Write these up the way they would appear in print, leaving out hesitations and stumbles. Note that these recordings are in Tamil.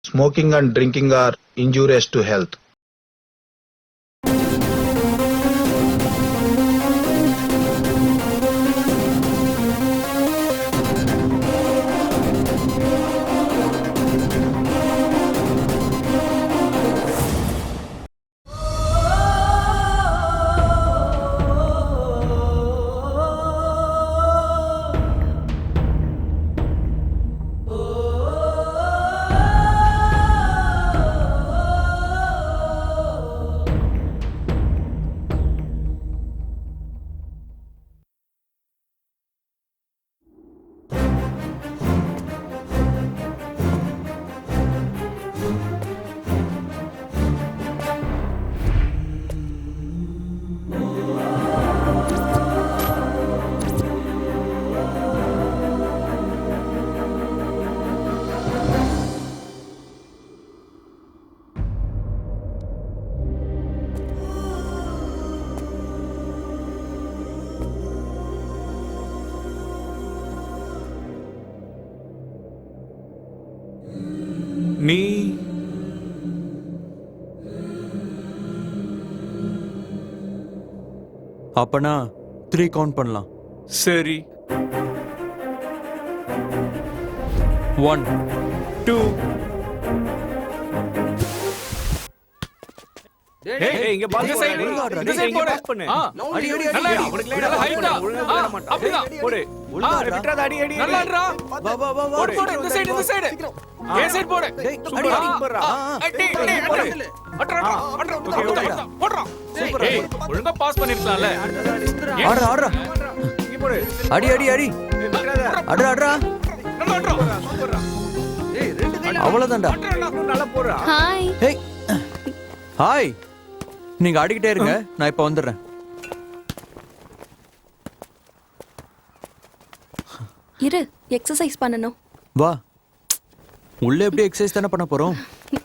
Smoking and drinking are injurious to health. நீ அப்பனா 3 கவுண்ட் பண்ணலாம். சரி. 1 2 இங்க பாஸ் சைடு இந்த சைடு போடு. அடி அடி நல்லா அடி. அவனுக்கு லைனா ஹைட்டா அப்படிதான் போடு. விட்றாத அடி அடி நல்லா அடிடா. வா வா வா வா. போடு இந்த சைடு ஏ சைடு போடு. அடி அடி போடுறா. அடி போடு. அட்ரா போடுறா. சூப்பர். ஒழுங்கா பாஸ் பண்ணிருக்கலாம்ல. ஆடுறா ஆடுறா. இங்க போடு. அடி அடி அடி. அட்ரா அட்ரா. நல்லா அட்ரா. சூப்பர்டா. ஏய் ரெண்டு கையில அவ்வளவுதான்டா. நல்லா போடுறா. ஹாய். ஹேய். ஹாய். நீங்க ஆடிக்கிட்டே இருங்க, நான் இப்ப வந்துடுறேன். இரு, எக்ஸசைஸ் பண்ணனும். வா. உள்ள எப்படி எக்ஸசைஸ் தானே பண்ண போறோம்?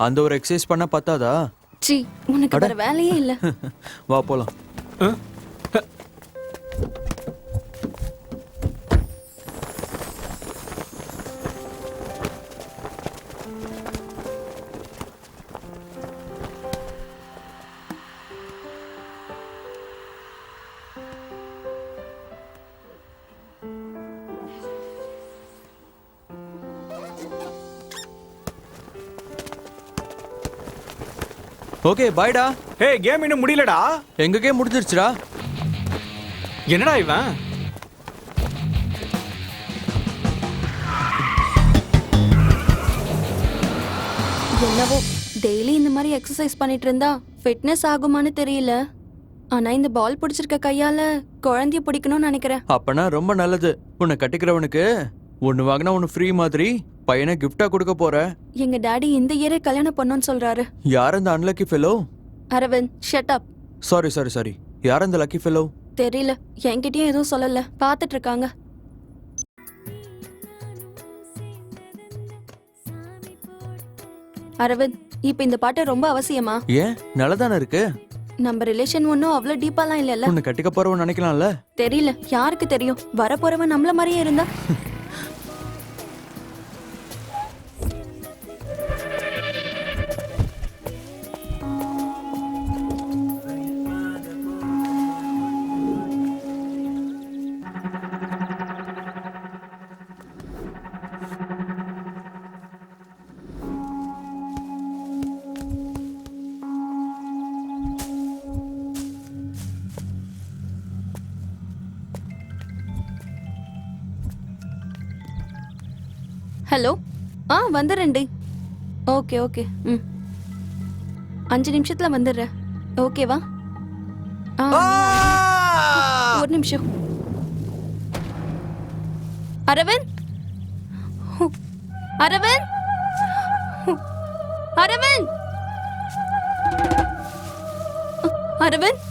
அந்த ஒரு எக்ஸசைஸ் பண்ண பத்தாதா? சி, உனக்கு வேற வேலையே இல்ல. வா போலாம். ஓகே பாய்டா. ஏய் கேம் இன்னும் முடியலடா. எங்க கேம் முடிஞ்சிருச்சுடா. என்னடா இவன்? என்னவோ டெய்லி இந்த மாதிரி எக்ஸசைஸ் பண்ணிட்டு இருந்தா ஃபிட்னஸ் ஆகுமான்னு தெரியல. ஆனா இந்த பால் பிடிச்சிருக்க கையால குழந்தைய பிடிக்கணும்னு நினைக்கிறேன். அப்பனா ரொம்ப நல்லது. உன்னை கட்டிக்கிறவனுக்கு ஒன்னு வாங்கினா ஒன்னு ஃப்ரீ மாதிரி பையனை கிஃப்டா கொடுக்க போற. எங்க டாடி இந்த இயரே கல்யாணம் பண்ணணும்னு சொல்றாரு. யார் அந்த unlucky fellow? Aravind, shut up. Sorry. யார் அந்த லக்கி ஃபெலோ? தெரியல, என்கிட்டயும் எதுவும் சொல்லல. பாத்துட்டு இருக்காங்க. அரவிந்த், இப்ப இந்த பாட்டு ரொம்ப அவசியமா? ஏன் நல்லதானே இருக்கு. நம்ம ரிலேஷன் ஒன்னும் அவ்வளவு டீப்பாலாம் இல்லல்ல. உன்னை கட்டிக்க போறவன் நினைக்கலாம்ல. தெரியல, யாருக்கு தெரியும்? வர போறவன் நம்மள மாதிரியே இருந்தா. ஹலோ. வந்துடுறேன்டி. ஓகே. 5 நிமிஷத்துல வந்துடுறேன். ஓகேவா? ஒரு நிமிஷம். அரவிந்த். அரவிந்த். அரவிந்த். அரவிந்த்.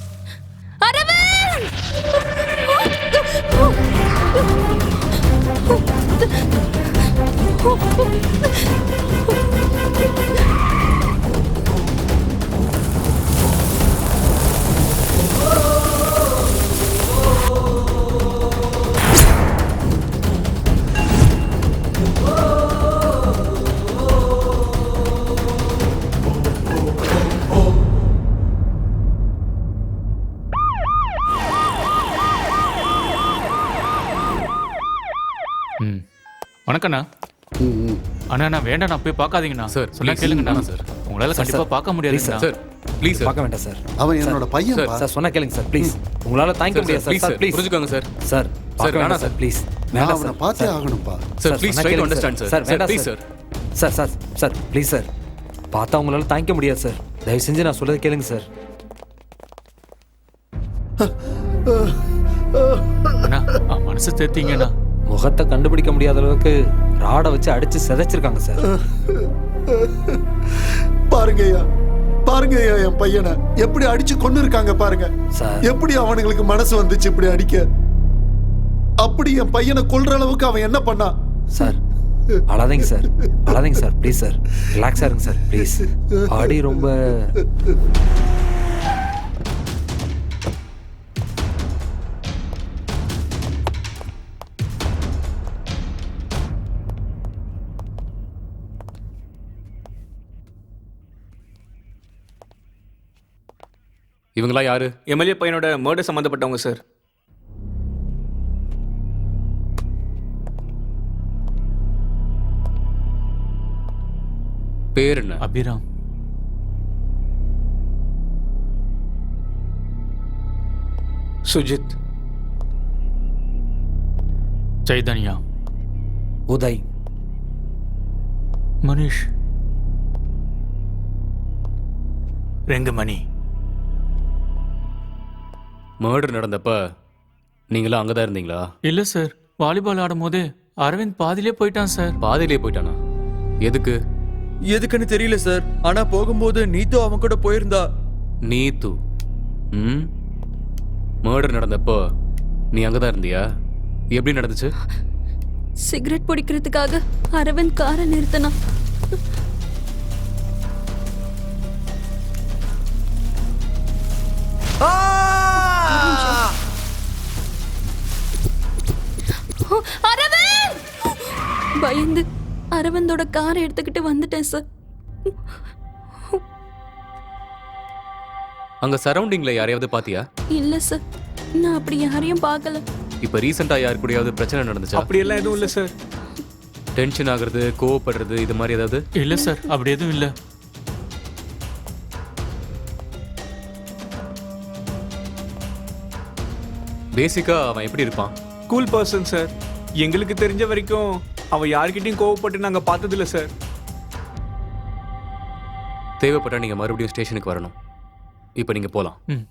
வணக்கண்ணா. அண்ணா நான் வேண்டாம், நான் போய் பார்க்காதீங்கண்ணா சார், சொன்னா please. கேளுங்கண்ணா. சார். உங்களால கண்டிப்பா பார்க்க முடியாது சார் ப்ளீஸ் சார். பார்க்க வேண்டாம் சார். அவன் என்னோட பையன் சார், சார் சொன்னா கேளுங்க சார் ப்ளீஸ். உங்களால தாங்கிக்க சார் முடியாது ப்ளீஸ் சார். சார் ப்ளீஸ் புரிஞ்சுக்கோங்க சார். சார் பார்க்க வேணாம் வேண்டாம் சார். Sir please. நான் வேண்டாம் அவனை சார். பார்த்தே சார். ஆகணும்ப்பா. சார் ப்ளீஸ் சொன்னா ட்ரை டு கேளுங்க அண்டர்ஸ்டாண்ட் சார். சார். சார் வேண்டாம் please sir. Sir. Sir sir please sir. பார்த்தா உங்களால தாங்கிக்க முடியாது சார். தயவு செஞ்சு நான் சொல்றது கேளுங்க சார். அண்ணா மனசு தேத்தீங்கண்ணா. முகத்தை கண்டுபிடிக்க முடியாத அளவுக்கு ராடை வச்சு அடிச்சு சிதைச்சிருக்காங்க சார். பாருங்கய்யா, பாருங்கய்யா, என் பையனை எப்படி அடிச்சு கொண்டு இருக்காங்க பாருங்க. சார். எப்படி அவனுங்களுக்கு மனசு வந்துச்சு இப்படி அடிக்க? அப்படி என் பையனை கொல்ற அளவுக்கு அவன் என்ன பண்ணான்? சார் அழாதீங்க சார், அழாதீங்க சார் ப்ளீஸ் சார். ரிலாக்ஸாக இருங்க சார் ப்ளீஸ். பாடி ரொம்ப இவங்களா யாரு? எம்எல்ஏ பையனோட மர்டர் சம்மந்தப்பட்டவங்க சார். பேர் என்ன? அபிராம். சுஜித். சைதன்யா. உதய். மனிஷ். ரெங்கமணி. மர்டர் நடந்தப்ப நீங்களும் அங்கதான் இருந்தீங்களா? இல்ல சார், வாலிபால் ஆடும் போது அரவிந்த் பாதியிலே போயிட்டான் சார். பாதியிலே போயிட்டானா? எதுக்கு? எதுக்குன்னு தெரியல சார். ஆனா போகும்போது நீத்து அவன் கூட போயிருந்தா. நீத்து. ம் மர்டர் நடந்தப்போ நீ அங்கதான் இருந்தியா? எப்படி நடந்துச்சு? சிகரெட் பிடிக்கிறதுக்காக அரவிந்த் காரை நிறுத்தினான். அரவிந்த்! பயந்து அரவிந்தோட காரை எடுத்துக்கிட்டு வந்துட்டேன் சார். அங்க சரௌண்டிங்ல யாரையாவது பாத்தியா? இல்ல சார், நான் அப்படி யாரையும் பார்க்கல. இப்ப ரீசெண்டா யாரு கூடயாவது பிரச்சனை நடந்துச்சா? அப்படியெல்லாம் எதுவும் இல்லை சார். டென்ஷன் ஆகுறது, கோவப்படுறது, இது மாதிரி ஏதாவது? இல்ல சார், அப்படி எதுவும் இல்ல. பேசிக்கா அவன் எப்படி இருப்பான்? Cool person sir. எங்களுக்கு தெரிஞ்ச வரைக்கும் அவன் யார்கிட்டயும் கோவப்பட்டு நாங்க பார்த்ததில்ல சார். தேவைப்பட்டா நீங்க மறுபடியும் ஸ்டேஷனுக்கு வரணும். இப்ப நீங்க போலாம். ம்.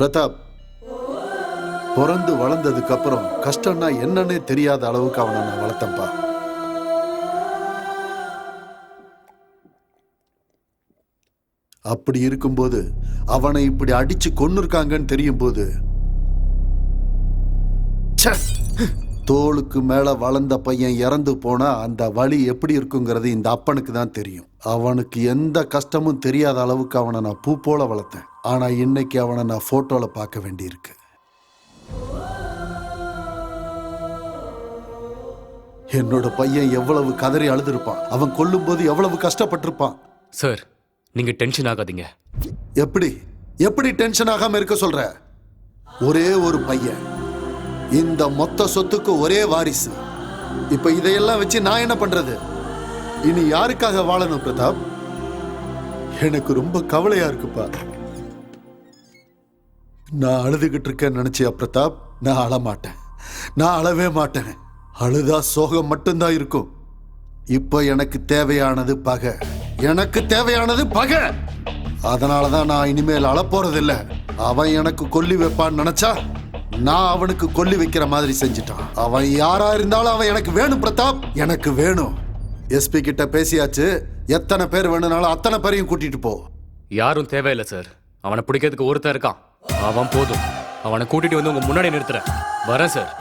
பிரதாப் பிறந்து வளர்ந்ததுக்கு அப்புறம் கஷ்டம்னா என்னன்னே தெரியாத அளவுக்கு அவனை நான் வளர்த்தேன்ப்பா. அப்படி இருக்கும்போது அவனை இப்படி அடிச்சு கொன்னுருக்காங்கன்னு தெரியும் போது தோளுக்கு மேல வளர்ந்த பையன் இறந்து போனா அந்த வலி எப்படி இருக்குங்கிறது இந்த அப்பனுக்கு தான் தெரியும். அவனுக்கு எந்த கஷ்டமும் தெரியாத அளவுக்கு அவனை நான் பூ போல வளர்த்தேன். ஆனா இன்னைக்கு அவனை நான் போட்டோல பார்க்க வேண்டியிருக்கு. என்னோட பையன் எவ்வளவு கதறி அழுதுருப்பான், அவன் கொல்லும் போது எவ்வளவு கஷ்டப்பட்டிருப்பான். சார், நீங்க டென்ஷன் ஆகாதீங்க. எப்படி எப்படி டென்ஷன் ஆகாம இருக்க சொல்ற? ஒரே ஒரு பையன், இந்த மொத்த சொத்துக்கு ஒரே வாரிசு. இப்ப இதையெல்லாம் வச்சு நான் என்ன பண்றது? இனி யாருக்காக வாழணும் பிரதாப்? எனக்கு ரொம்ப கவலையா இருக்குப்பா. நான் அழுதுகிட்டு இருக்கேன்னு நினைச்சியா பிரதாப்? நான் அழமாட்டேன், நான் அழவே மாட்டேன். அழுதா சோகம் மட்டும்தான் இருக்கும். இப்ப எனக்கு தேவையானது பகை, எனக்கு தேவையானது பகை. அதனாலதான் நான் இனிமேல் அழப்போறதில்ல. அவன் எனக்கு கொல்லி வைப்பான்னு நினைச்சா நான் அவனுக்கு கொல்லி வைக்கிற மாதிரி செஞ்சிட்டான். அவன் யாரா இருந்தாலும் அவன் எனக்கு வேணும் பிரதாப், எனக்கு வேணும். எஸ்பி கிட்ட பேசியாச்சு. எத்தனை பேர் வேணும்னாலும் அத்தனை பேரையும் கூட்டிட்டு போ. யாரும் தேவையில்லை சார். அவனை பிடிக்கிறதுக்கு ஒருத்தன் இருக்கான், அவன் போதும். அவனை கூட்டிட்டு வந்து உங்க முன்னாடி நிறுத்துறேன். வரேன் சார்.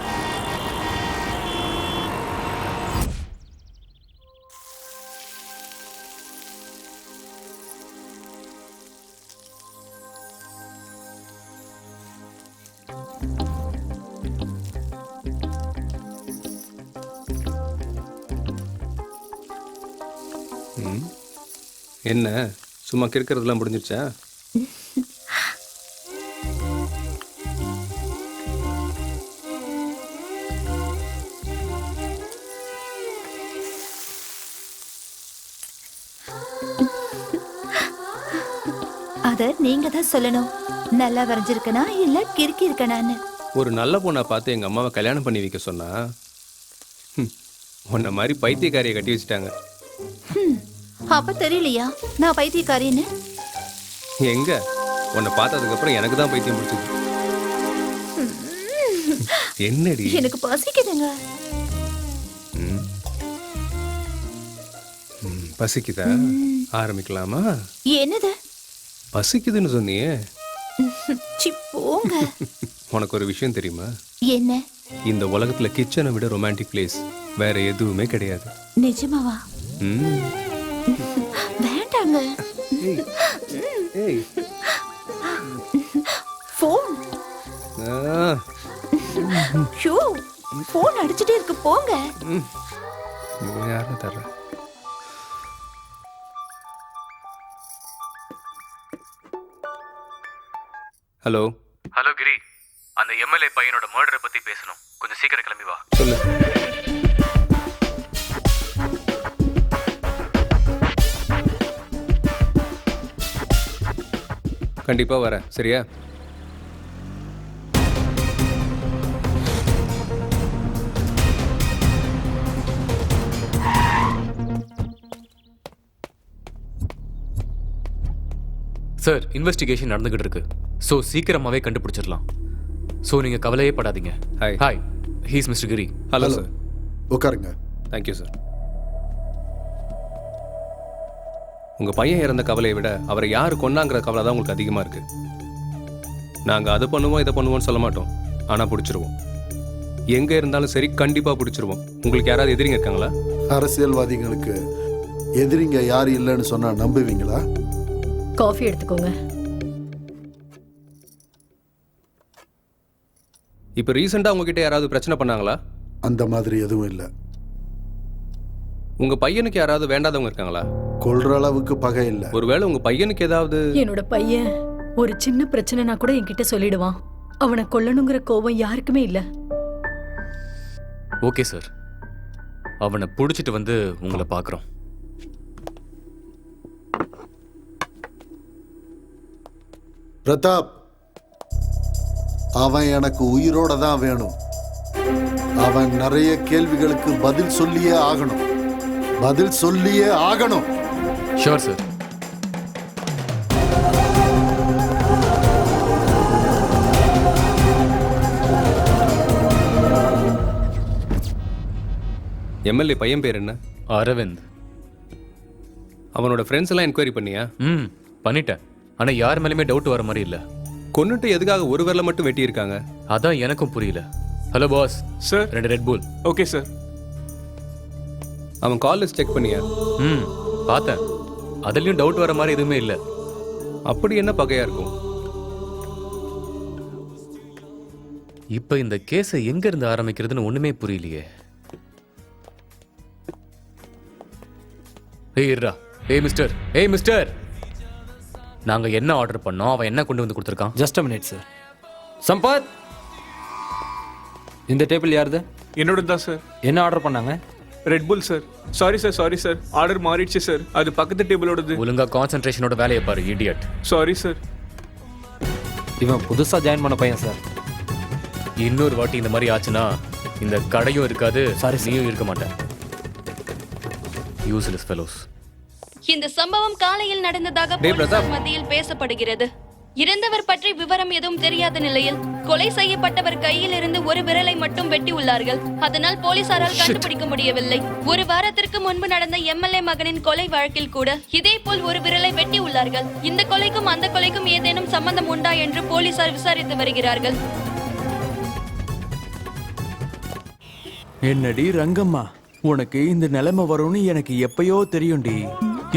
என்ன சும்மா கிறுக்கிறதுலாம் முடிஞ்சிருச்சா? அத நீங்க தான் சொல்லணும். நல்லா வரைஞ்சிருக்கனா இல்ல கிறுக்கி இருக்கனான்னு. ஒரு நல்ல பொண்ணை பார்த்து எங்கள் அம்மாவை கல்யாணம் பண்ணி வைக்க சொன்னா உன்னை மாதிரி பைத்தியக்காரியை கட்டி வச்சுட்டாங்க. அப்ப தெரியலையா நான் பைத்தியக்காரின்னு? எங்க உன்னை பார்த்ததுக்கப்புறம் எனக்கு தான் பைத்தியம் பிடிச்சது. என்னடி? எனக்கு பசிக்குதுங்க. ம். பசிக்குதா? ஆரம்பிக்கலாமா? என்னது? பசிக்குதுன்னு சொன்னியே. சி போங்க. உனக்கு ஒரு விஷயம் தெரியுமா? என்ன? இந்த உலகத்துல கிச்சனை விட ரொமான்டிக் பிளேஸ் வேற எதுவுமே கிடையாது. நிஜமாவா? ம். வேண்டாங்க. ஏய். போன். ஷோ போன் அடிச்சிட்டே இருக்கு போங்க. யாரும் தர்ற? ஹலோ. ஹலோ கிரி, அந்த எம்எல்ஏ பையனோட மர்டரை பத்தி பேசணும். கொஞ்சம் சீக்கிரம் கிளம்பி வா. சொல்லு. கண்டிப்பா வரேன், சரியா? சார், இன்வெஸ்டிகேஷன் நடந்துகிட்டு இருக்கு. ஸோ சீக்கிரமாவே கண்டுபிடிச்சிடலாம். ஸோ நீங்க கவலையே படாதீங்க. Hi. Hi, he's mister Giri. Hello sir. உட்காருங்க. Thank you sir. உங்க பையன் இறந்த கவலையை விட அவரை யாரு கொன்னாங்கிற கவலை தான் உங்களுக்கு அதிகமா இருக்கு. நாங்க அதை பண்ணுவோம் இதை பண்ணுவோம்னு சொல்ல மாட்டோம், ஆனா பிடிச்சிருவோம். எங்க இருந்தாலும் சரி, கண்டிப்பா பிடிச்சிருவோம். உங்களுக்கு யாராவது எதிரிங்க இருக்காங்களா? அரசியல்வாதிகளுக்கு எதிரிங்க யாரு இல்லைன்னு சொன்னா நம்புவீங்களா? காஃபி எடுத்துக்கோங்க. இப்ப ரீசெண்டா உங்ககிட்ட யாராவது பிரச்சனை பண்ணாங்களா? அந்த மாதிரி எதுவும் இல்லை. உங்க பையனுக்கு யாராவது வேண்டாதவங்க இருக்காங்களா? கொல்ற அளவுக்கு பகை இல்லை. ஒருவேளை உங்க பையனுக்கு ஏதாவது... என்னோட பையன் ஒரு சின்ன பிரச்சனைனா கூட என்கிட்ட சொல்லிடுவான். அவனை கொல்லணுங்கிற கோபம் யாருக்குமே இல்ல. ஓகே சார், அவனை பிடிச்சிட்டு வந்து உங்களை பார்க்குறோம். பிரதாப், அவன் எனக்கு உயிரோட தான் வேணும். அவன் நிறைய கேள்விகளுக்கு பதில் சொல்லியே ஆகணும். பதில் சொல்லியே ஆகணும். Sure sir. எம்எல்ஏ பையன் பேர் என்ன? அரவிந்த். அவனோட ஃப்ரெண்ட்ஸ் எல்லாம் என்கொயரி பண்ணியா? பண்ணிட்டேன். ஆனா யார் மேலுமே டவுட் வர மாதிரி இல்ல. கொன்னுட்டு எதுக்காக ஒரு விரல மட்டும் வெட்டி இருக்காங்க? அதான் எனக்கும் புரியல. Hello boss. சார். 2 ரெட் புல். Okay sir. அவன் கால் லிஸ்ட் செக் பண்ணியா? பார்த்தேன். அதுலயும் டவுட் வர மாதிரி எதுவுமே இல்ல. அப்படி என்ன பகையா இருக்கும்? இப்ப இந்த கேஸை எங்க இருந்து ஆரம்பிக்கிறதுன்னு ஒண்ணுமே புரியலையே. ஏய் மிஸ்டர், நாங்க என்ன ஆர்டர் பண்ணோம், அவன் என்ன கொண்டு வந்து கொடுத்துருக்கான்? Just a minute sir. Sampath, இந்த டேபிள் யாருது? என்னோட தான் சார். என்ன ஆர்டர் பண்ணாங்க? ரெட் புல் சார். சாரி சார், ஆர்டர் மாறிடுச்சு சார். அது பக்கத்து டேபிளோடது. ஒழுங்கா கான்சென்ட்ரேஷனோட வேலையை பாரு, இடியட். Sorry sir. இவன் புதுசா ஜாயின் பண்ண பையன் சார். இன்னொரு வாட்டி இந்த மாதிரி ஆச்சுன்னா இந்த கடையும் இருக்காது, Sorry, sir. நீயும் இருக்க மாட்டேன். Useless fellows. இந்த சம்பவம் காலையில் நடந்ததாக போலீசார் மத்தியில் பேசப்படுகிறது. இறந்தவர் பற்றி விவரம் எதுவும் தெரியாத நிலையில் கொலை செய்யப்பட்டவர் கையில் இருந்து ஒரு விரலை மட்டும் வெட்டி உள்ளார்கள். அதனால் போலீசாரால் கண்டுபிடிக்க முடியவில்லை. ஒரு வாரத்திற்கு முன்பு நடந்த எம்எல்ஏ மகனின் கொலை வழக்கில் கூட இதே போல் ஒரு விரலை வெட்டி உள்ளார்கள். இந்த கொலைக்கும் அந்த கொலைக்கும் ஏதேனும் சம்பந்தம் உண்டா என்று போலீசார் விசாரித்து வருகிறார்கள். என்னடி ரங்கம்மா, உனக்கு இந்த நிலைமை வரும்னு எனக்கு எப்பயோ தெரியும்டி.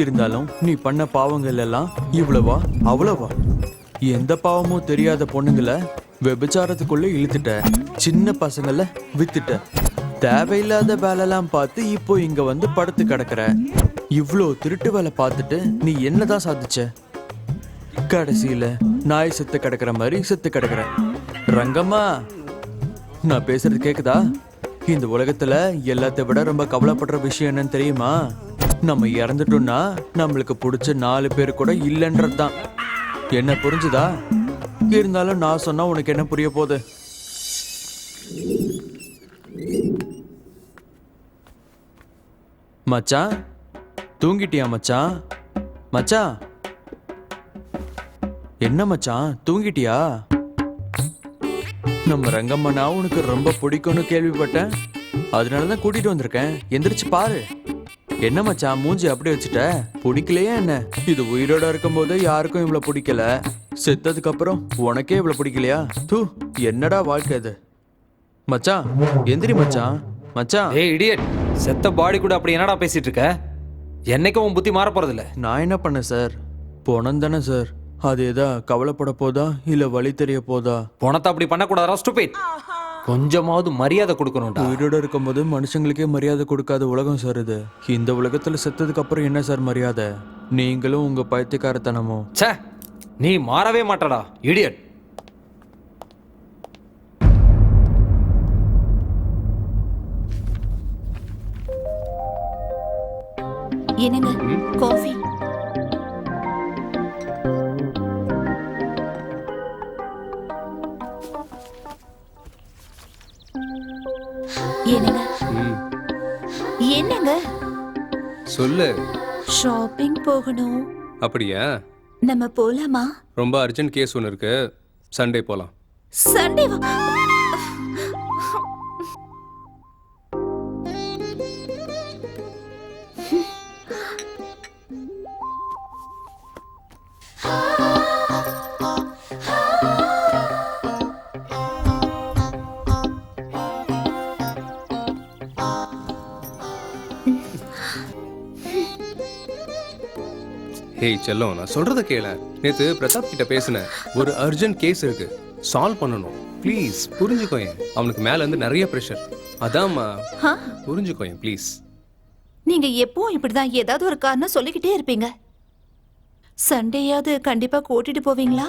இருந்தாலும் நீ பண்ண பாவங்கள் எல்லாம் இவ்வளவா அவ்வளவா? எந்த பாவமும் தெரியாத பொண்ணுங்களை விபச்சாரத்துக்குள்ள இழுத்துட்ட, சின்ன பசங்கள வித்துட்ட, தேவையில்லாத வேலைலாம் பார்த்து இப்போ இங்க வந்து படுத்து கிடக்குற. இவ்வளோ திருட்டு வேலை பார்த்துட்டு நீ என்னதான் சாதிச்ச? கடைசியில நாய் செத்து கிடக்குற மாதிரி செத்து கிடக்குற. ரங்கம்மா, நான் பேசுறது கேக்குதா? இந்த உலகத்துல எல்லாத்தை விட ரொம்ப கவலைப்படுற விஷயம் என்னன்னு தெரியுமா? நம்ம இறந்துட்டோம்னா நம்மளுக்கு பிடிச்ச 4 பேர் கூட இல்லைன்றது தான். என்ன புரிஞ்சுதா? இருந்தாலும் நான் சொன்னா உனக்கு என்ன புரிய போகுது? மச்சான், தூங்கிட்டியா மச்சான்? மச்சான், என்ன மச்சான் தூங்கிட்டியா? நம்ம ரங்கம்மனா உனக்கு ரொம்ப பிடிக்கும்னு கேள்விப்பட்டேன். அதனாலதான் கூட்டிட்டு வந்திருக்கேன். எந்திரிச்சு பாரு. என்ன மச்சான் மூஞ்சி அப்படி வச்சுட்ட? பிடிக்கலையா என்ன? இது உயிரோட இருக்கும் போது யாருக்கும் இவ்வளவு பிடிக்கல, செத்ததுக்கு அப்புறம் உனக்கே இவ்வளவு பிடிக்கலையா? தூ, என்னடா வாழ்க்கை இது? மச்சான் எந்திரி மச்சான். மச்சான். ஏய் இடியட், செத்த பாடி கூட அப்படி என்னடா பேசிட்டு இருக்க? என்னைக்கும் உன் புத்தி மாற போறதில்ல. நான் என்ன பண்ண சார்? போனம் தானே சார். அது எதா கவலைப்பட போதா இல்ல வழி தெரிய போதா? பணத்தை அப்படி பண்ணக்கூடாதா ஸ்டூபிட். கொஞ்சமாவது மரியாதை கொடுக்கணும்டா. உயிரோட இருக்கும்போது மனுஷங்களுக்கே மரியாதை கொடுக்காத உலகம் சார் இது. இந்த உலகத்துல செத்ததுக்கு அப்புறம் என்ன சார் மரியாதை? நீங்களும் உங்க பைத்தியக்காரத்தனமும். ச்சே, நீ மாறவே மாட்டடா இடியட். என்னங்க காஃபி? என்னங்க என்னங்க? சொல்லு. ஷாப்பிங் போகணும். அப்படியா? நம்ம போலாமா? ரொம்ப அர்ஜென்ட் கேஸ் ஒன்று இருக்கு, சண்டே போகலாம். சண்டேவா? ஹேய் செல்லம், நான் சொல்றத கேள. நேத்து பிரதாப் கிட்ட பேசினேன். ஒரு அர்ஜென்ட் கேஸ் இருக்கு, சால்வ் பண்ணணும். ப்ளீஸ் புரிஞ்சுக்கோயேன். அவனுக்கு மேல இருந்து நிறைய ப்ரெஷர். அதாம்மா, புரிஞ்சுக்கோயேன் ப்ளீஸ். நீங்க எப்பவும் இப்படிதான் ஏதாவது ஒரு காரணம் சொல்லிக்கிட்டே இருப்பீங்க. சண்டேயாவது கண்டிப்பா கூட்டிட்டு போவீங்களா?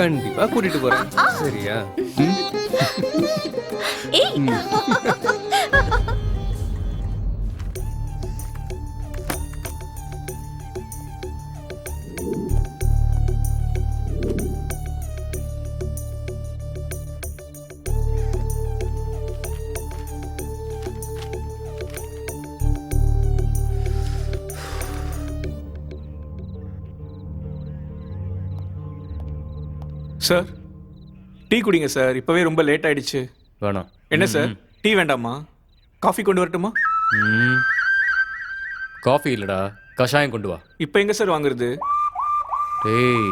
கண்டிப்பா கூட்டிட்டு போறேன். சரியா? ஏய் சார், டீ குடிங்க சார். இப்போவே ரொம்ப லேட் ஆயிடுச்சு. வேணாம். என்ன சார், டீ வேண்டாமா? காஃபி கொண்டு வரட்டுமா? காஃபி இல்லடா, கஷாயம் கொண்டு வா. இப்போ எங்க சார் வாங்குறது? டேய்,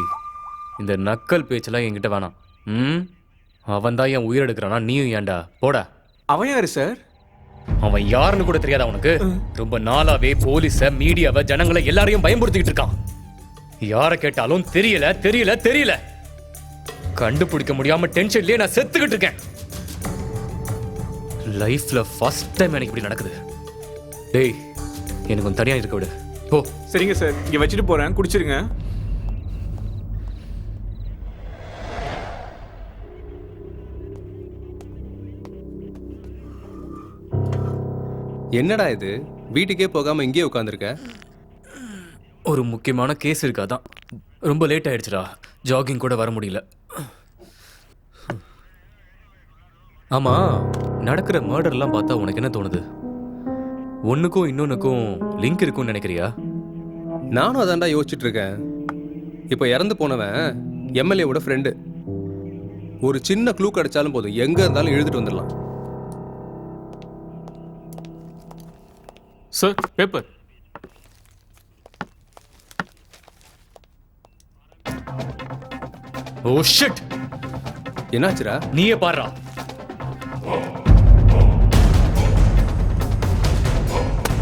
இந்த நக்கல் பேச்செல்லாம் என்கிட்ட வேணாம். அவன் தான் என் உயிர் எடுக்கிறானா, நீயும் ஏன்டா? போடா. அவன் யாரு சார்? அவன் யாருன்னு கூட தெரியாதா உனக்கு? ரொம்ப நாளாவே போலீஸ, மீடியாவை, ஜனங்களை எல்லாரையும் பயன்படுத்திக்கிட்டு இருக்கான். யாரை கேட்டாலும் தெரியல தெரியல தெரியல. கண்டுபிடிக்க முடியாம டென்ஷன்லயே நான் செத்துக்கிட்டு இருக்கேன். லைஃப்ல ஃபர்ஸ்ட் டைம் எனக்கு இப்படி நடக்குது. டேய், எனக்கு கொஞ்சம் தனியா இருக்க விடு. போ. சரிங்க சார், இங்க வச்சுட்டு போறேன், குடிச்சிருங்க. என்னடா இது, வீட்டுக்கே போகாம இங்கேயே உட்காந்துருக்க? ஒரு முக்கியமான கேஸ் இருக்காதான். ரொம்ப லேட் ஆயிடுச்சுடா, ஜாகிங் கூட வர முடியல. ஆமா, நடக்கிற மர்டர்லாம் பார்த்தா உனக்கு என்ன தோணுது? ஒன்னுக்கும் இன்னொன்னுக்கும் லிங்க் இருக்கும்னு நினைக்கிறியா? நானும் அதான்டா யோசிச்சுட்டு இருக்கேன். இப்போ இறந்து போனவன் எம்எல்ஏவோட ஃப்ரெண்டு. ஒரு சின்ன க்ளூ கிடைச்சாலும் போதும், எங்க இருந்தாலும் எழுதிட்டு வந்துடலாம். Sir, paper. Oh shit. என்னாச்சுடா? நீயே பாருடா.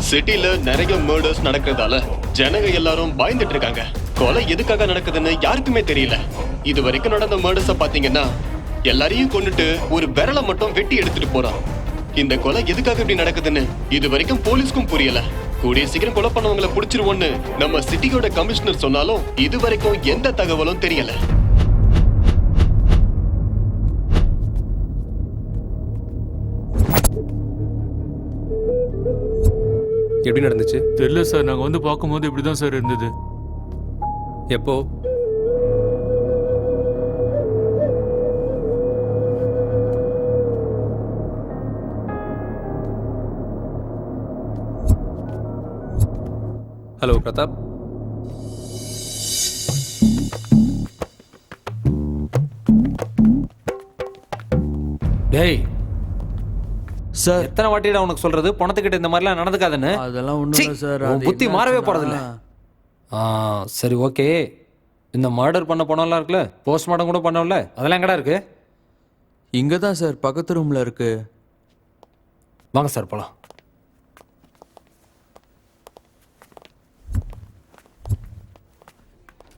சிட்டில நிறைய மர்டர்ஸ் நடக்கிறதால ஜனங்க எல்லாரும் பயந்துட்டு இருக்காங்க. கொலை எதுக்காக நடக்குதுன்னு யாருக்குமே தெரியல. இது வரைக்கும் நடந்த மர்டர்ஸ பாத்தீங்கன்னா எல்லாரையும் கொண்டுட்டு ஒரு விரலை மட்டும் வெட்டி எடுத்துட்டு போறான். இந்த கொலை எதுக்காக இப்படி நடக்குதுன்னு இது வரைக்கும் போலீஸ்க்கும் புரியல. கூடிய சீக்கிரம் கொலை பண்ணவங்களை பிடிச்சிருவோன்னு நம்ம சிட்டியோட கமிஷனர் சொன்னாலும் இது வரைக்கும் எந்த தகவலும் தெரியல. எப்படி நடந்துச்சு? தெரியல சார், நாங்க வந்து பார்க்கும்போது இப்படிதான் சார் இருந்தது. எப்போ? ஹலோ பிரதாப். டேய் சார் எத்தனை வாட்டிடா உனக்கு சொல்றது பணத்துக்கிட்ட இந்த மாதிரிலாம் நடந்துக்காதுன்னு? அதெல்லாம் ஒண்ணும் இல்ல சார். உன் அது புத்தி மாறவே என்னாச்சுன்னா- போறதில்ல. சரி ஓகே. இந்த மர்டர் பண்ண பணம்லாம் இருக்குல்ல, போஸ்ட்மார்ட்டம் கூட பண்ணோம்ல, அதெல்லாம் எங்கடா இருக்கு? இங்க தான் சார், பக்கத்து ரூம்ல இருக்கு. வாங்க சார் போலாம்.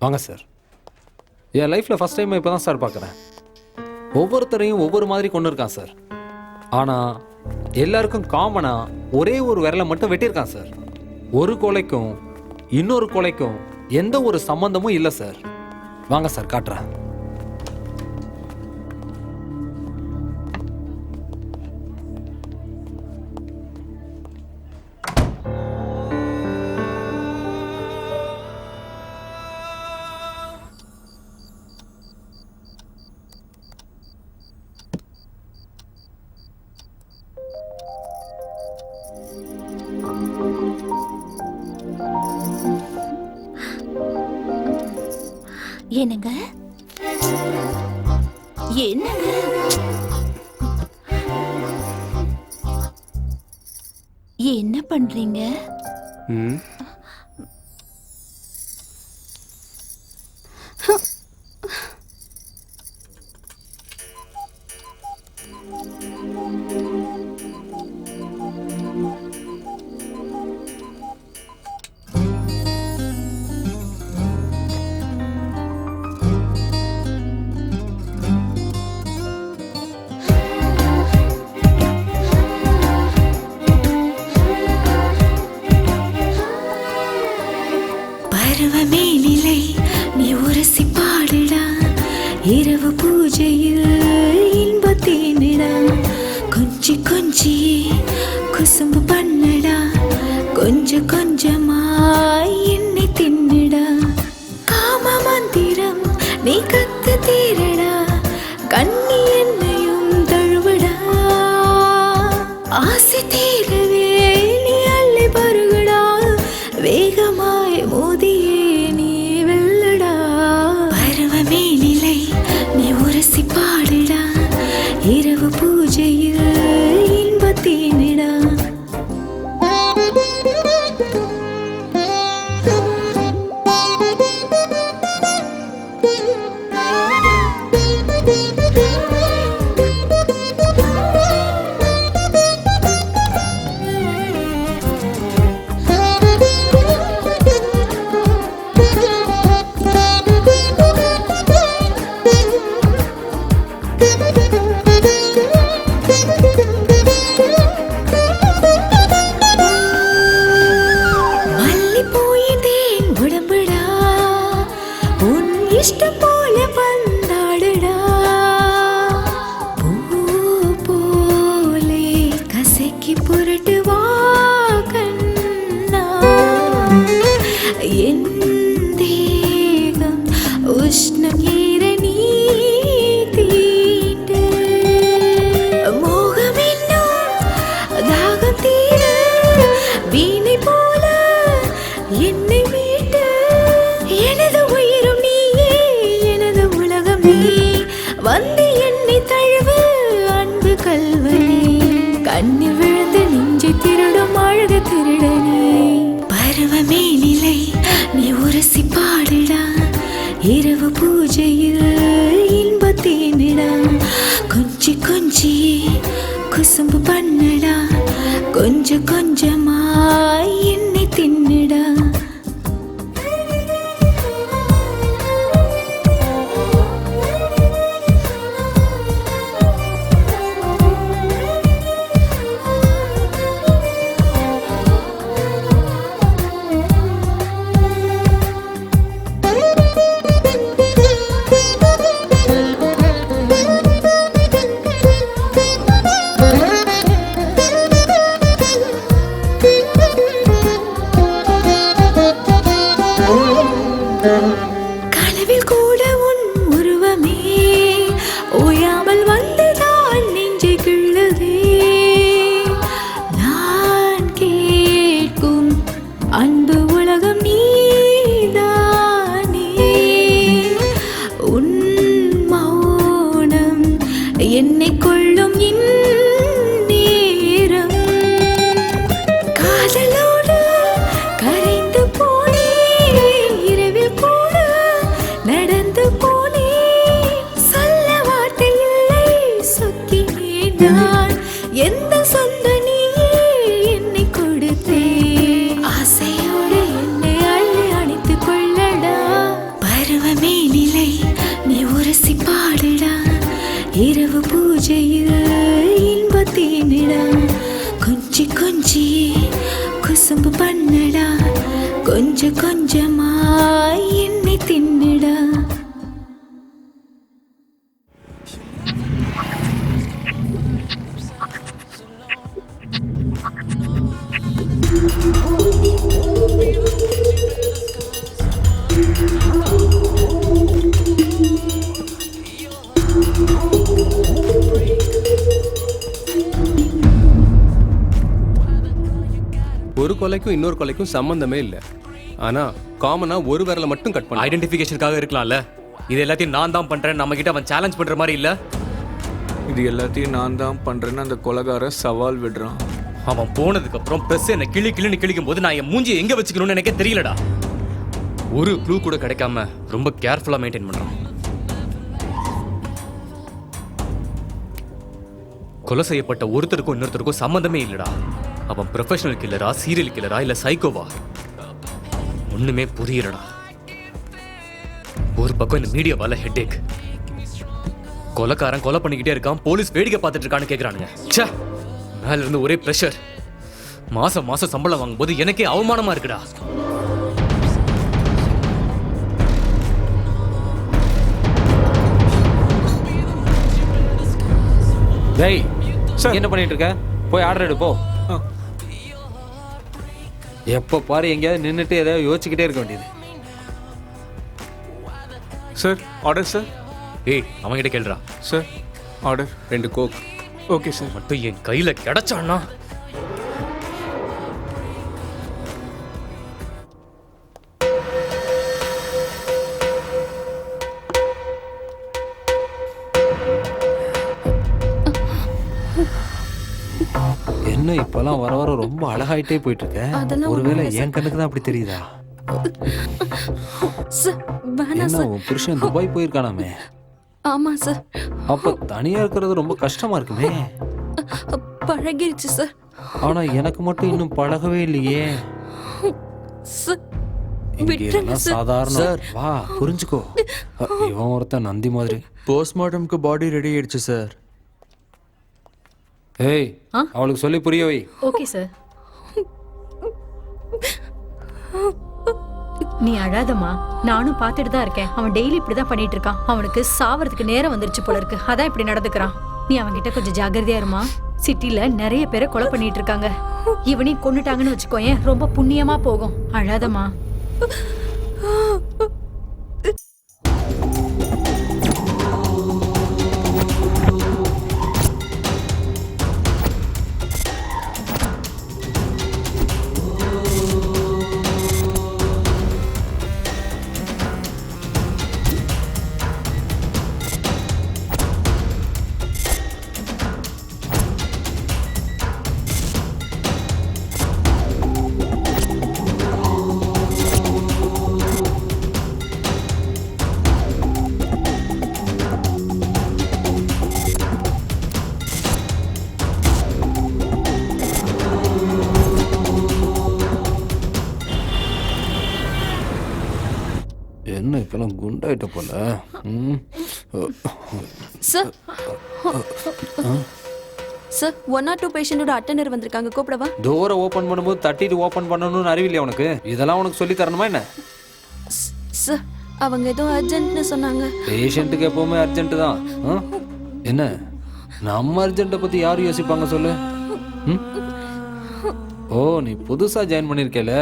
வாங்க சார். என் லைஃப்ல ஃபர்ஸ்ட் டைம் இப்போ தான் சார் பார்க்குறேன். ஒவ்வொருத்தரையும் ஒவ்வொரு மாதிரி கொண்டு இருக்கான் சார். ஆனா எல்லாருக்கும் காமனா ஒரே ஒரு விரலை மட்டும் வெட்டியிருக்கான் சார். ஒரு கொலைக்கும் இன்னொரு கொலைக்கும் எந்த ஒரு சம்பந்தமும் இல்லை சார். வாங்க சார் காட்டுறேன். என்னங்க என்னங்க என்ன பண்றீங்க? ம். பருவமே நிலை நீ உரசி பாடுடா, இரவு பூஜையில் இன்பத்தேனிடா, கொஞ்சி கொஞ்சி குசும்பு பண்ணடா, கொஞ்சம் கொஞ்சமாய் என்னை தின்னுடா, காம மந்திரம் நீ கத்து தீரடா, கண்ணி என்னையும் தழுவடா, ஆசை தீரவே நீ அள்ளி பருகுடா, வேகமாய் மோதியே நீ வெல்லடா, பருவமே நிலை நீ உரசி பாடுடா, இரவு பூஜையில் இன்பத்தேனிடா. மல்லிப்பூயிதேன் உடம்புடா, உன் இஷ்டம் போல பந்தாடுடா, பூ போலே கசக்கி புரட்டு வா கண்ணா, என் தேகம் உஷ்ணம் ஏற நீ தீண்டு, மோகம் என்னும் தாகம் தீர வீணை போல என்னை மீட்டு, எனது உயிரும் நீயே எனது உலகம் நீ, வந்து என்னை தழுவு அன்பு கல்வனே, கண்ணில் விழுந்து நெஞ்சை திருடும் அழகு திருடனே, பருவமே நிலை நீ உரசி பாடுடா, இரவு பூஜையில் இன்பத்தேனிடா, கொஞ்சி கொஞ்சி குசும்பு பண்ணடா, கொஞ்சம் கொஞ்சமாய் என்னை தின்னுடா. எந்த சொந்த நீயே என்னை கொடுத்தே ஆசையோடு என்னை அள்ளி அணைத்துக் கொள்ளடா பருவமே நிலை நீ உரசி பாடுடா இரவு பூஜையில் இன்பத்தேனிடா கொஞ்சி கொஞ்சியே குசும்பு பண்ணடா கொஞ்ச கொஞ்சமாய் என்னை தின்னுடா. ஒரு கொலைக்கும் இன்னொரு கொலைக்கும் சம்பந்தமே இல்லை. ஆனா காமனா ஒரு விரலை மட்டும் கட் பண்ண. ஐடென்டிஃபிகேஷனுக்காக இருக்கலாம்ல. இது எல்லாத்தையும் நான் தான் பண்றேன் நம்ம கிட்ட அவன் சேலஞ்ச் பண்ற மாதிரி இல்ல. இது எல்லாத்தையும் நான் தான் பண்றேன்னு அந்த கொலைகார சவால் விடுறான். அவன் போனதுக்கு அப்புறம் பிரஸ் என்ன கிளின்னு கிழிக்கும் போது நான் என் மூஞ்சியை எங்க வச்சுக்கணும்னு எனக்கே தெரியலடா. ஒரு க்ளூ கூட கிடைக்காம ரொம்ப கேர்ஃபுல்லா மெயின்டைன் பண்றான். கொலை செய்யப்பட்ட ஒருத்தருக்கும் இன்னொருத்தருக்கும் சம்மந்தமே இல்லடா. அவன் ப்ரொஃபஷனல் கில்லரா, சீரியல் கில்லரா இல்ல சைக்கோவா ஒண்ணுமே புரியலடா. ஒரு பக்கம் இந்த மீடியாவால ஹெட்டேக். கொலைக்காரன் கொலை பண்ணிக்கிட்டே இருக்கான், போலீஸ் வேடிக்கை பார்த்துட்டு இருக்கான்னு கேக்குறானுங்க. ச்சே, மேல இருந்து ஒரே பிரஷர். மாசம் மாசம் சம்பளம் வாங்கும்போது எனக்கே அவமானமா இருக்குடா. டேய் என்ன பண்ணிட்டு இருக்க? போய் ஆர்டர் எடு போ. எப்ப பாரு எங்கேயாவது நின்னுட்டு ஏதாவது யோசிச்சுக்கிட்டே இருக்க வேண்டியது. Sir order sir. ஏய் அவன்கிட்ட கேளுடா. Sir order 2 coke. Okay sir. மட்டும் என் கையில கிடைச்சான்னா என்ன இப்பெல்லாம் வர வர ரொம்ப அழகாயிட்டே போயிட்டு இருக்க. ஒருவேளை என் கண்ணுக்கு தான் அப்படி தெரியுதா? என்ன உன் புருஷன் துபாய் போயிருக்கானாமே? ஆமா சார். அப்ப தனியா இருக்கிறது ரொம்ப கஷ்டமா இருக்குமே. பழகிருச்சு சார். ஆனா எனக்கு மட்டும் இன்னும் பழகவே இல்லையே. சாதாரண வா புரிஞ்சுக்கோ. இவன் ஒருத்தன் நந்தி மாதிரி. போஸ்ட்மார்ட்டம்க்கு பாடி ரெடி ஆயிடுச்சு சார். ஏய் அவளுக்கு சொல்லி புரிய வை. Okay sir. நீ அழாதம்மா, நானும் பார்த்துட்டு தான் இருக்கேன். அவன் டெய்லி இப்படிதான் பண்ணிட்டு இருக்கான். அவனுக்கு சாவறதுக்கு நேரம் வந்துருச்சு போல இருக்கு, அதான் இப்படி நடந்துக்கிறான். நீ அவன்கிட்ட கொஞ்சம் ஜாகிரதையா இருமா. சிட்டில நிறைய பேரை கொலை பண்ணிட்டு இருக்காங்க. இவனையும் கொன்னுட்டாங்கன்னு வச்சுக்கோயேன், ரொம்ப புண்ணியமா போகும். அழாதம்மா. என்ன இப்பெல்லாம் குண்டாயிட்ட போல. சார் சார் 102 பேஷண்டோட அட்டெண்டர் வந்திருக்காங்க, கூப்பிடவா? டோரை ஓபன் பண்ணும்போது தட்டிட்டு ஓபன் பண்ணணும்னு அறிவில்லையா உனக்கு? இதெல்லாம் உனக்கு சொல்லி தரணுமா என்ன? சார் அவங்க ஏதோ அர்ஜென்ட்னு சொன்னாங்க. பேஷண்ட்டுக்கு எப்பவுமே அர்ஜென்ட் தான். என்ன நம்ம அர்ஜென்ட்டை பத்தி யாரும் யோசிப்பாங்க சொல்லு? ஓ நீ புதுசா ஜாயின் பண்ணிருக்கல,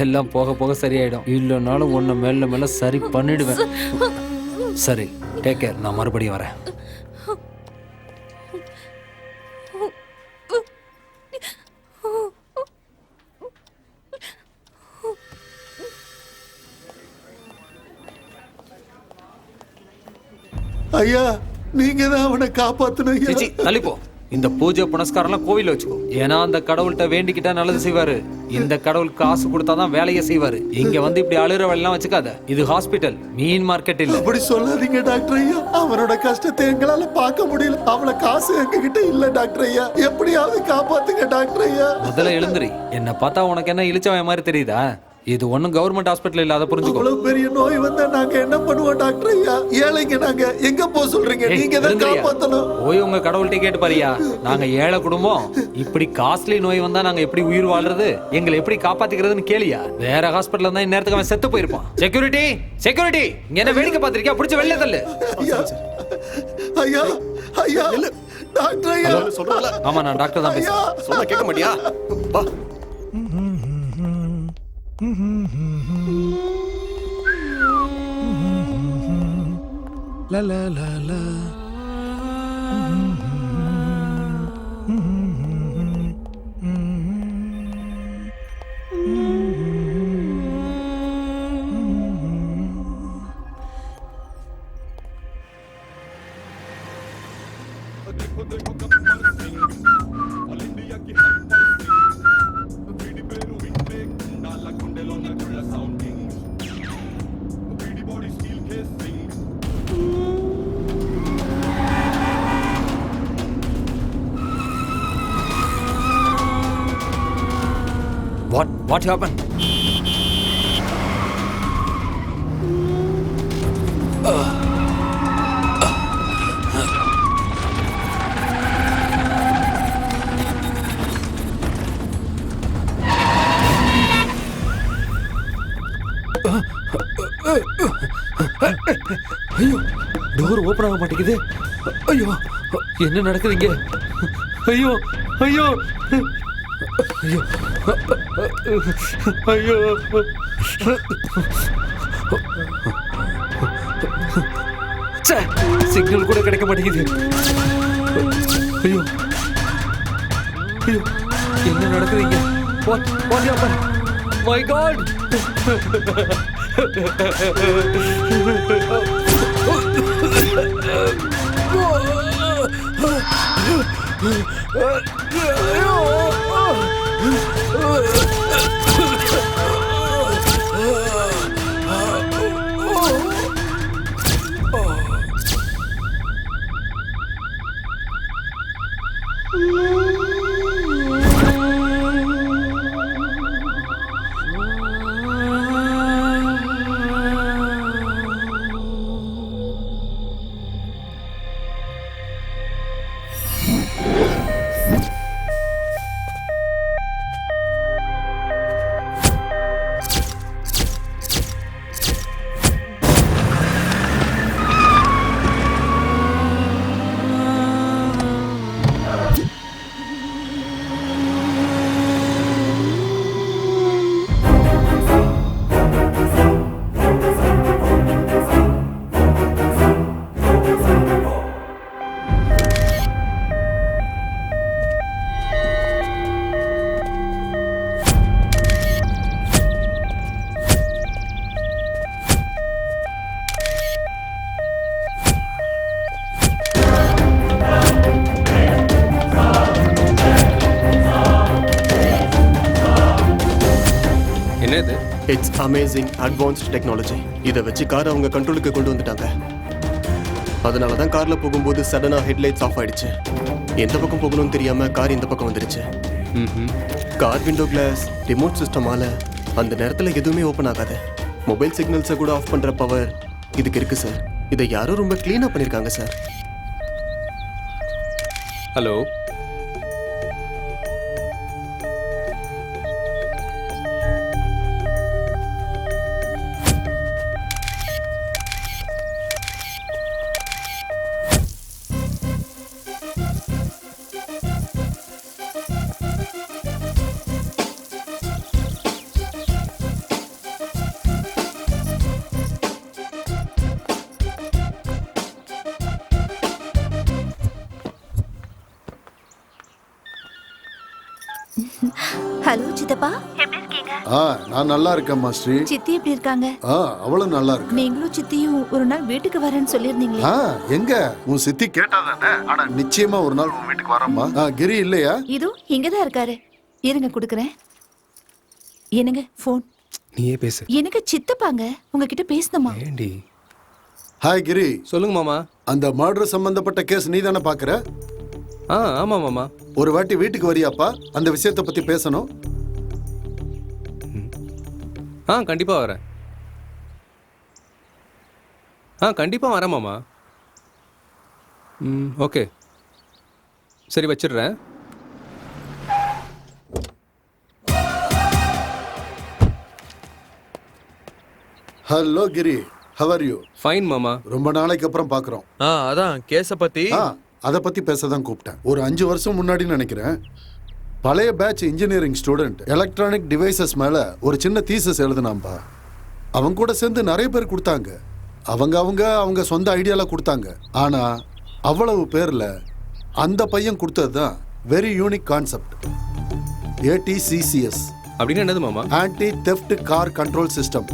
எல்லாம் போக போக சரியாயிடும். இல்லைனாலும் உன்னை மேல மேல சரி பண்ணிடுவேன். சரி டேக் கேர், நான் மறுபடியும் வரேன். ஐயா நீங்க தான் அவனை காப்பாத்தணும். தள்ளிப்போ இந்த பூஜை புனஸ்காரம்லாம் கோவில்ல வச்சுக்கோ. ஏன்னா அந்த கடவுள்கிட்ட வேண்டிக்கிட்டா நல்லது செய்வாரு. இந்த கடவுள் காசு கொடுத்தாதான் வேலையை செய்வாரு. இங்க வந்து இப்படி அழுற வேலைலாம் வச்சுக்காத. இது ஹாஸ்பிட்டல், மீன் மார்க்கெட் இல்ல. அப்படி சொல்லாதீங்க டாக்டர் ஐயா. அவனோட கஷ்டத்தை எங்களால பார்க்க முடியல. அவள காசு எங்ககிட்ட இல்ல டாக்டர் ஐயா. எப்படியாவது காப்பாத்துங்க டாக்டர் ஐயா. முதல்ல எழுந்துரி. என்ன பார்த்தா உனக்கு என்ன இழிச்சவன் மாதிரி தெரியுதா? இது ஒண்ணும் கவர்மெண்ட் ஹாஸ்பிட்டல் இல்லாத புரிஞ்சுக்கோ. அவ்வளவு பெரிய நோய் வந்தா நாங்க என்ன பண்ணுவோம் டாக்டர் ஐயா? ஏழைங்க நாங்க. எங்க போ சொல்றீங்க? நீங்க தான் காப்பாத்தணும். போய் உங்க கடவுள்கிட்ட கேட்டு பாரியா. நாங்க ஏழை குடும்பம், இப்படி காஸ்ட்லி நோய் வந்தா நாங்க எப்படி உயிர் வாழ்றது, எங்களை எப்படி காப்பாத்திக்கிறதுன்னு கேளியா. வேற ஹாஸ்பிட்டல் இருந்தா இந்நேரத்துக்கு அவன் செத்து போயிருப்பான். செக்யூரிட்டி, செக்யூரிட்டி, இங்க என்ன வேடிக்கை பார்த்திருக்கியா? பிடிச்ச வெளில தள்ளு. ஐயா ஐயா டாக்டர் ஐயா சொல்றல. ஆமா, நான் டாக்டர் தான் பேசுறேன். சொன்னா கேட்க மாட்டியா? வா. What happened? ஐயோ, டோர் ஓபன் ஆக மாட்டேங்குது. ஐயோ, என்ன நடக்குது இங்க? ஐயோ ஐயோ ஐயோ ஐயோ, சிக்னல் கூட கிடைக்க மாட்டேங்குது. ஐயோ ஐயோ, என்ன நடக்குது இங்க? What happened? My God! It's amazing advanced technology. இதை வச்சு கார் அவங்க கண்ட்ரோலுக்கு கொண்டு வந்துட்டாங்க. அதனால தான் கார்ல போகும்போது சடனா ஹெட்லைட்ஸ் ஆஃப் ஆயிடுச்சு. எந்த பக்கம் போகணும்னு தெரியாம கார் இந்த பக்கம் வந்துருச்சு. கார் விண்டோ கிளாஸ் ரிமோட் சிஸ்டமால அந்த நேரத்தில் எதுவுமே ஓப்பன் ஆகாது. மொபைல் சிக்னல்ஸை கூட ஆஃப் பண்ற பவர் இதுக்கு இருக்கு சார். இதை யாரும் ரொம்ப கிளீனா பண்ணிருக்காங்க சார். ஹலோ, ஹலோ சித்தப்பா, எப்படி இருக்கீங்க? நான் நல்லா இருக்கேன் மாஸ்டரி. சித்தி எப்படி இருக்காங்க? அவளும் நல்லா இருக்கு. நீங்களும் சித்தியும் ஒரு நாள் வீட்டுக்கு வரேன்னு சொல்லியிருந்தீங்களே. எங்க உன் சித்தி கேட்டாதானே? ஆனா நிச்சயமா ஒரு நாள் உன் வீட்டுக்கு வரேம்மா. கிரி இல்லையா? இதோ இங்கதான் இருக்காரு. இருங்க குடுக்குறேன். என்னங்க போன்? நீயே பேசு. எனக்கு சித்தப்பாங்க உங்ககிட்ட பேசணுமா? ஏண்டி? ஹாய் கிரி. சொல்லுங்க மாமா. அந்த மர்டர் சம்பந்தப்பட்ட கேஸ் நீ தானே பாக்குற? ஆமா மாமா. ஒரு வாட்டி வீட்டுக்கு வரியாப்பா? அந்த விஷயத்தை பத்தி பேசணும். கண்டிப்பா வரேன். கண்டிப்பா வரேன் மாமா. ஓகே, சரி வச்சிடுறேன். Hello Giri, how are you? Fine மாமா. ரொம்ப நாளைக்கு அப்புறம் பாக்குறோம். அதான் கேஸ பத்தி. அதை பத்தி பேச தான் கூப்பிட்டேன். ஒரு 5 வருஷம் முன்னாடி நினைக்கிறேன், பழைய batch engineering student electronic devices மேல ஒரு சின்ன தீசஸ் எழுதுனாம்பா. அவங்க கூட சேர்ந்து நிறைய பேர் கொடுத்தாங்க. அவங்க சொந்த ஐடியால கொடுத்தாங்க. ஆனா அவ்வளவு பேர்ல அந்த பையன் கொடுத்தது தான் வெரி யூனிக் கான்செப்ட். ATCCS அப்படின்னு என்னது மாமா? Anti theft car control system.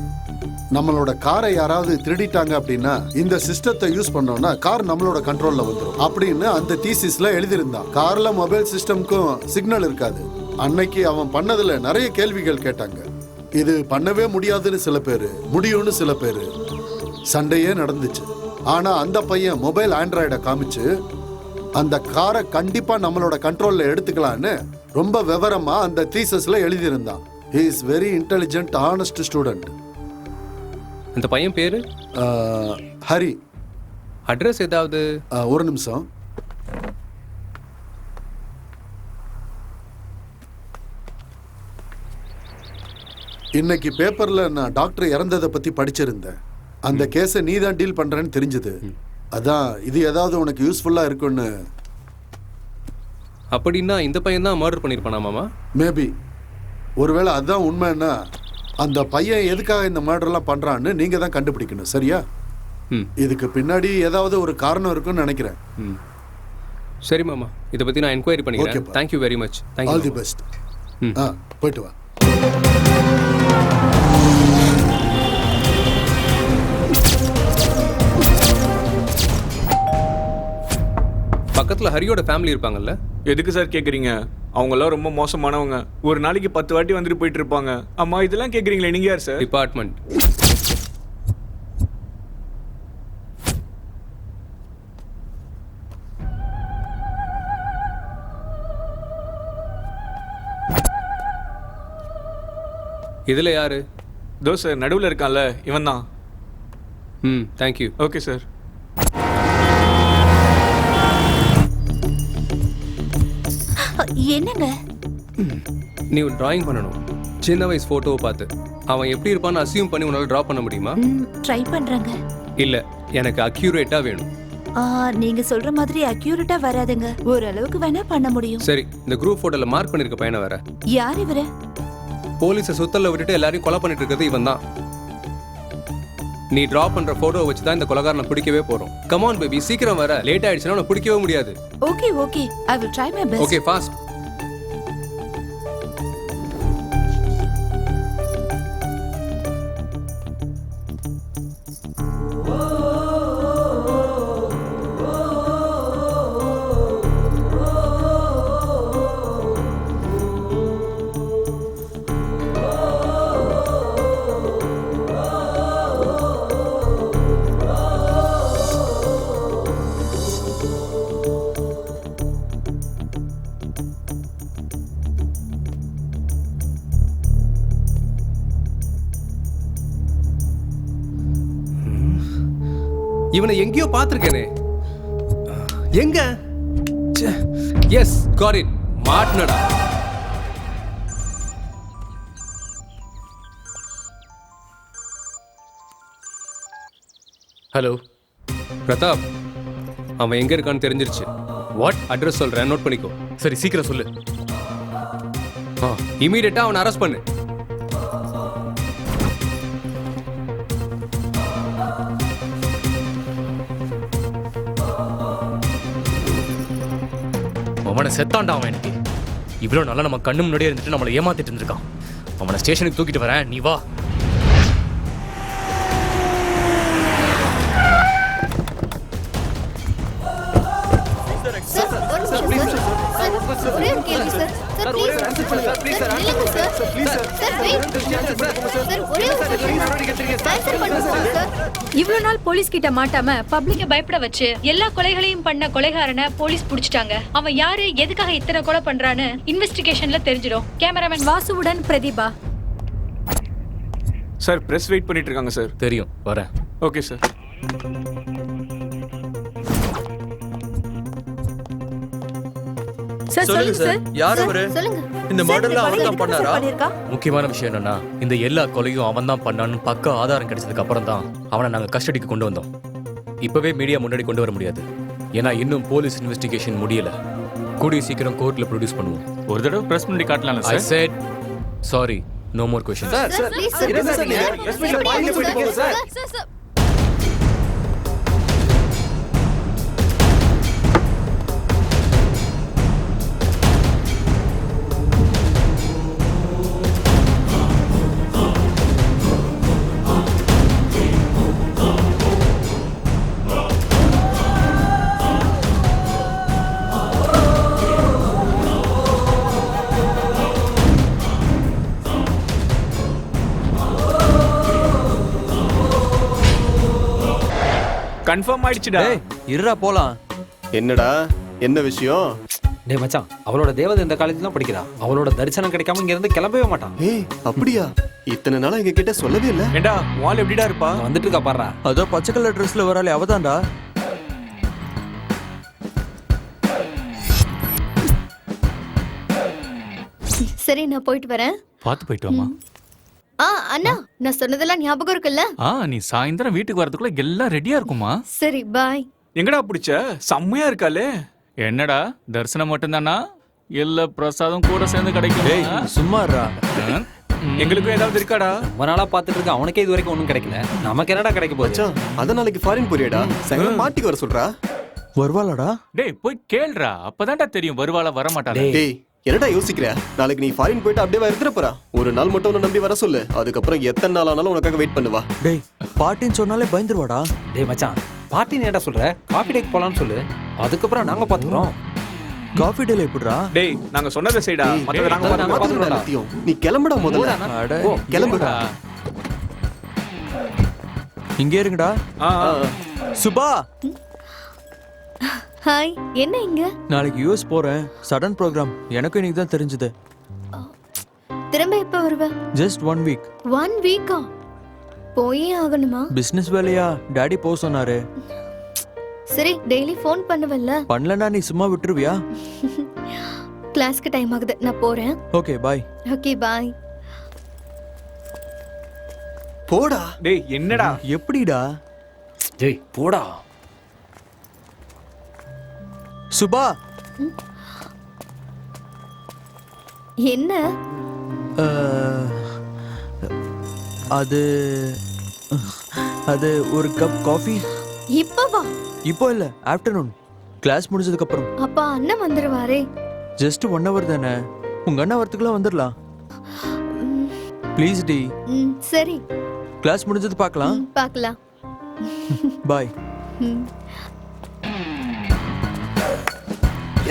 நம்மளோட காரை யாராவது திருடிட்டாங்க அப்படின்னா இந்த சிஸ்டத்தை யூஸ் பண்ணோம்னா கார் நம்மளோட கண்ட்ரோல்ல வந்துடும் அப்படின்னு அந்த தீசிஸ்ல எழுதியிருந்தான். கார்ல மொபைல் சிஸ்டம்க்கும் சிக்னல் இருக்காது. அன்னைக்கு அவன் பண்ணதுல நிறைய கேள்விகள் கேட்டாங்க. இது பண்ணவே முடியாதுன்னு சில பேரு, முடியும்னு சில பேரு. சண்டையே நடந்துச்சு. ஆனா அந்த பையன் மொபைல் ஆண்ட்ராய்டை காமிச்சு அந்த காரை கண்டிப்பா நம்மளோட கண்ட்ரோல்ல எடுத்துக்கலான்னு ரொம்ப விவரமா அந்த தீசஸ்ல எழுதியிருந்தான். He is very intelligent, honest student. அந்த பையன் பேரு? ஹரி. அட்ரஸ் ஏதாவது? ஒரு நிமிஷம். இன்னைக்கு பேப்பர்ல நான் டாக்டர் இறந்ததை பத்தி படிச்சிருந்தேன். அந்த கேஸை நீ தான் டீல் பண்றேன்னு தெரிஞ்சது. அதான் இது ஏதாவது உனக்கு யூஸ்ஃபுல்லா இருக்குன்னு. அப்படின்னா இந்த பையன் தான் மர்டர் பண்ணிருப்பானா மாமா? மேபி. ஒருவேளை அதுதான் உண்மைன்னா அந்த பையன் எதுக்காக இந்த மர்டர்லாம் பண்றான்னு நீங்க தான் கண்டுபிடிக்கணும். சரியா? இதுக்கு பின்னாடி ஏதாவது ஒரு காரணம் இருக்குன்னு நினைக்கிறேன். சரி மாமா, இதை பத்தி நான் என்கொயரி பண்ணிக்கிறேன். Thank you very much. All the best. போயிட்டு வா. பக்கத்துல ஹரியோட ஃபேமிலி இருப்பாங்கல்ல? எதுக்கு சார் கேக்குறீங்க? அவங்கெல்லாம் ரொம்ப மோசமானவங்க. ஒரு நாளைக்கு 10 வாட்டி வந்துட்டு போயிட்டு இருப்பாங்க. அம்மா இதெல்லாம் கேக்குறீங்களே, நீங்க யார் சார்? டிபார்ட்மெண்ட். இதுல யாரு? தோ சார், நடுவில் இருக்கான்ல இவன் தான். தேங்க்யூ. Okay sir. என்னங்க? நீ ஒரு டிராயிங் பண்ணணும். சின்ன வயசு போட்டோவை பார்த்து அவன் எப்படி இருப்பான்னு அசியூம் பண்ணி உன்னால டிரா பண்ண முடியுமா? ட்ரை பண்றேங்க. இல்ல, எனக்கு அக்யூரேட்டா வேணும். நீங்க சொல்ற மாதிரி அக்யூரேட்டா வராதுங்க. ஓரளவுக்கு வேணா பண்ண முடியும். சரி, இந்த குரூப் போட்டோல மார்க் பண்ணிருக்க பையனை வேற. யார் இவரு? போலீஸை சுத்தல்ல விட்டுட்டு எல்லாரையும் கொலை பண்ணிட்டு இருக்கிறது இவன் தான். நீ டிரா பண்ற போட்டோவை வச்சு தான் இந்த கொலைகாரனை பிடிக்கவே போறோம். கம் ஆன் பேபி, சீக்கிரம் வர. லேட் ஆயிடுச்சுன்னா உன்னை பிடிக்கவே முடியாது. Okay okay, I will try my best. Okay, fast. இவனை எங்கேயோ பார்த்திருக்கேனே. எங்க? Yes, got it. மாட்னடா. ஹலோ பிரதாப், அவன் எங்க இருக்கான்னு தெரிஞ்சிருச்சு. வாட்? அட்ரஸ் சொல்றேன், நோட் பண்ணிக்கோ. சரி, சீக்கிரம் சொல்லு. இமீடியட்டா அவனை அரெஸ்ட் பண்ணு. அவனை செத்தாண்டா அவன். எனக்கு இவ்வளவு நாளா நம்ம கண்ணு முன்னாடியே இருந்துட்டு நம்மளை ஏமாத்திட்டு இருந்திருக்கான். அவனை ஸ்டேஷனுக்கு தூக்கிட்டு வரேன், நீ வா. ஒரே ஒரு கேள்வி சார். Sir please sir. நில்லுங்க சார். Sir wait. சார் ஒரே ஒரு செகண்ட். ஆன்சர் பண்ணுங்க சார். இவ்வளவு நாள் போலீஸ் கிட்ட மாட்டாம பப்ளிக்க பயப்பட வச்சு எல்லா கொலைகளையும் பண்ண கொலைகாரனை போலீஸ் புடிச்சிட்டாங்க. அவன் யாரு, எதுக்காக இத்தனை கொலை பண்றான்னு இன்வெஸ்டிகேஷன்ல தெரிஞ்சிடும். கேமராமேன் வாசுவுடன் பிரதீபா. சார் பிரஸ் வெயிட் பண்ணிட்டு இருக்காங்க சார். தெரியும், வரேன். Okay sir. சார் சொல்லுங்க சார். யார் அவரு? சொல்லுங்க. இந்த மர்டர்ல அவர் தான் பண்ணாரா? முக்கியமான விஷயம் என்னன்னா, இந்த எல்லா கொலையும் அவன் தான் பண்ணான்னு பக்கா ஆதாரம் கிடைச்சதுக்கு அப்புறம் தான் அவனை நாங்க கஸ்டடிக்கு கொண்டு வந்தோம். இப்பவே மீடியா முன்னாடி கொண்டு வர முடியாது, ஏன்னா இன்னும் போலீஸ் இன்வெஸ்டிகேஷன் முடியல. கூடிய சீக்கிரம் கோர்ட்ல ப்ரொடியூஸ் பண்ணுவோம். ஒரு தடவை பிரஸ் முன்னாடி காட்டலாம் I said sorry, no more questions. Sir please sir. என்ன சார் நீங்க? பிரஸ் மீட்ல பாயிண்ட் போயிட்டு போங்க சார். Sir confirm ஆயிடுச்சுடா. டேய் இருடா போலாம். என்னடா, என்ன விஷயம்? டேய் மச்சான், அவளோட தேவதை இந்த காலேஜ்ல தான் படிக்கிறா. அவளோட தரிசனம் கிடைக்காம இங்க இருந்து கிளம்பவே மாட்டான். ஏய் அப்படியா? இத்தனை நாளா எங்க கிட்ட சொல்லவே இல்ல. ஏண்டா வால் எப்படிடா இருப்பா? வந்துட்டு இருக்கா பாடுறா. அதோ பச்சை கலர் ட்ரெஸ்ல வராளே அவதான்டா. சரி நான் போயிட்டு வரேன். பார்த்து போயிட்டு வாமா. அண்ணா நான் சொன்னதெல்லாம் ஞாபகம் இருக்குல்ல? நீ சாயந்தரம் வீட்டுக்கு வரதுக்குள்ள எல்லாம் ரெடியா இருக்குமா? சரி பாய். எங்கடா பிடிச்ச? செம்மையா இருக்காளே. என்னடா தரிசனம் மட்டும்தானா, எல்லா பிரசாதம் கூட சேர்ந்து கிடைக்கும்? டேய் சும்மா இருடா. எங்களுக்கும் ஏதாவது இருக்காடா? ரொம்ப நாளா பாத்துட்டு இருக்க, அவனுக்கே இது வரைக்கும் ஒண்ணும் கிடைக்கல. நமக்கு என்னடா கிடைக்க போச்சு? மச்சான், அத நாளைக்கு ஃபாரின் போறியடா. சாயங்காலம் மாட்டிக்கு வர சொல்றா. வருவாளாடா? டேய் போய் கேளுடா, அப்பதான்டா தெரியும் வருவாளா வர மாட்டாளா. டேய் என்னடா யோசிக்கிற? நாளைக்கு நீ ஃபாரின் போயிட்டு அப்படியே இருந்துற போறா. ஒரு நாள் மட்டும் உன்னை நம்பி வர சொல்லு. அதுக்கப்புறம் எத்தனை நாள் ஆனாலும் உனக்காக வெயிட் பண்ணுவா. டேய் பாட்டின்னு சொன்னாலே பயந்துருவாடா. டேய் மச்சான், பார்ட்டி ஏன்டா சொல்ற? காபி டேக் போலான்னு சொல்லு, அதுக்கப்புறம் நாங்க பாத்துக்கிறோம். காஃபி டேல எப்படிடா? டேய் நாங்க சொன்னதை செய்டா, மத்தத நாங்க பாத்துக்கிறோம். எல்லாத்தையும் நீ கிளம்புடா முதல்ல. அட கிளம்புடா. இங்கே இருங்கடா. சுபா ஹாய். என்ன இங்க? நாளைக்கு யூஎஸ் போறேன். Sudden programme. எனக்கும் இன்னைக்கு தான் தெரிஞ்சது. திரும்ப எப்ப வருவ? Just 1 week. 1 வீக்கா? போயே ஆகணுமா? பிசினஸ் வேலையா? டாடி போ சொன்னாரு. சரி டெய்லி ஃபோன் பண்ணுவல்ல? பண்ணலனா நீ சும்மா விட்டுருவியா? கிளாஸ்க்கு டைம் ஆகுது, நான் போறேன். Okay bye. Okay bye. போடா. டேய் என்னடா? எப்படிடா? டேய் போடா. சுபா என்ன? அது அது ஒரு கப் காஃபி. இப்பவா? இப்போ இல்ல, ஆஃப்டர்நூன் கிளாஸ் முடிஞ்சதுக்கு அப்புறம். அப்பா அண்ணன் வந்துருவாரே. ஜஸ்ட் 1 hour தானே. உங்க அண்ணா வரதுக்குள்ள வந்துடலாம். Please D. சரி. கிளாஸ் முடிஞ்சது பார்க்கலாம். பார்க்கலாம். பாய்.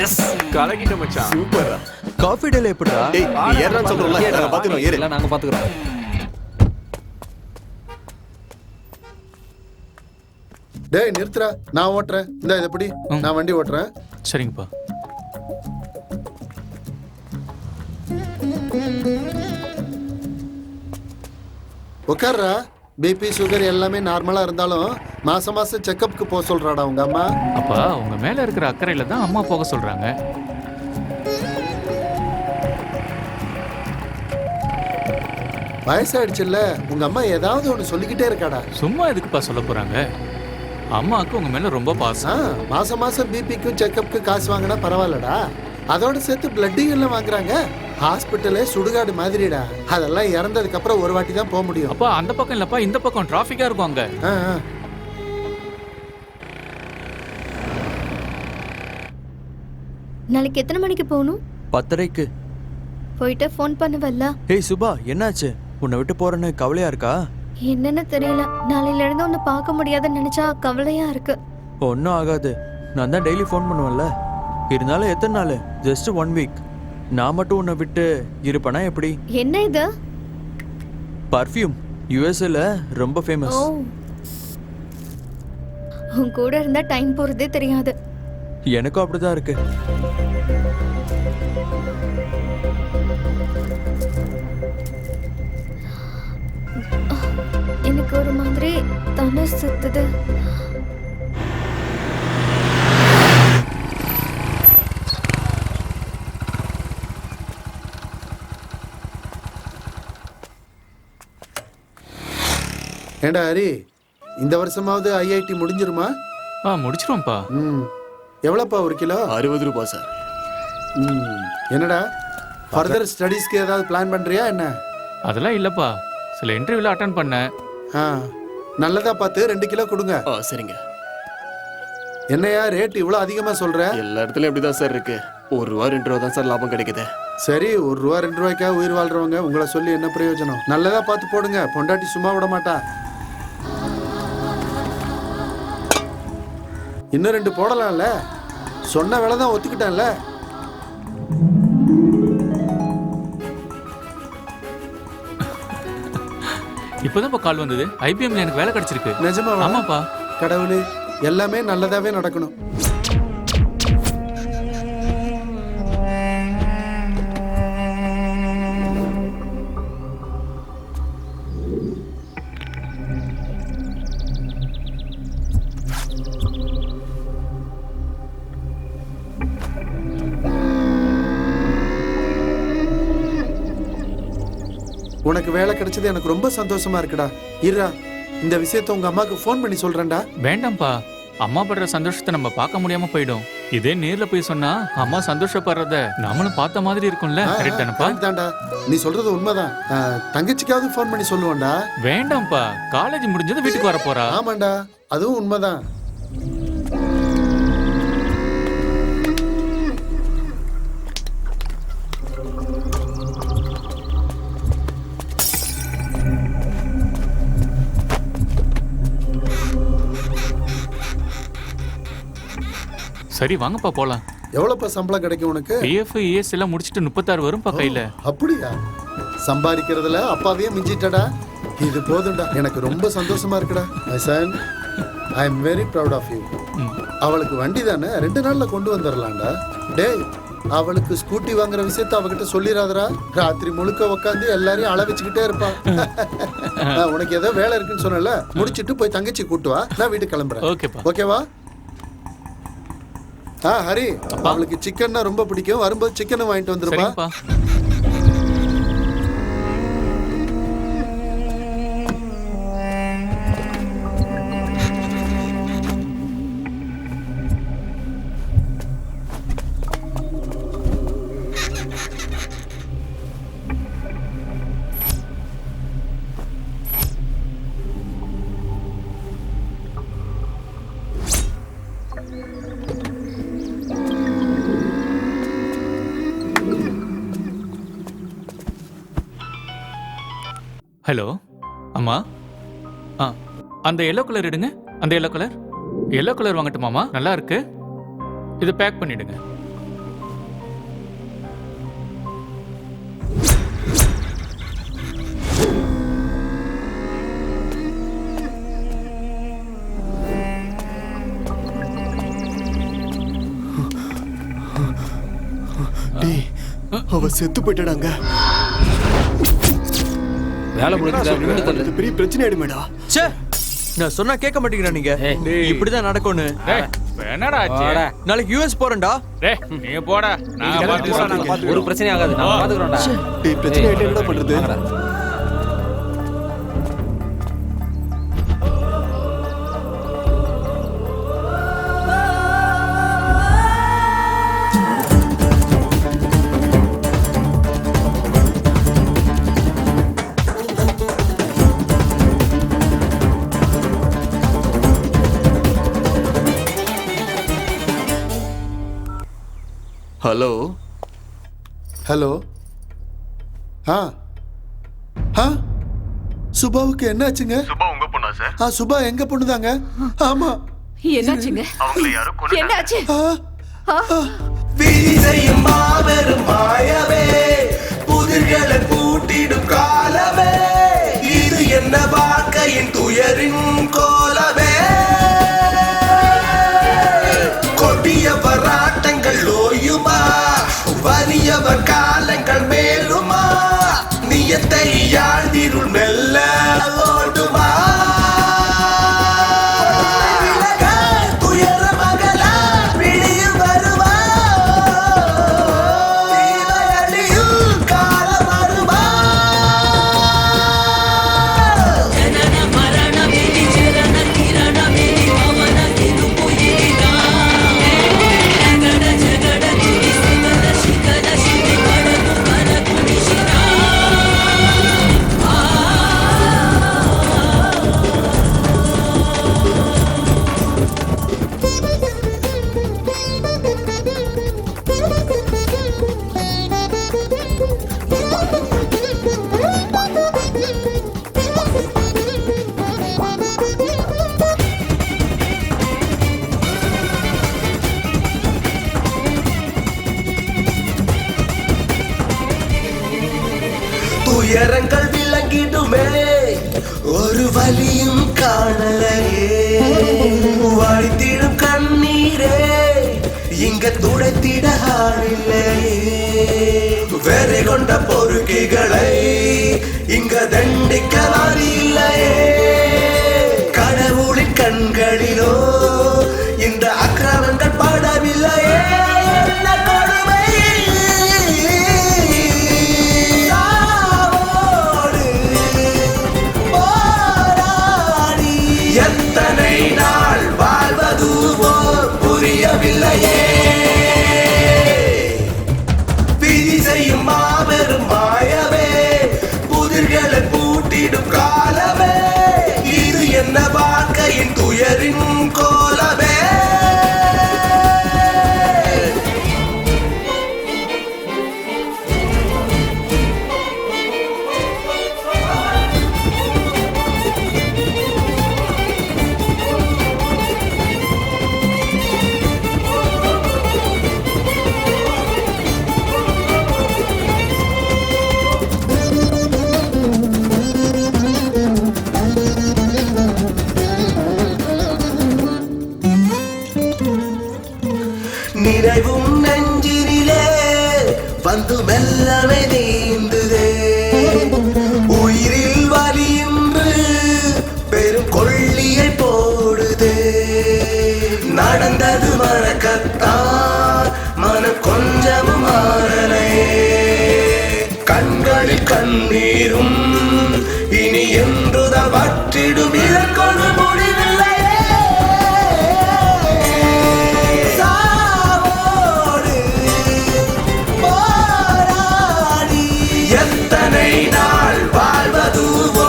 எஸ் கலக்கிட்ட மச்சான். சூப்பரா. காஃபி டேல எப்படிடா? டேய் நீ ஏறறான்னு சொல்றல, நாங்க பாத்துறோம். ஏறு. இல்ல நாங்க பாத்துக்கிறோம். டேய் நிறுத்துறா, நான் ஓட்டுறேன். இந்த இத பிடி, நான் வண்டி ஓட்டுறேன். சரிங்கப்பா. உட்கார்றா. பிபி சுகர் எல்லாமே நார்மலா இருந்தாலும் மாசம் மாசம் செக்கப்புக்கு போக சொல்றாடா உங்க அம்மா. அப்பா உங்க மேல இருக்கிற அக்கறையில தான் அம்மா போக சொல்றாங்க. வயசாயிடுச்சுல்ல, உங்க அம்மா ஏதாவது ஒண்ணு சொல்லிக்கிட்டே இருக்காடா. சும்மா எதுக்குப்பா சொல்ல போறாங்க? அம்மாவுக்கு உங்க மேல ரொம்ப பாசம். மாசம் மாசம் பிபிக்கும் செக்கப்புக்கு காசு வாங்கினா பரவாயில்லடா. அதோட சேர்த்து பிளட்டிங் எல்லாம் வாங்குறாங்க. ஹாஸ்பிட்டலே சுடுகாடு மாதிரிடா. அதெல்லாம் இறந்ததுக்கு அப்புறம் ஒரு வாட்டி தான் போக முடியும். அப்பா அந்த பக்கம் இல்லப்பா, இந்த பக்கம் டிராஃபிக்கா இருக்கும் அங்க. நாளைக்கு எத்தனை மணிக்கு போகணும்? 10:30க்கு. போயிட்டு ஃபோன் பண்ணுவல்ல? ஏய் சுபா, என்னாச்சு? உன்னை விட்டு போறேன்னு கவலையா இருக்கா? என்னன்னு தெரியல. நாளையில இருந்து உன்னை பார்க்க முடியாதுன்னு நினைச்சா கவலையா இருக்கு. ஒன்றும் ஆகாது. நான் தான் டெய்லி ஃபோன் பண்ணுவேன்ல. இருந்தாலும் எத்தனை நாள்? Just 1 week. நான் மட்டும் உன்னை விட்டு இருப்பேனா எப்படி? என்ன இது? பர்ஃப்யூம். யூஎஸ்ல ரொம்ப ஓ, ஃபேமஸ். உன் கூட இருந்தா டைம் போறதே தெரியாது. எனக்கும் அப்படிதான் இருக்கு. எனக்கு ஒரு மாதிரி தலை சுத்துது. ஏண்டா ஹரி, இந்த வருஷமாவது ஐஐடி முடிஞ்சிருமா? முடிச்சிருவோம்ப்பா. எவ்வளோப்பா ஒரு கிலோ? 60 ரூபாய் சார். என்னடா ஃபர்தர் ஸ்டடீஸ்க்கு ஏதாவது பிளான் பண்ணுறியா என்ன? அதெல்லாம் இல்லப்பா, சில இன்டர்வியூல அட்டன் பண்ணேன். நல்லதா பார்த்து 2 கிலோ கொடுங்க. சரிங்க. என்னையா ரேட் இவ்வளோ அதிகமாக சொல்கிற? எல்லா இடத்துலையும் எப்படிதான் சார் இருக்கு. 1 ரூபா 2 ரூபா தான் சார் லாபம் கிடைக்குது. சரி, 1 ரூபா 2 ரூபாய்க்காக உயிர் வாழ்றவங்க உங்களை சொல்லி என்ன பிரயோஜனம்? நல்லதா பார்த்து போடுங்க, பொண்டாட்டி சும்மா விட மாட்டா. இன்னும் 2 போடலாம்ல? சொன்ன வேலை தான் ஒத்துக்கிட்டான்ல. இப்போதான் கால் வந்தது. ஐபிஎம்ல எனக்கு வேலை கிடைச்சிருக்கு. நிஜமா? ஆமாப்பா. கடவுளே, எல்லாமே நல்லதாவே நடக்கணும். உனக்கு வேலை கிடைச்சது எனக்கு ரொம்ப சந்தோஷமா இருக்குடா. இருடா, இந்த விஷயத்த உங்க அம்மாக்கு ஃபோன் பண்ணி சொல்றேன்டா. வேண்டாம்ப்பா, அம்மா படுற சந்தோஷத்தை நம்ம பார்க்க முடியாம போயிடும். இதே நேர்ல போய் சொன்னா அம்மா சந்தோஷப்படுறத நாமளும் பார்த்த மாதிரி இருக்கும்ல. கரெக்ட் தானப்பா? தான்டா, நீ சொல்றது உண்மைதான். தங்கச்சிக்காவது ஃபோன் பண்ணி சொல்லுவான்டா. வேண்டாம்ப்பா, காலேஜ் முடிஞ்சது வீட்டுக்கு வர போறா. ஆமாண்டா, அதுவும் உண்மைதான். சரி வாங்கப்பா போலாம். எவ்வளவுப்பா சம்பளம் கிடைக்கும் உனக்கு? பிஎஃப் இஎஸ் எல்லாம் முடிச்சிட்டு 36 வரும்பா கையில. அப்படியா? சம்பாதிக்கிறதுல அப்பாவையே மிஞ்சிட்டடா. இது போதும்டா, எனக்கு ரொம்ப சந்தோஷமா இருக்குடா. My son, I am very proud of you. அவளுக்கு வண்டி தானே 2 நாள்ல கொண்டு வந்துடலாம்டா. டேய், அவளுக்கு ஸ்கூட்டி வாங்குற விஷயத்த அவகிட்ட சொல்லிடாதடா. ராத்திரி முழுக்க உட்காந்து எல்லாரையும் அள வச்சுக்கிட்டே இருப்பான். உனக்கு ஏதோ வேலை இருக்குன்னு சொன்னல, முடிச்சிட்டு போய் தங்கச்சி கூட்டு வா. நான் வீட்டுக்கு கிளம்புறேன். ஓகேவா? ஹரி, அவளுக்கு சிக்கன்னா ரொம்ப பிடிக்கும். வரும்போது சிக்கனை வாங்கிட்டு வந்துருப்பா. ஹலோ அம்மா. அந்த எல்லோ கலர் எடுங்க. அந்த எல்லோ கலர் வாங்கட்டுமாமா? நல்லா இருக்கு. இதை பேக் பண்ணிடுங்க. அவ செத்து போயிட்டாங்க. வேலை முடிஞ்சது. பெரிய பிரச்சனை ஆயிடுமேடா. ச்சே, நான் சொன்னா கேட்க மாட்டீங்களா நீங்க? இப்படிதான் நடக்கும்னு. என்னடா ஆச்சு? நாளைக்கு யூஎஸ் போறேன்டா. டேய் நீங்க போடா. நான் ஒரு பிரச்சனை ஆகாது, நான் பாத்துக்கறேன்டா. டேய், பிரச்சனை ஆயிட்டா என்னடா பண்றது? Hello, hello. ஆ ஆ சுபாவுக்கு என்னாச்சுங்க? சுபா உங்க பொண்ணா சார்? சுபா எங்க பொண்ணுதாங்க. ஆமா. என்னாச்சுங்க? அவங்கள யாரோ என்னாச்சு? விதி செய்யும் மாபெரும் மாயவே, புதிர்களை பூட்டிடும் காலமே, இது என்ன வாழ்க்கையின் துயரின் கோலமே. கொடிய பராட்டங்கள் ஓயுமா, வலியவர் காலங்கள் மேலுமா, நியத்தை யாழ்திருள் மெல்ல ஓடுமா. துயரங்கள் விளங்கிடுமே, ஒரு வலியும் காணலையே, வழித்திடும் கண்ணீரே இங்க துடைத்திட ஆளில்லையே. வெறி கொண்ட பொறுக்கிகளை இங்க தண்டிக்க வழியில்லையே. கடவுளின் கண்களிலோ இந்த அக்கிரமங்கள் படவில்லையே. என்ன கொடுமை எத்தனை நாள் வாழ்வதுவோ புரியவில்லையே. விதி செய்யும் மாபெரும் மாயவே, புதிர்களை பூட்டிடும் காலமே, இது என்ன வாழ்க்கையின் துயரின் கோலமே. நினைவும் நெஞ்சினிலே வந்து மெல்லவே நீந்துதே. உயிரில் வலியின்று பெரும் கொள்ளியை போடுதே. நடந்தது மறக்கத்தான் மனம் கொஞ்சமும் மாறலையே. கண்களில் கண்ணீரும் இனி என்றுதான் வற்றிடும். இதற்கொண்டு முடிவில்லை. எத்தனை நாள் வாழ்வதுவோ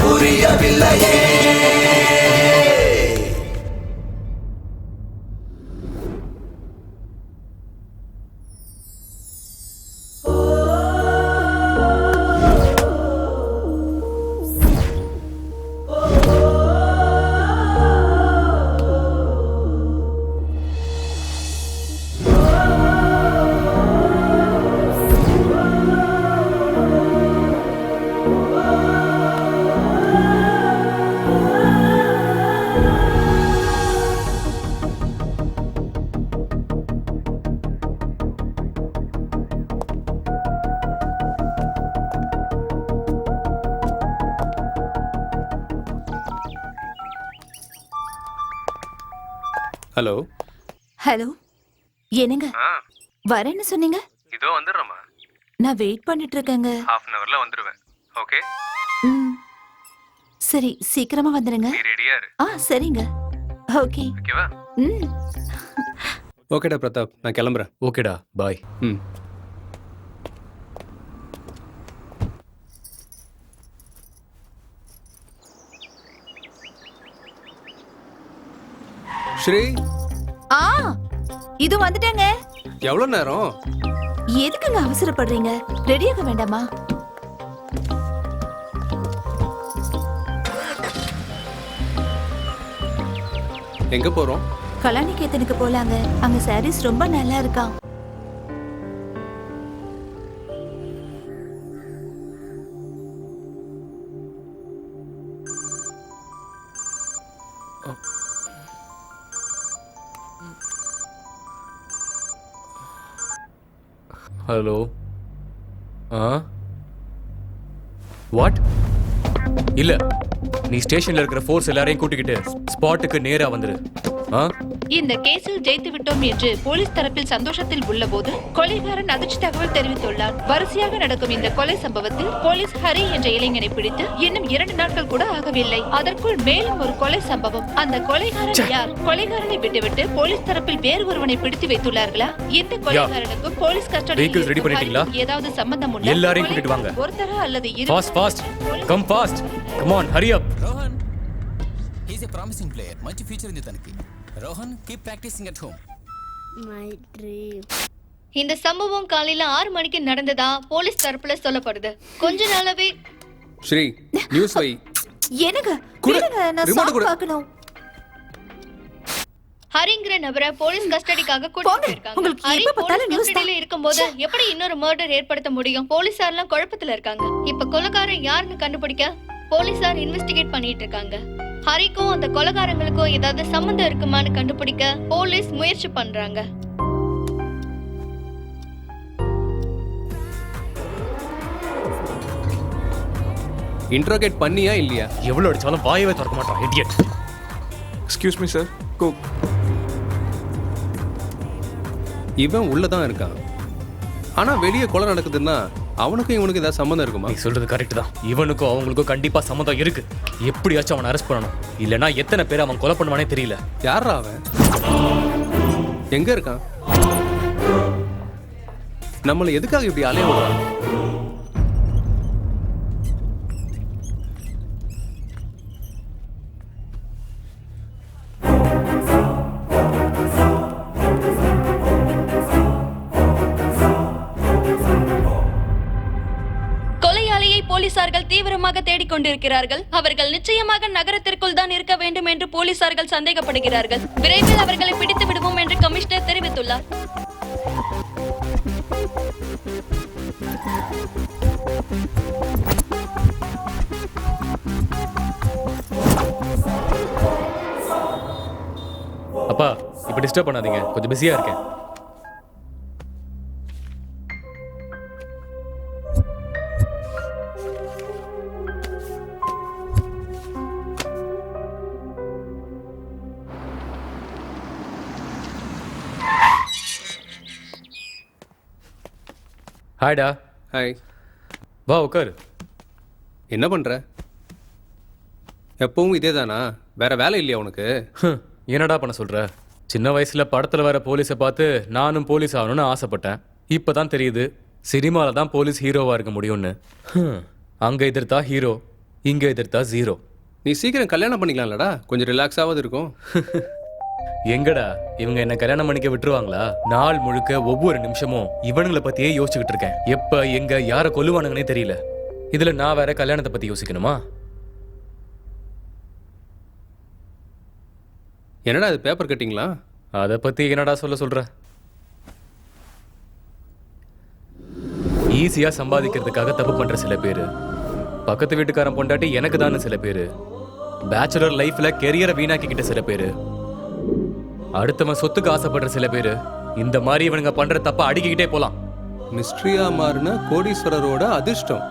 புரியவில்லையே. ஹலோ. ஹலோ, என்னங்க வரேன்னு சொன்னீங்க? இதோ வந்துடுறேம்மா. நான் வெயிட் பண்ணிட்டு இருக்கேங்க. half an hourல வந்துடுவேன். ஓகே. சரி, சீக்கிரமா வந்துருங்க. நீ ரெடியா இரு. சரிங்க. ஓகே. ஓகேவா? ஓகேடா பிரதாப், நான் கிளம்புறேன். ஓகேடா, பாய். ஸ்ரீ. இது வந்துட்டேங்க. எவ்வளவு நேரம்? எதுக்குங்க அவசரப்படுறீங்க? ரெடியாக வேண்டாமா? எங்க போறோம்? கலாநிகேதனுக்கு போலாங்க. அங்க சாரீஸ் ரொம்ப நல்லா இருக்காம். Hello what? இல்ல, நீ ஸ்டேஷன்ல இருக்கிற ஃபோர்ஸ் எல்லாரையும் கூட்டிக்கிட்டு ஸ்பாட்டுக்கு நேரா வந்துரு. இந்த கேஸில் ஜெயித்து விட்டோம் என்று போலீஸ் தரப்பில் சந்தோஷத்தில் உள்ளபோது கொலைகாரன் அதிர்ச்சி தகவல் தெரிவித்துள்ளார். வரிசையாக நடக்கும் இந்த கொலை சம்பவத்தில் போலீஸ் ஹரி என்ற இளைஞனை பிடித்து இன்னும் 2 நாட்கள் கூட ஆகவில்லை. அதற்குள் மேலும் ஒரு கொலை சம்பவம். அந்த கொலைகாரன் யார்? கொலைகாரனை விட்டுவிட்டு போலீஸ் தரப்பில் வேறு ஒருவனை பிடித்து வைத்துள்ளார்களா? இந்த கொலைகாரனுக்கு போலீஸ் கஸ்டடியில் ஏதாவது சம்பந்தம் உண்டா? எல்லாரையும் கூட்டிட்டு வாங்க. ஒருத்தரா அல்லது fast fast come fast come on Hari up. Rohan, he's a promising player. మంచి ఫ్యూచర్ ఉంది తనకి. Rohan, keep practicing at home. My dream. இந்த சம்பவம் காலையில 6 மணிக்கு நடந்ததா போலீஸ் தரப்புல சொல்லப்படுது. கொஞ்ச நாளாவே ஸ்ரீ நியூஸ் வை. எனக்கு குடு. நான் ரிமோட் சாங் குடு. பார்க்கணும். ஹரிங்கிற நபரை போலீஸ் கஸ்டடிக்காக கூட்டிட்டு போயிருக்காங்க. உங்களுக்கு ஹரி எப்ப பார்த்தாலும் போலீஸ் நியூஸ் தான். கஸ்டடியில இருக்கும்போது எப்படி இன்னொரு மர்டர் ஏற்படுத்த முடியும்? போலீசார் எல்லாம் குழப்பத்துல இருக்காங்க. இப்ப கொலைகாரன் யாருன்னு கண்டுபிடிக்க போலீசார் இன்வெஸ்டிகேட் பண்ணிட்டு இருக்காங்க. ஹரிக்கும் அந்த கொலைகாரங்களுக்கும் ஏதாவது சம்பந்தம் இருக்குமான்னு கண்டுபிடிக்க போலீஸ் முயற்சி பண்றாங்க. இன்ட்ரோகேட் பண்ணியா இல்லையா? எவ்வளவு அடிச்சாலும் வாயவே திறக்க மாட்டான் idiot. Excuse me sir. Go. இவன் உள்ளதான் இருக்கான். ஆனா வெளியே கொலை நடக்குதுன்னா அவனுக்கும் இவனுக்கு ஏதாவது சம்மந்தம் இருக்குமா? நீ சொல்றது கரெக்ட் தான். இவனுக்கும் அவங்களுக்கும் கண்டிப்பா சம்மந்தம் இருக்கு. எப்படியாச்சும் அவனை அரெஸ்ட் பண்ணணும். இல்லனா எத்தனை பேர் அவன் கொலை பண்ணுவானே தெரியல. யாரா அவன்? எங்க இருக்கான்? நம்மளை எதுக்காக இப்படி அலைய விடுறான்? போலீசார்கள் தீவிரமாக தேடிக்கொண்டிருக்கிறார்கள். அவர்கள் நிச்சயமாக நகரத்திற்குள் தான் இருக்க வேண்டும் என்று போலீசார்கள் சந்தேகப்படுகிறார்கள். விரைவில் அவர்களை பிடித்து விடுவோம் என்று கமிஷனர் தெரிவித்துள்ளார். அப்பா, இப்ப டிஸ்டர்ப் பண்ணாதீங்க, கொஞ்சம் பிஸியா இருக்கேன். ஹாய்டா. ஹாய். வா உட்காரு. என்ன பண்ற? எப்பவும் இதே தானா? வேற வேலை இல்லையா உனக்கு? என்னடா பண்ண சொல்ற? சின்ன வயசுல படத்துல வர போலீஸை பார்த்து நானும் போலீஸ் ஆகணும்னு ஆசைப்பட்டேன். இப்பதான் தெரியுது சினிமால தான் போலீஸ் ஹீரோவா இருக்க முடியும்னு. அங்க எதிர்த்தா ஹீரோ, இங்க எதிர்த்தா ஜீரோ. நீ சீக்கிரம் கல்யாணம் பண்ணிக்கலாம்லடா, கொஞ்சம் ரிலாக்ஸாவது இருக்கும். எங்கடா இவங்க என்ன கல்யாணம் பண்ணிக்க விட்டுருவாங்களா? நாள் முழுக்க ஒவ்வொரு நிமிஷமும் இவனுங்களை பத்தியே யோசிச்சுக்கிட்டு இருக்கேன். எப்ப எங்க யார கொல்லுவானுங்கன்னே தெரியல. இதுல நான் வேற கல்யாணத்தை பத்தி யோசிக்கணுமா? என்னடா அது பேப்பர் கட்டிங்களா? அதை பத்தி என்னடா சொல்ற? ஈஸியா சம்பாதிக்கிறதுக்காக தப்பு பண்ற சில பேரு, பக்கத்து வீட்டுக்காரன் பொண்டாட்டி எனக்கு தான் சில பேரு, பேச்சுலர் லைஃப்ல கெரியரை வீணாக்கிக்கிட்ட சில பேரு, அடுத்தவன் சொத்துக்கு ஆசைப்படுற சில பேரு, இந்த மாதிரி இவனுங்க பண்ற தப்ப அடிக்கிட்டே போலாம். மிஸ்ட்ரியா மாறின கோடீஸ்வரரோட அதிர்ஷ்டம்.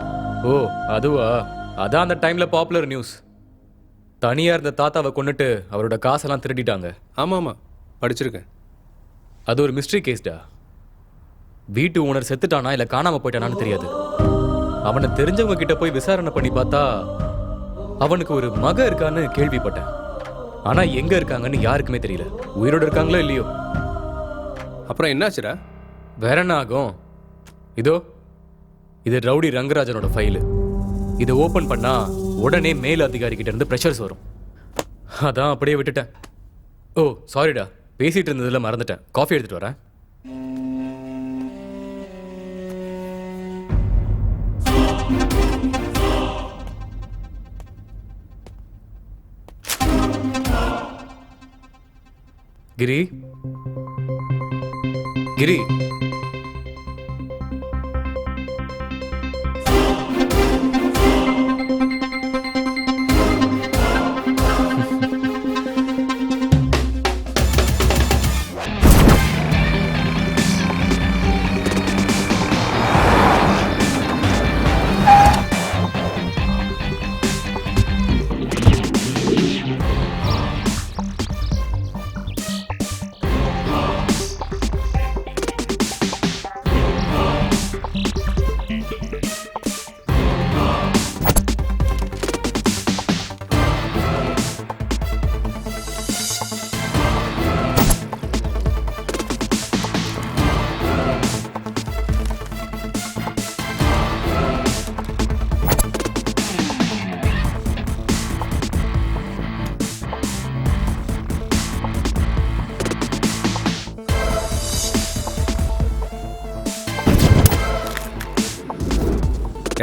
ஓ அதுவா? அதான் அந்த டைம்ல பாப்புலர் நியூஸ். தனியா இருந்த தாத்தாவை கொன்னுட்டு அவரோட காசெல்லாம் திருடிட்டாங்க. ஆமாமா, படிச்சிருக்கேன். அது ஒரு மிஸ்ட்ரி கேஸ்டா. வீட்டு ஓனர் செத்துட்டானா இல்ல காணாம போயிட்டானான்னு தெரியாது. அவனை தெரிஞ்சவங்க கிட்ட போய் விசாரணை பண்ணி பார்த்தா அவனுக்கு ஒரு மக இருக்கான்னு கேள்விப்பட்டேன். ஆனா எங்க இருக்காங்கன்னு யாருக்குமே தெரியல. உயிரோடு இருக்காங்களோ இல்லையோ. அப்புறம் என்னாச்சுடா? வேற என்ன ஆகும்? இதோ இது ரவுடி ரங்கராஜனோட ஃபைலு. இதை ஓபன் பண்ணா உடனே மேல் அதிகாரி கிட்ட இருந்து ப்ரெஷர்ஸ் வரும். அதான் அப்படியே விட்டுட்டேன். ஓ சாரிடா, பேசிட்டு இருந்ததுல மறந்துட்டேன். காஃபி எடுத்துட்டு வரேன். கிரி கிரி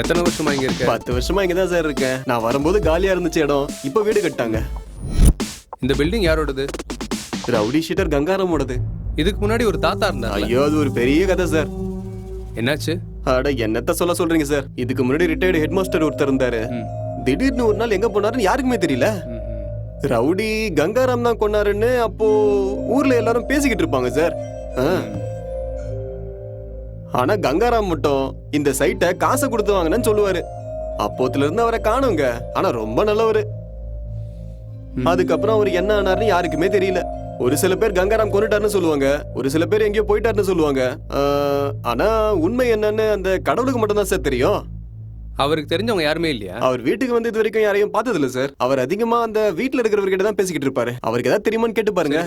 எத்தனை வருஷமா இங்க இருக்க? 10 வருஷமா இங்க தான் சார் இருக்கேன். நான் வரும்போது காலியா இருந்துச்சு இடம். இப்போ வீடு கட்டாங்க. இந்த பில்டிங் யாரோடது? ரவுடி ஷீட்டர் கங்காராமோடது. இதுக்கு முன்னாடி ஒரு தாத்தா இருந்தார். ஐயோ அது ஒரு பெரிய கதை சார். என்னாச்சு? அட என்னத்த சொல்றீங்க சார். இதுக்கு முன்னாடி ரிட்டையர்டு ஹெட் மாஸ்டர் ஒருத்தர் இருந்தாரு. திடீர்னு ஒரு நாள் எங்க போனாருன்னு யாருக்குமே தெரியல. ரவுடி கங்காராம் தான் கொண்டாருன்னு அப்போ ஊர்ல எல்லாரும் பேசிக்கிட்டு இருப்பாங்க சார். ஆனா கங்காராம் மட்டும் இந்த சைட்டை காசை கொடுத்து வாங்கினு சொல்லுவாரு. அப்போத்துல இருந்து அவரை காணுங்க. ஆனா ரொம்ப நல்லவரு. அதுக்கப்புறம் அவர் என்ன ஆனாருன்னு யாருக்குமே தெரியல. ஒரு சில பேர் கங்காராம் கொண்டுட்டாருன்னு சொல்லுவாங்க, ஒரு சில பேர் எங்கேயோ போயிட்டாருன்னு சொல்லுவாங்க. ஆனா உண்மை என்னன்னு அந்த கடவுளுக்கு மட்டும் தான் சார் தெரியும். அவருக்கு தெரிஞ்சவங்க யாருமே இல்லையா? அவர் வீட்டுக்கு வந்து இது வரைக்கும் யாரையும் பார்த்தது இல்ல சார். அவர் அதிகமா அந்த வீட்டுல இருக்கிறவர்கிட்ட தான் பேசிக்கிட்டு இருப்பாரு. அவருக்கு ஏதாவது தெரியுமான்னு கேட்டு பாருங்க.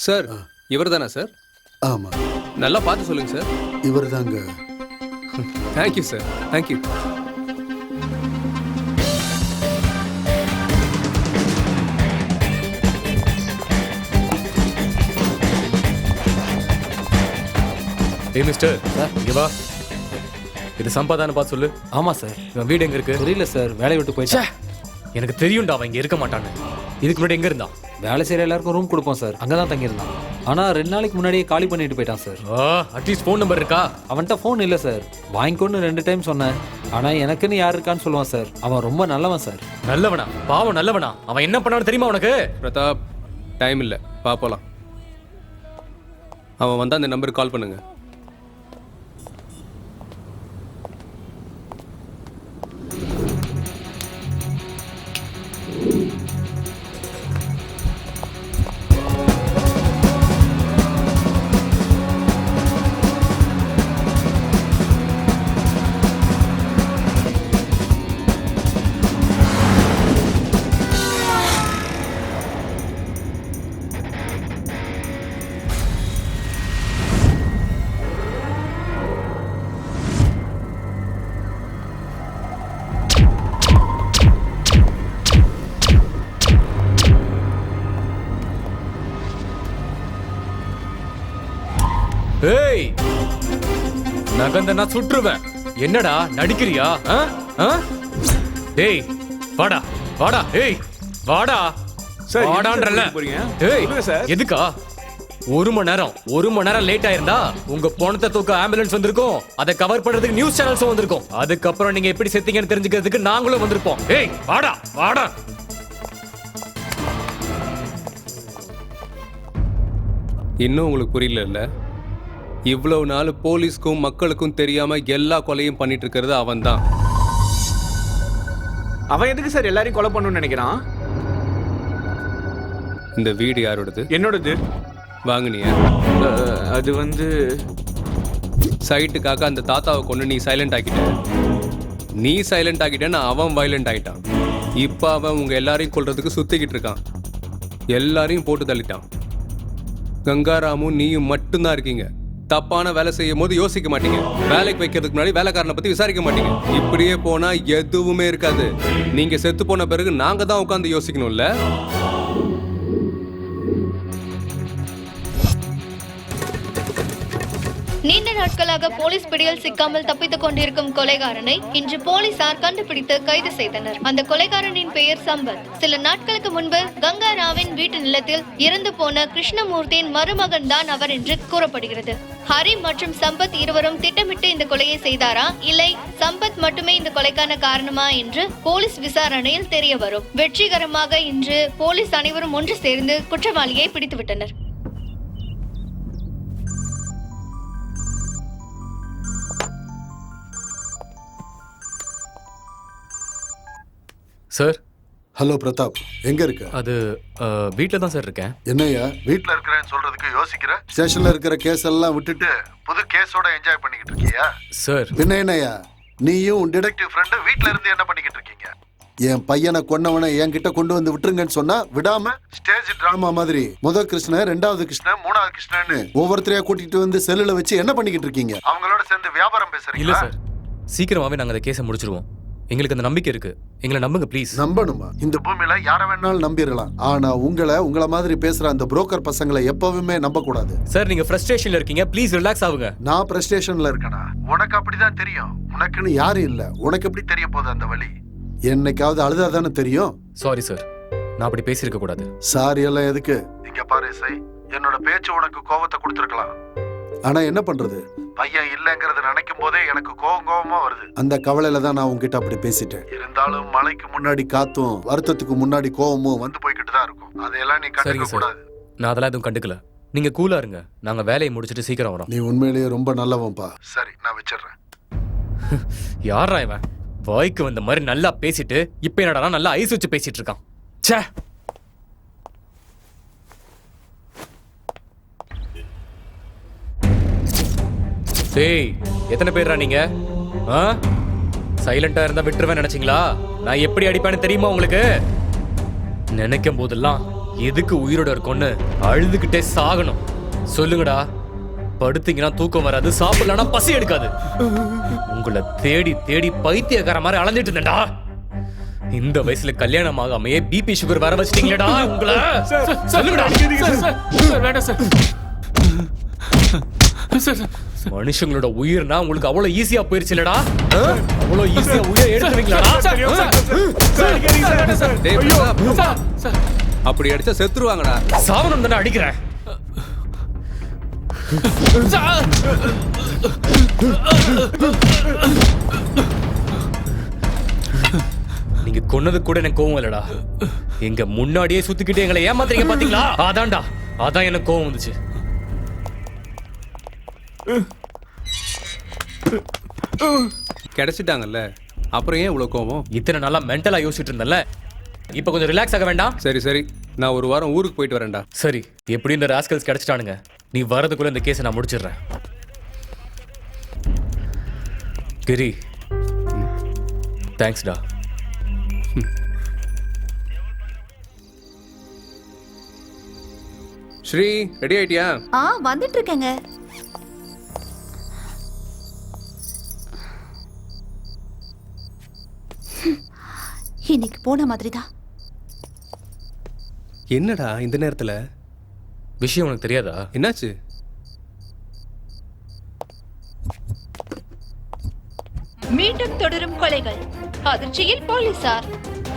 சார் இவர் தானா சார்? ஆமா. நல்லா பார்த்து சொல்லுங்க சார். இவர் தாங்க. Thank you sir, thank you. ஏய் மிஸ்டர், இங்க வா. இது சம்பாதான பார்த்து சொல்லு. ஆமா சார். இவன் வீடு எங்க இருக்கு? தெரியல சார், வேலையை விட்டு போயிட்டா. எனக்கு தெரியும்டா அவன் இங்க இருக்க மாட்டான்னு. இதுக்கு முன்னாடி எங்க இருந்தான்? வேலை செய்யற எல்லாருக்கும் ரூம் கொடுப்போம் சார், அங்கதான் தங்கியிருந்தான். ஆனா 2 நாளைக்கு முன்னாடியே காலி பண்ணிட்டு போயிட்டான் சார். அட்லீஸ்ட் ஃபோன் நம்பர் இருக்கா? அவன்கிட்ட ஃபோன் இல்லை சார். வாங்கிக்கொண்டு 2 டைம் சொன்னேன். ஆனா எனக்குன்னு யார் இருக்கான்னு சொல்லுவான் சார். அவன் ரொம்ப நல்லவன் சார். நல்லவனா? பாவம் நல்லவனா? அவன் என்ன பண்ணான்னு தெரியுமா உனக்கு? பிரதாப், டைம் இல்லை, பார்ப்போலாம். அவன் வந்தா அந்த நம்பருக்கு கால் பண்ணுங்க. ஏய், நகந்தனா சுற்றுவேன். என்னடா நடிக்கிறியா? டேய் வாடா வாடா. ஏய் வாடா சார், வாடான்றல. ஏய் சார், எதுக்கா? 1 மணி நேரம் லேட் ஆயிருந்தா உங்க பணத்தை தூக்க ஆம்புலன்ஸ் வந்திருக்கும். அதை கவர் பண்றதுக்கு நியூஸ் சேனல்ஸும் வந்திருக்கும். அதுக்கப்புறம் நீங்க எப்படி செத்தீங்கன்னு தெரிஞ்சுக்கிறதுக்கு நாங்களும் வந்திருப்போம். ஏய் வாடா வாடா. இன்னும் உங்களுக்கு புரியல இல்ல? இவ்வளவு நாள் போலீஸ்க்கும் மக்களுக்கும் தெரியாம எல்லா கொலையும் பண்ணிட்டு இருக்கிறது அவன் தான். அவன் எதுக்கு சார் எல்லாரையும் கொலை பண்ணணும்னு நினைக்கிறான்? இந்த வீடு யாரோடது? என்னோடது. வாங்குனியா? அது வந்து சைட்டுக்காக அந்த தாத்தாவை கொண்டு நீ சைலண்ட் ஆக்கிட்ட. நீ சைலண்ட் ஆக்கிட்டேன்னு அவன் வயலண்ட் ஆகிட்டான். இப்போ அவன் உங்க எல்லாரையும் கொல்றதுக்கு சுத்திக்கிட்டு இருக்கான். எல்லாரையும் போட்டு தள்ளிட்டான். கங்காராமும் நீயும் மட்டும்தான் இருக்கீங்க. தப்பான வேலை செய்யும் போது யோசிக்க மாட்டீங்க. வேலைக்கு வைக்கிறதுக்கு முன்னாடி வேலைக்காரனை பத்தி விசாரிக்க மாட்டீங்க. இப்படியே போனா எதுவுமே இருக்காது. நீங்க செத்து போன பிறகு நாங்க தான் உட்காந்து யோசிக்கணும்ல. நீண்ட நாட்களாக போலீஸ் பிடியில் சிக்காமல் தப்பித்துக் கொண்டிருக்கும் கொலைகாரனை இன்று போலீசார் கண்டுபிடித்து கைது செய்தனர். அந்த கொலைகாரனின் பெயர் சம்பத். சில நாட்களுக்கு முன்பு கங்காராவின் வீட்டு நிலத்தில் இறந்து போன கிருஷ்ணமூர்த்தியின் மருமகன் தான் அவர் என்று கூறப்படுகிறது. ஹரி மற்றும் சம்பத் இருவரும் திட்டமிட்டு இந்த கொலையை செய்தாரா, இல்லை சம்பத் மட்டுமே இந்த கொலைக்கான காரணமா என்று போலீஸ் விசாரணையில் தெரிய வரும். வெற்றிகரமாக இன்று போலீஸ் அனைவரும் ஒன்று சேர்ந்து குற்றவாளியை பிடித்துவிட்டனர். சார். ஹலோ பிரதாப், எங்க இருக்க? அது வீட்டில் தான் சார் இருக்கேன். என்னையா வீட்டில் இருக்கிறேன்னு சொல்றதுக்கு யோசிக்கிற? ஸ்டேஷன்ல இருக்கிற கேஸ் எல்லாம் விட்டுட்டு புது கேஸோட என்ஜாய் பண்ணிக்கிட்டு இருக்கியா? சார் என்னையா நீயும் டிடெக்டிவ் ஃப்ரெண்டு வீட்டில் இருந்து என்ன பண்ணிக்கிட்டு இருக்கீங்க? என் பையனை கொன்னவனை என்கிட்ட கொண்டு வந்து விட்டுருங்கன்னு சொன்னா விடாம ஸ்டேஜ் டிராமா மாதிரி முதல் கிருஷ்ணன், 2வது கிருஷ்ணன், 3வது கிருஷ்ணன்னு ஒவ்வொருத்தரையா கூட்டிட்டு வந்து செல்லுல வச்சு என்ன பண்ணிக்கிட்டு இருக்கீங்க? அவங்களோட சேர்ந்து வியாபாரம் பேசுறீங்க? இல்ல சார், சீக்கிரமாவே நாங்க அந்த கேஸை முடிச்சிருவோம். எங்களுக்கு அந்த நம்பிக்கை இருக்கு. எங்களை நம்புங்க ப்ளீஸ். நம்பணுமா? இந்த பூமியில யார வேணாலும் நம்பிடலாம். ஆனா உங்களை மாதிரி பேசுற அந்த புரோக்கர் பசங்களை எப்பவுமே நம்ப கூடாது. சார், நீங்க ஃப்ரஸ்ட்ரேஷன்ல இருக்கீங்க. ப்ளீஸ் ரிலாக்ஸ் ஆகுங்க. நான் ஃப்ரஸ்ட்ரேஷன்ல இருக்கேனா? உனக்கு அப்படிதான் தெரியும். உனக்குன்னு யாரும் இல்ல. உனக்கு எப்படி தெரிய போகுது அந்த வழி? என்னைக்காவது அழுதாதானே தெரியும். சாரி சார், நான் அப்படி பேசியிருக்க கூடாது. சாரி எல்லாம் எதுக்கு? இங்க பாரு இசை, என்னோட பேச்சு உனக்கு கோவத்தை கொடுத்துருக்கலாம். ஆனா என்ன பண்றது, பையன் இல்லைங்கிறத நினைக்கும் போதே எனக்கு கோவமா வருது. அந்த கவலையில தான் நான் உங்ககிட்ட அப்படி பேசிட்டேன். இருந்தாலும் மழைக்கு முன்னாடி காத்தும் வருத்தத்துக்கு முன்னாடி கோவமும் வந்து போய்கிட்டு தான் இருக்கும். அதையெல்லாம் நீ கண்டுக்க கூடாது. நான் அதெல்லாம் எதுவும் கண்டுக்கல. நீங்க கூலா இருங்க. நாங்க வேலையை முடிச்சிட்டு சீக்கிரம் வரோம். நீ உண்மையிலேயே ரொம்ப நல்லவன்பா. சரி, நான் வச்சிடுறேன். யாரா இவன்? வாய்க்கு வந்த மாதிரி நல்லா பேசிட்டு இப்ப என்னடா நல்லா ஐஸ் வச்சு பேசிட்டு இருக்கான். ச்சே. டேய், எத்தனை பேர்ரா நீங்க? சைலண்டா இருந்தா விட்டுருவேன் நினைச்சீங்களா? நான் எப்படி அடிப்பேன்னு தெரியுமா உங்களுக்கு? நினைக்கும் போதெல்லாம் எதுக்கு உயிரோட இருக்கும்னு அழுதுகிட்டே சாகணும். சொல்லுங்கடா. படுத்தீங்கன்னா தூக்கம் வராது, சாப்பிடலன்னா பசி எடுக்காது. உங்களை தேடி தேடி பைத்தியக்கார மாதிரி அலைஞ்சிட்டு இருந்தேன்டா. இந்த வயசுல கல்யாணம் ஆகாமையே பிபி சுகர் வர வச்சிட்டீங்களேடா உங்களை. சொல்லுங்கடா. வேண்டாம் சார். மனுஷங்களோட உயிர்னா உங்களுக்கு அவ்வளவு ஈஸியா போயிருச்சுலடா? அவ்வளவு ஈஸியா உயிரை எடுத்துவீங்களாடா? டேய் பிரதாப், அப்படி அடிச்சா செத்துருவாங்கடா. சாவனம் தானே அடிக்கிறேன். நீங்க கொன்னது கூட எனக்கு கோவம் இல்லடா. எங்க முன்னாடியே சுத்திக்கிட்டு எங்களை ஏமாத்துறீங்க பாத்தீங்களா? அதான்டா, அதான் எனக்கு கோவம் வந்துச்சு. கிடைச்சிட்டாங்கல்ல, அப்புறம் ஏன் இவ்வளவு கோவம்? இத்தனை நாளா மென்டலா யோசிச்சுட்டு இருந்தல, இப்ப கொஞ்சம் ரிலாக்ஸ் ஆக வேண்டாம்? சரி சரி, நான் ஒரு வாரம் ஊருக்கு போயிட்டு வரேன்டா. சரி, எப்படி இந்த ராஸ்கல்ஸ் கிடைச்சிட்டானுங்க. நீ வரதுக்குள்ள இந்த கேஸை நான் முடிச்சிடுறேன். கிரி, தேங்க்ஸ்டா. ஸ்ரீ, ரெடி ஆயிட்டியா? வந்துட்டு இருக்கேங்க. இன்னைக்கு போன மாதிரி தான். என்னடா இந்த நேரத்துல? விஷயம் உனக்கு தெரியாதா? என்னாச்சு? மீண்டும் தொடரும் கொலைகள். அதிர்ச்சியில் போலீசார்.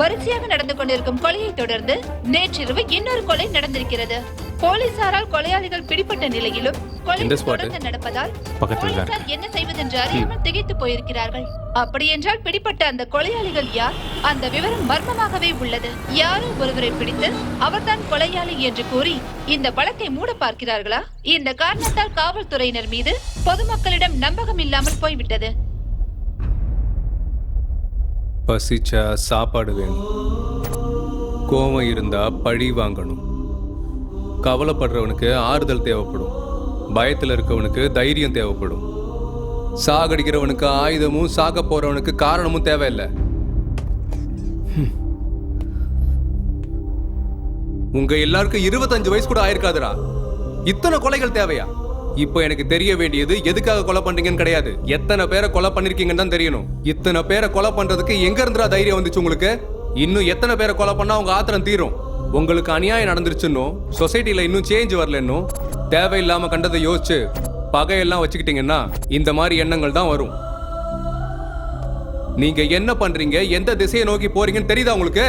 வரிசையாக நடந்து கொண்டிருக்கும் கொலையை தொடர்ந்து நேற்றிரவு இன்னொரு கொலை நடந்திருக்கிறது. போலீசாரால் கொலையாளிகள் பிடிபட்ட நிலையிலும் கொலை தொடர்ந்து நடப்பதால் போலீசார் என்ன செய்வதென்று அறியாமல் திகைத்து போயிருக்கிறார்கள். அப்படி என்றால் பிடிப்பட்ட அந்த கொலையாளிகள் யார்? அந்த விவரம் மர்மமாகவே உள்ளது. யாரோ ஒருவரை பிடித்து அவர்தான் கொலையாளி என்று கூறி இந்த வழக்கை மூட பார்க்கிறார்களா? இந்த காரணத்தால் காவல்துறையினர் மீது பொதுமக்களிடம் நம்பகம் இல்லாமல் போய்விட்டது. பசிச்சா சாப்பாடு வேணும், கோவம் இருந்தா பழி வாங்கணும், கவலைப்படுறவனுக்கு ஆறுதல் தேவைப்படும், பயத்தில் இருக்கவனுக்கு தைரியம் தேவைப்படும், சாகடிக்கிறவனுக்கு ஆயுதமும் சாக போறவனுக்கு காரணமும் தேவையில்லை. உங்க எல்லாருக்கும் 25 வயசு கூட ஆயிருக்காதுடா. இத்தனை கொலைகள் தேவையா? இப்போ எனக்கு தெரிய வேண்டியது எதுக்காக கொலை பண்றீங்கன்னு கிடையாது, எத்தனை பேரை கொலை பண்ணிருக்கீங்கன்னு தான் தெரியணும். இத்தனை பேரை கொலை பண்றதுக்கு எங்க இருந்துடா தைரியம் வந்துச்சு உங்களுக்கு? இன்னும் எத்தனை பேரை கொலை பண்ணா உங்க ஆத்திரம் தீரும்? உங்களுக்கு அநியாயம் நடந்துருச்சுன்னு, சொசைட்டில இன்னும் சேஞ்ச் வரலன்னு தேவையில்லாம கண்டதை யோசிச்சு பகையெல்லாம் வச்சுக்கிட்டீங்கன்னா இந்த மாதிரி எண்ணங்கள் தான் வரும். நீங்க என்ன பண்றீங்க, எந்த திசையை நோக்கி போறீங்கன்னு தெரியுதா உங்களுக்கு?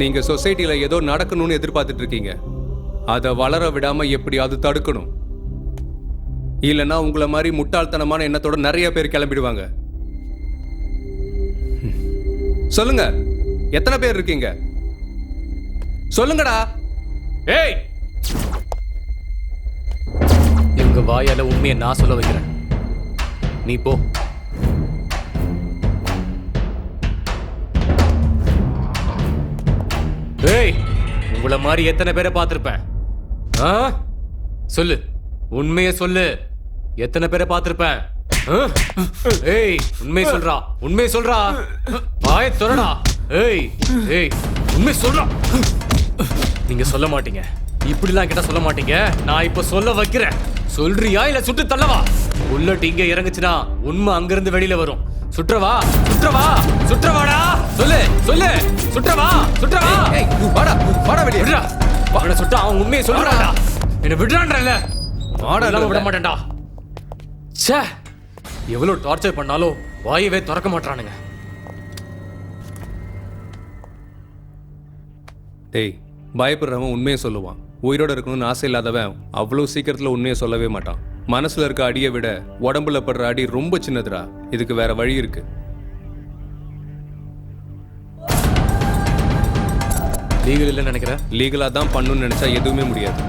நீங்க சொசைட்டில ஏதோ நடக்கணும்னு எதிர்பார்த்துட்டு இருக்கீங்க. அதை வளர விடாம எப்படியாவது தடுக்கணும். இல்லைன்னா உங்களை மாதிரி முட்டாள்தனமான எண்ணத்தோட நிறைய பேர் கிளம்பிடுவாங்க. சொல்லுங்க, எத்தனை பேர் இருக்கீங்க? சொல்லுங்கடா. ஏய், எங்க வாயால உண்மையை நான் சொல்ல வைக்கிறேன். நீ போ. ஏய், உங்களை மாதிரி எத்தனை பேரை பார்த்திருப்பேன்? சொல்லு, உண்மையை சொல்லு. எத்தனை பேரை பார்த்திருப்பேன்? ஏய், உண்மையை சொல்றா, உண்மையை சொல்றா. வாயை திறடா. ஏய் ஏய், உண்மையை சொல்றா. நீங்க சொல்ல மாட்டீங்க, இப்படிலாம் கிட்ட சொல்ல மாட்டீங்க. நான் இப்ப சொல்ல வைக்கிறேன். சொல்றியா இல்ல சுட்டு தள்ளவா? புல்லட் இங்க இறங்குச்சுன்னா உண்மை அங்கிருந்து வெளியில வரும். சுற்றவா, சுற்றவா, சுற்றவாடா. சொல்லு சொல்லு, சுற்றவா, சுற்றவா. வாடா வாடா வெளியே. விடுறா. அவனை சுட்டா அவன் உண்மையை சொல்றான்டா. என்ன விடுறான்றல, வாடா விட மாட்டேன்டா. ச்சே, எவ்வளவு டார்ச்சர் பண்ணாலும் வாயவே திறக்க மாட்டானுங்க. டேய், பயப்படுறவன் உண்மையை சொல்லுவான். உயிரோட இருக்கணும்னு ஆசை இல்லாதவன் அவ்வளோ சீக்கிரத்தில் உண்மையை சொல்லவே மாட்டான். மனசுல இருக்க அடியை விட உடம்புல படுற அடி ரொம்ப சின்னதுடா. இதுக்கு வேற வழி இருக்கு. லீகல் இல்லைன்னு நினைக்கிறேன். லீகலா தான் பண்ணணும்னு நினைச்சா எதுவுமே முடியாது.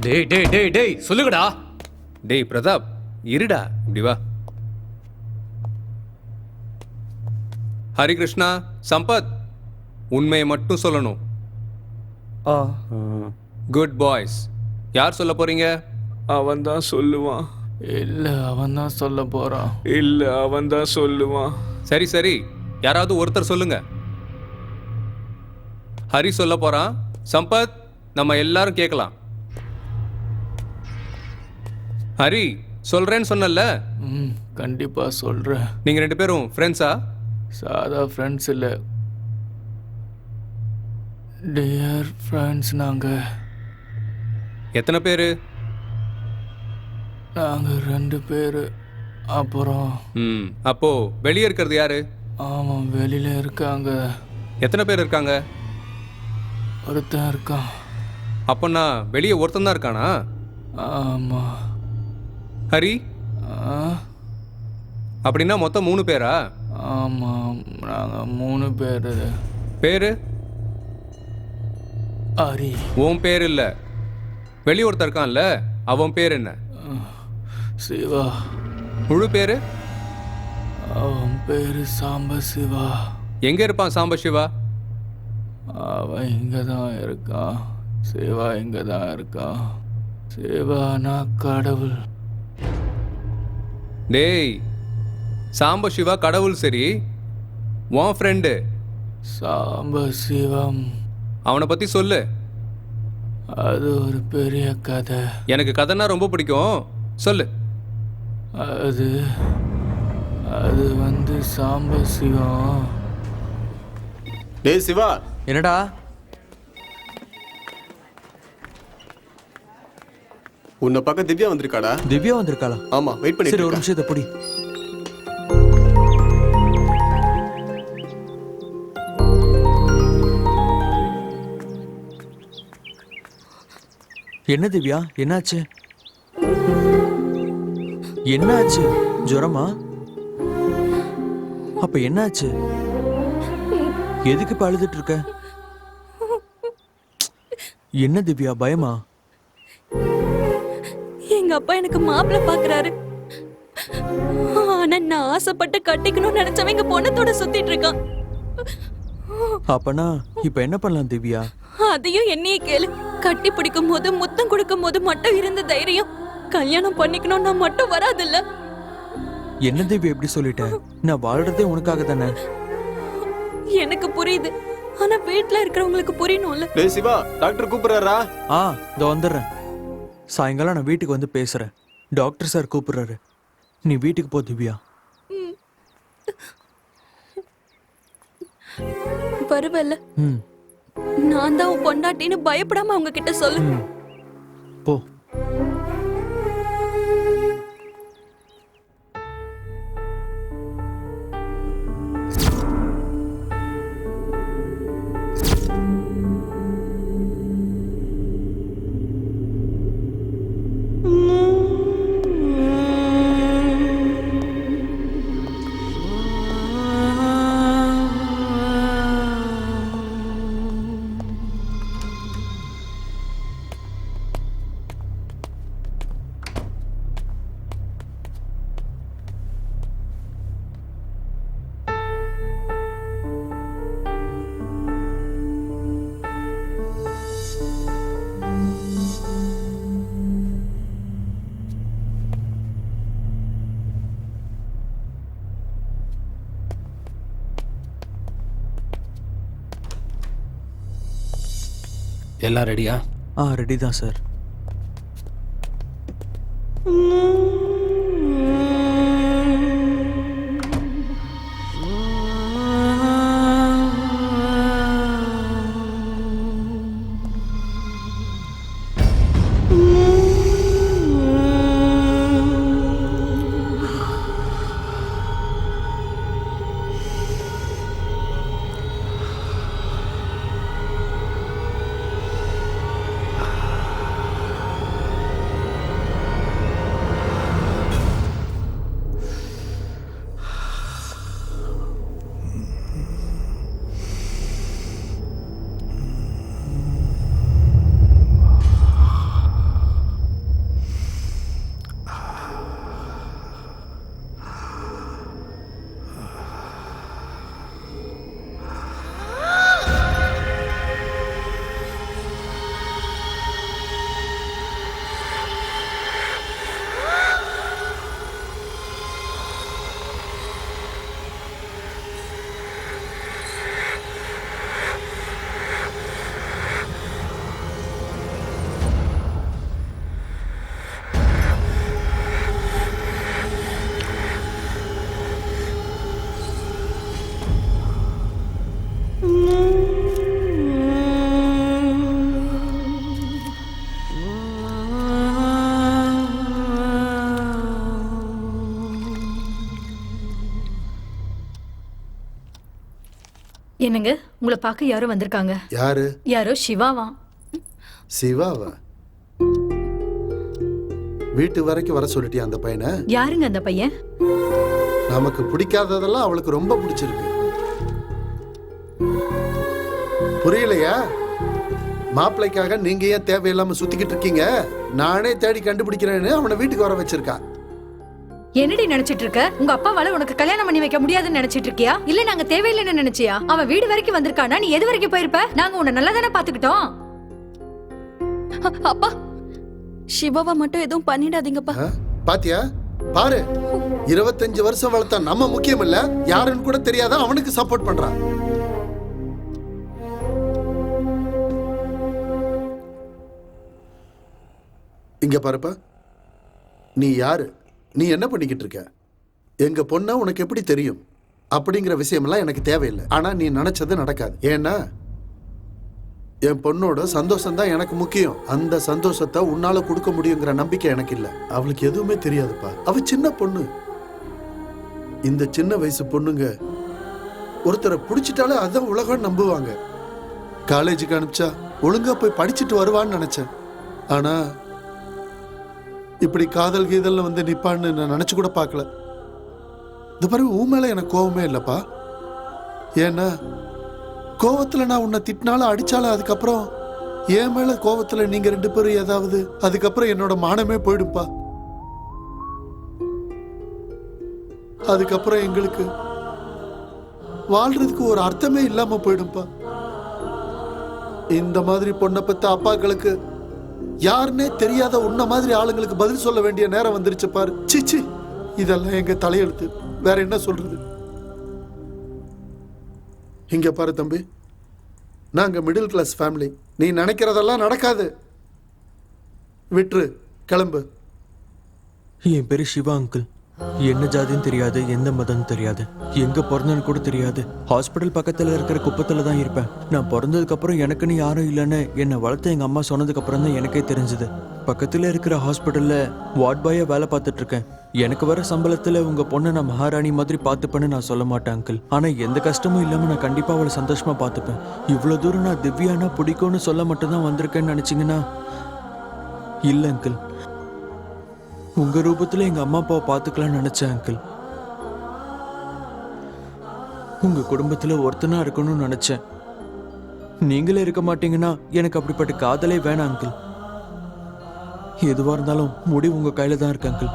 டேய் டேய் டேய் டேய் சொல்லுங்கடா. டேய் பிரதாப் இருடா, இப்படி வா. ஹரிகிருஷ்ணா, சம்பத், உண்மையை மட்டும் சொல்லணும். Good boys. யார் சொல்ல போறீங்க? அவன் தான் சொல்லுவான். இல்ல அவன் தான் சொல்ல போறான். இல்ல அவன் தான் சொல்லுவான். சரி சரி, யாராவது ஒருத்தர் சொல்லுங்க. ஹரி சொல்ல போறான். சம்பத், நம்ம எல்லாரும் கேட்கலாம். ஹரி, சொல்றேன்னு சொன்னல? கண்டிப்பா சொல்றேன். நீங்க 2 பேரும் ஃப்ரெண்ட்ஸா? சாதா ஃப்ரெண்ட்ஸ் இல்ல, டியர் ஃப்ரெண்ட்ஸ். நாங்க எத்தனை பேரு? நாங்க 2 பேரு. அப்புறம் அப்போ வெளியே இருக்கிறது யாரு? ஆமா, வெளியில இருக்காங்க. எத்தனை பேர் இருக்காங்க? ஒருத்தன் இருக்கான். அப்பன்னா வெளியே ஒருத்தன் தான் இருக்கானா? ஆமா. ஹரி, அப்படின்னா மொத்தம் 3 பேரா? ஆமா, நாங்க 3 பேரு. பேரு? ஹரி. உன் பேர் இல்ல, வெளியே ஒருத்தர் இருக்கான்ல, அவன் பேர் என்ன? சிவா. முழு பேரு? அவன் பேரு சாம்ப சிவா. எங்க இருப்பான் சாம்ப சிவா? அவன் இங்க தான் இருக்கான். சிவா இங்க தான் இருக்கான். சிவானா கடவுள். டேய், சாம்ப சிவா கடவுள் சரி, உன் ஃப்ரெண்டு சாம்ப சிவம், அவனை பத்தி சொல்லு. அது ஒரு பெரிய கதை. எனக்கு கதைன்னா ரொம்ப பிடிக்கும், சொல்லு. அது வந்து சாம்ப சிவம். டேய் சிவா. என்னடா? உன்னை பார்க்க திவ்யா வந்திருக்காடா. திவ்யா வந்திருக்காளா? ஆமா, வெயிட் பண்ணி. சரி, ஒரு நிமிஷத்தை பொடி. என்ன திவ்யா, என்னாச்சு? என்னாச்சு? ஜுரமா? அப்ப என்னாச்சு? எதுக்கு இப்ப அழுதுட்டு இருக்க? என்ன திவ்யா, பயமா? எங்க அப்பா எனக்கு மாப்பிள்ளை பாக்குறாரு. ஆனா நான் ஆசைப்பட்டு கட்டிக்கணும்னு நினைச்சவங்க பொண்ணத்தோட சுத்திட்டு இருக்கான். அப்பனா இப்ப என்ன பண்ணலாம் திவ்யா? அதையும் என்னையே கேளு. கட்டி பிடிக்கும் போது முத்தம் கொடுக்கும் போது மட்டும் இருந்த தைரியம் கல்யாணம் பண்ணிக்கணும்னா மட்டும் வராதுல்ல. என்ன திவ்யா எப்படி சொல்லிட்ட? நான் வாழ்றதே உனக்காக தானே. எனக்கு புரியுது, ஆனா வீட்ல இருக்கிறவங்களுக்கு புரியணும்ல. டேய் சிவா, டாக்டர் கூப்பிடுறாரா? இதோ வந்துடுறேன். சாயங்காலம் நான் வீட்டுக்கு வந்து பேசுறேன். டாக்டர் சார் கூப்பிடுறாரு. நீ வீட்டுக்கு போ திவ்யா. வருவல்ல? நான் தான் உன் பொண்டாட்டின்னு பயப்படாம அவங்க கிட்ட சொல்லு. போ. எல்லாம் ரெடியா? ரெடி தான் சார். என்னங்க உங்களை பார்க்க யாரோ வந்திருக்காங்க. யாரு? யாரோ சிவாவா. சிவாவா? வீட்டு வரைக்கும் வர சொல்லிட்டியா அந்த பையனை? யாருங்க அந்த பையன்? நமக்கு பிடிக்காததெல்லாம் அவளுக்கு ரொம்ப பிடிச்சிருக்கு. புரியலையா? மாப்பிள்ளைக்காக நீங்க ஏன் தேவையில்லாம சுத்திக்கிட்டு இருக்கீங்க? நானே தேடி கண்டுபிடிக்கிறேன்னு அவனை வீட்டுக்கு வர வச்சிருக்கா. என்னடி நினைச்சிட்டு இருக்க? உங்க அப்பாவால உனக்கு கல்யாணம் பண்ணி வைக்க முடியாதுன்னு நினைச்சிட்டு இருக்கியா? இல்ல நாங்க தேவையில்லைன்னு நினைச்சியா? அவன் வீடு வரைக்கும் வந்திருக்கானா? நீ எது வரைக்கும் போயிருப்ப? நாங்க உன்னை நல்லா தானே பாத்துக்கிட்டோம். அப்பா, சிவாவை மட்டும் எதுவும் பண்ணிடாதீங்கப்பா. பாத்தியா? பாரு, 25 வருஷம் வளர்த்த நம்ம முக்கியம் இல்ல, யாருன்னு கூட தெரியாத அவனுக்கு சப்போர்ட் பண்றான். இங்க பாருப்பா, நீ யாரு, நீ என்ன பண்ணிக்கிட்டு இருக்க, எங்க பொண்ண உனக்கு எப்படி தெரியும் அப்படிங்கிற விஷயமெல்லாம் எனக்கு தேவையில்லை. ஆனா நீ நினைச்சது நடக்காது. ஏன்னா என் பொண்ணோட சந்தோஷம் தான் எனக்கு முக்கியம். அந்த சந்தோஷத்தை உன்னால கொடுக்க முடியுங்கிற நம்பிக்கை எனக்கு இல்லை. அவளுக்கு எதுவுமே தெரியாதுப்பா. அவ சின்ன பொண்ணு. இந்த சின்ன வயசு பொண்ணுங்க ஒருத்தரை பிடிச்சிட்டாலே அதான் உலகம் நம்புவாங்க. காலேஜுக்கு அனுப்பிச்சா ஒழுங்கா போய் படிச்சுட்டு வருவான்னு நினைச்சேன். ஆனா இப்படி காதல் கீதல்னு வந்து நிப்பான்னு நான் நினைச்சு கூட பார்க்கல. இந்த பாரு, உன் மேல எனக்கு கோவமே இல்லப்பா. ஏன்னா கோவத்துல நான் உன்னை திட்டினாலும் அடிச்சாலும் அதுக்கப்புறம் என் மேல கோவத்துல நீங்க 2 பேரும் ஏதாவது, அதுக்கப்புறம் என்னோட மானமே போயிடும்பா. அதுக்கப்புறம் எங்களுக்கு வாழ்றதுக்கு ஒரு அர்த்தமே இல்லாம போயிடும்பா. இந்த மாதிரி பொண்ணை பத்த அப்பாக்களுக்கு யாருன்னே தெரியாத உன்ன மாதிரி ஆளுங்களுக்கு பதில் சொல்ல வேண்டிய நேரம் வந்துருச்சு பாரு. சிச்சி, இதெல்லாம் எங்க தலையெழுத்து. வேற என்ன சொல்றது? இங்க பாரு தம்பி, நாங்க மிடில் கிளாஸ் ஃபேமிலி. நீ நினைக்கிறதெல்லாம் நடக்காது. விட்டுரு, கிளம்பு. என் பேரு சிவா அங்கிள். என்ன ஜாதின்னு தெரியாது, எந்த மதம் தெரியாது, எங்க பிறந்தன்னு கூட தெரியாது. ஹாஸ்பிட்டல் பக்கத்துல இருக்கிற குப்பத்துல தான் இருப்பேன். நான் பிறந்ததுக்கு அப்புறம் எனக்குன்னு யாரும் இல்லைன்னு என்னை வளர்த்த எங்க அம்மா சொன்னதுக்கு அப்புறம் தான் எனக்கே தெரிஞ்சது. பக்கத்துல இருக்கிற ஹாஸ்பிட்டல்ல வார்ட் பாயா வேலை பார்த்துட்டு இருக்கேன். எனக்கு வர சம்பளத்துல உங்க பொண்ணை நான் மகாராணி மாதிரி பார்த்துப்பேன்னு நான் சொல்ல மாட்டேன் அங்கிள். ஆனா எந்த கஷ்டமும் இல்லாம நான் கண்டிப்பா அவளை சந்தோஷமா பார்த்துப்பேன். இவ்வளவு தூரம் நான் திவ்யானா பிடிக்கும்னு சொல்ல மட்டும்தான் வந்திருக்கேன்னு நினைச்சீங்கன்னா இல்ல அங்கிள். உங்க ரூபத்துல எங்க அம்மா அப்பாவை பார்த்துக்கலாம்னு நினைச்சேன் அங்கிள். உங்க குடும்பத்துல ஒருத்தனா இருக்கணும்னு நினைச்சேன். நீங்களே இருக்க மாட்டீங்கன்னா எனக்கு அப்படிப்பட்ட காதலே வேணாம் அங்கிள். எதுவா இருந்தாலும் முடிவு உங்க கையில தான் இருக்கு அங்கிள்.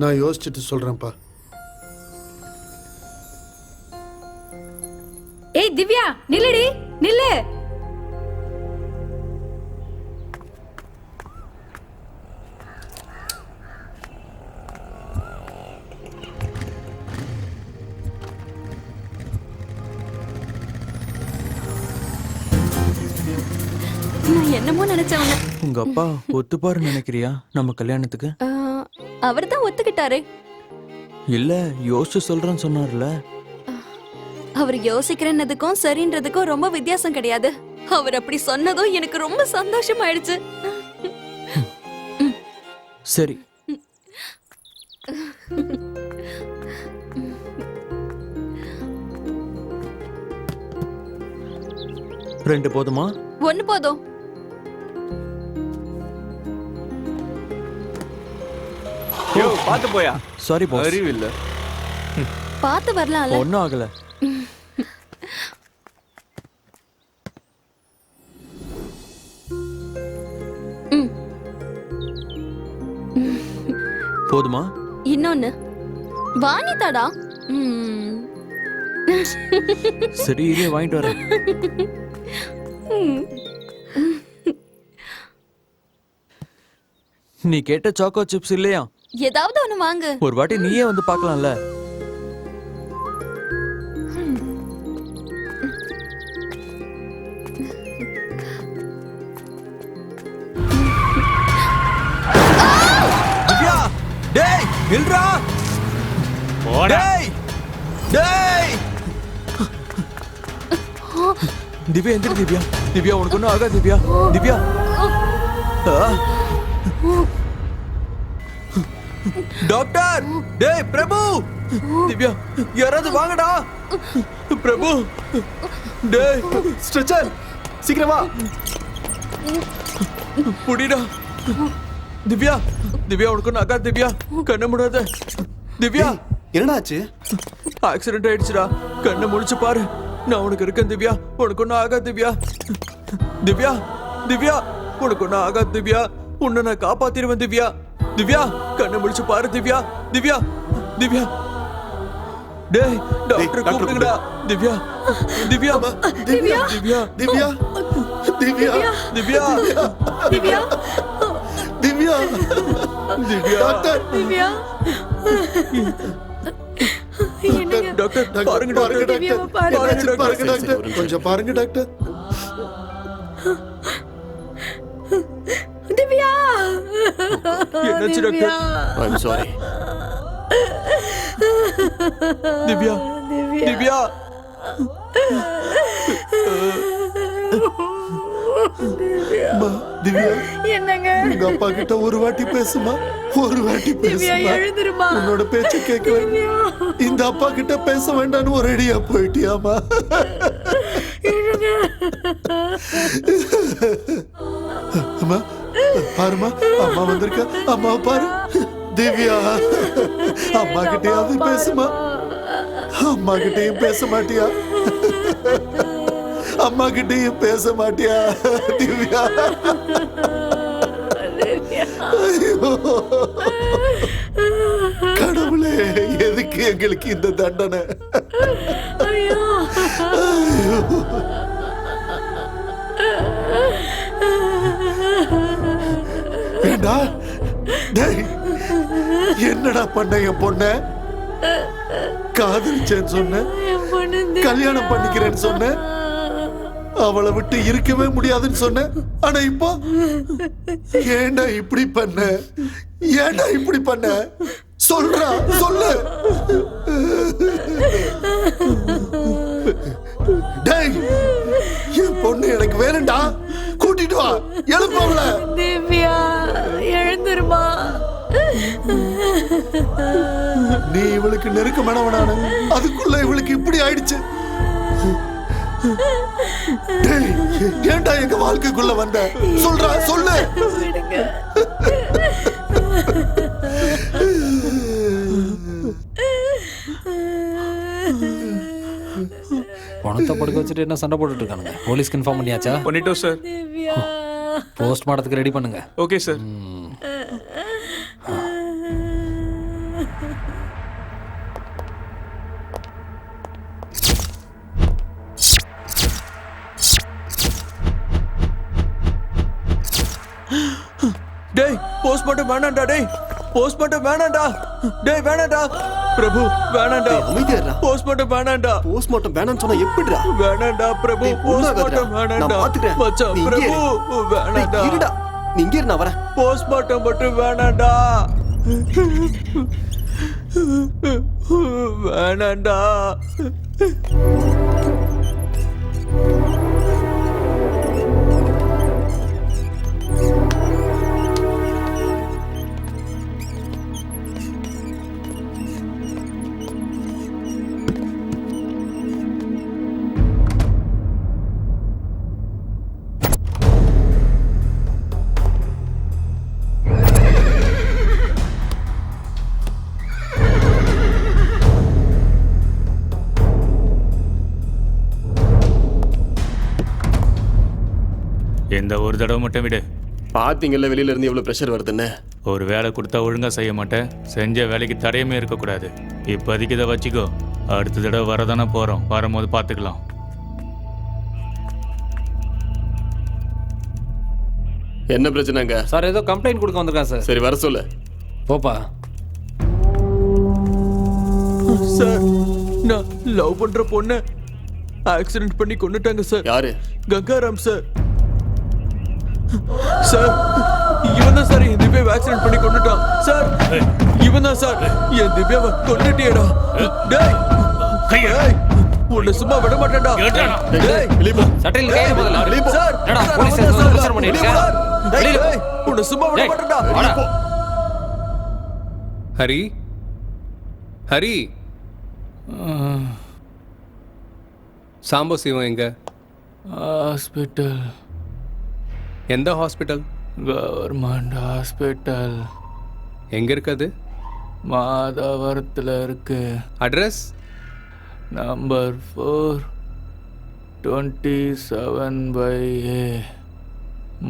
நான் யோசிச்சுட்டு சொல்றேன்ப்பா. ஏய் திவ்யா, நில்லுடி, நில்லு. நான் என்னமோ நினைச்சவங்க. உங்க அப்பா ஒத்துப்பாரு நினைக்கிறியா நம்ம கல்யாணத்துக்கு? அவர் தான் ஒத்துக்கிட்டாரு. இல்ல யோசிச்சு சொல்றேன்னு சொன்னார்ல. அவர் யோசிக்கிறதுக்கும் சரின்றதுக்கும் ரொம்ப வித்தியாசம் கிடையாது. அவர் அப்படி சொன்னதும் எனக்கு ரொம்ப சந்தோஷம் ஆயிடுச்சு. சரி, ரெண்டு போதுமா? ஒண்ணு போதும். யோ, பாத்து போயா. Sorry boss. அறிவு இல்ல. பாத்து வரலாம்ல. ஒண்ணும் ஆகல. போதுமா? இன்னொன்னு வாங்கித்தாடா. சரி, இதே வாங்கிட்டு வரேன். நீ கேட்ட சாக்கோ சிப்ஸ் இல்லையா? ஏதாவது ஒண்ணு வாங்கு. ஒரு வாட்டி நீயே வந்து பார்க்கலாம்ல. திவ்யா, டேய் நில்றா. டேய் டேய். திவ்யா எந்திரி. திவ்யா, திவ்யா உனக்கு ஒன்றும் ஆகாது. திவ்யா, திவ்யா. டாக்டர் டேய் பிரபு திவ்யா யாராவது வாங்கடா பிரபு டேய் ஸ்ட்ரெச்சர் சீக்கிரம் வா. புடிடா திவ்யா திவ்யா உனக்கு ஒன்றும் ஆகாது திவ்யா கண்ணை மூடாத திவ்யா என்னடா ஆச்சு? ஆக்சிடென்ட் ஆயிடுச்சுடா கண்ணை முடிச்சு பாரு நான் உனக்கு இருக்கேன் திவ்யா உனக்கு ஒன்றும் ஆகாது திவ்யா திவ்யா திவ்யா உனக்கு ஒன்றும் ஆகாது திவ்யா உன்னை நான் காப்பாத்திடுவேன் திவ்யா திவ்யா கண்ணை முடிச்சு பாரு திவ்யா திவ்யா திவ்யா டேய் டாக்டர் கூப்பிடுங்கடா திவ்யா திவ்யா திவ்யா திவ்யா திவ்யா திவ்யா திவ்யா திவ்யா திவ்யா திவ்யா டாக்டர் திவ்யா டாக்டர் பாருங்க டாக்டர் திவ்யாவை பாருங்க. பாருங்க டாக்டர் கொஞ்சம் பாருங்க டாக்டர். திவ்யா என்னாச்சு doctor I'm sorry. Divya Divya அம்மா, திவ்யா என்னங்க உங்க அப்பா கிட்ட ஒரு வாட்டி பேசுமா ஒரு வாட்டி திவ்யா பேசுமா எழுந்துருமா உன்னோட பேச்ச கேட்கல இந்த அப்பா கிட்ட பேச வேண்டாம்னு ஒரு அடியா போயிட்டியாமா அம்மா பாருமா அம்மா வந்திருக்கா அம்மா பாரு திவ்யா அம்மா கிட்டயாவது பேசுமா அம்மா கிட்டயும் பேச மாட்டியா அம்மா கிட்டயும் பேச மாட்டியா திவ்யா ஐயோ கடவுளே எதுக்கு எங்களுக்கு இந்த தண்டனை ஐயோ ஏண்டா டேய் என்னடா பண்ண என் பொண்ண காதலிச்சேன்னு சொன்ன கல்யாணம் பண்ணிக்கிறேன்னு சொன்ன அவளை விட்டு இருக்கவே முடியாதுன்னு சொன்ன ஆனா இப்போ ஏண்டா இப்படி பண்ண ஏண்டா இப்படி பண்ண சொல்றா சொல்லு டேய் என் பொண்ணு எனக்கு வேணும்டா கூட்டிட்டு வா எழுப்பவள திவ்யா எழுந்துருமா நீ இவளுக்கு நெருக்கமானவனான அதுக்குள்ள இவளுக்கு இப்படி ஆயிடுச்சு டேய் ஏன்டா எங்க வாழ்க்கைக்குள்ள வந்த சொல்றா சொல்லு பணத்தை படுக்க வச்சுட்டு என்ன சண்டை போட்டுட்டு இருக்கானுங்க போலீஸ்க்கு இன்ஃபார்ம் பண்ணியாச்சா பண்ணிட்டோம் சார். போஸ்ட் மார்ட்டத்துக்கு ரெடி பண்ணுங்க ஓகே சார். டேய் போஸ்ட்மார்ட்டம் வேணாம்டா டேய் போஸ்ட்மார்ட்டம் வேணாம்டா டேய் வேணாம்டா பிரபு வேணாம்டா அமைதியாடா. போஸ்ட்மார்ட்டம் வேணாம்டா போஸ்ட்மார்ட்டம் வேணாம்னு சொன்னா எப்படிடா? வேணாம்டா பிரபு டேய், உள்ளாதடா. போஸ்ட்மார்ட்டம் நான் வேணாம்டா பாத்துக்கிறேன். மச்சான் நீ இங்கே பிரபு இரு. வேணாம்டா டேய், இருடா. நீ இங்கே இரு, நான் வரேன். போஸ்ட்மார்ட்டம் மட்டும் வேணாம்டா வேணாம்டா இந்த ஒரு தடவை மட்டும் விடு. பாத்தீங்கல்ல வெளியில இருந்து எவ்வளவு பிரஷர் வருதுன்னு. ஒரு வேலை கொடுத்தா ஒழுங்கா செய்ய மாட்டேன், செஞ்ச வேலைக்கு தடையுமே இருக்கக்கூடாது. இப்போதைக்கு இதை வச்சுக்கோ, அடுத்த தடவை வரதானே போறோம், வரும்போது பார்த்துக்கலாம். என்ன பிரச்சனைங்க சார்? ஏதோ கம்ப்ளைண்ட் கொடுக்க வந்திருக்கான் சார். சரி வர சொல்லு. போப்பா. சார் நான் லவ் பண்ற பொண்ணு ஆக்சிடென்ட் பண்ணி கொன்னுட்டாங்க சார். யாரு? கங்காராம் சார். சார் இவன் தான் சார் என் திவ்யாவை ஆக்சிடென்ட் பண்ணி கொன்னுட்டான் சார். இவன் தான் சார் என் திவ்யாவை கொன்னுட்டியடா. டேய் டேய் உன்னை சும்மா விட மாட்டேன்டா. டேய் சட்டையில் கையில போதல சார் என்னடா போலீஸ் ஸ்டேஷன்ல பிரச்சனை பண்ணிட்டு இருக்க? டேய் உன்னை சும்மா விட மாட்டேன்டா. ஹரி ஹரி சாம்போ சிவம் எங்க? ஹாஸ்பிட்டல். எந்த ஹாஸ்பிட்டல்? Government hospital. எங்க இருக்குது? மாதாவரத்தில் இருக்கு. அட்ரஸ்? Number 427/A.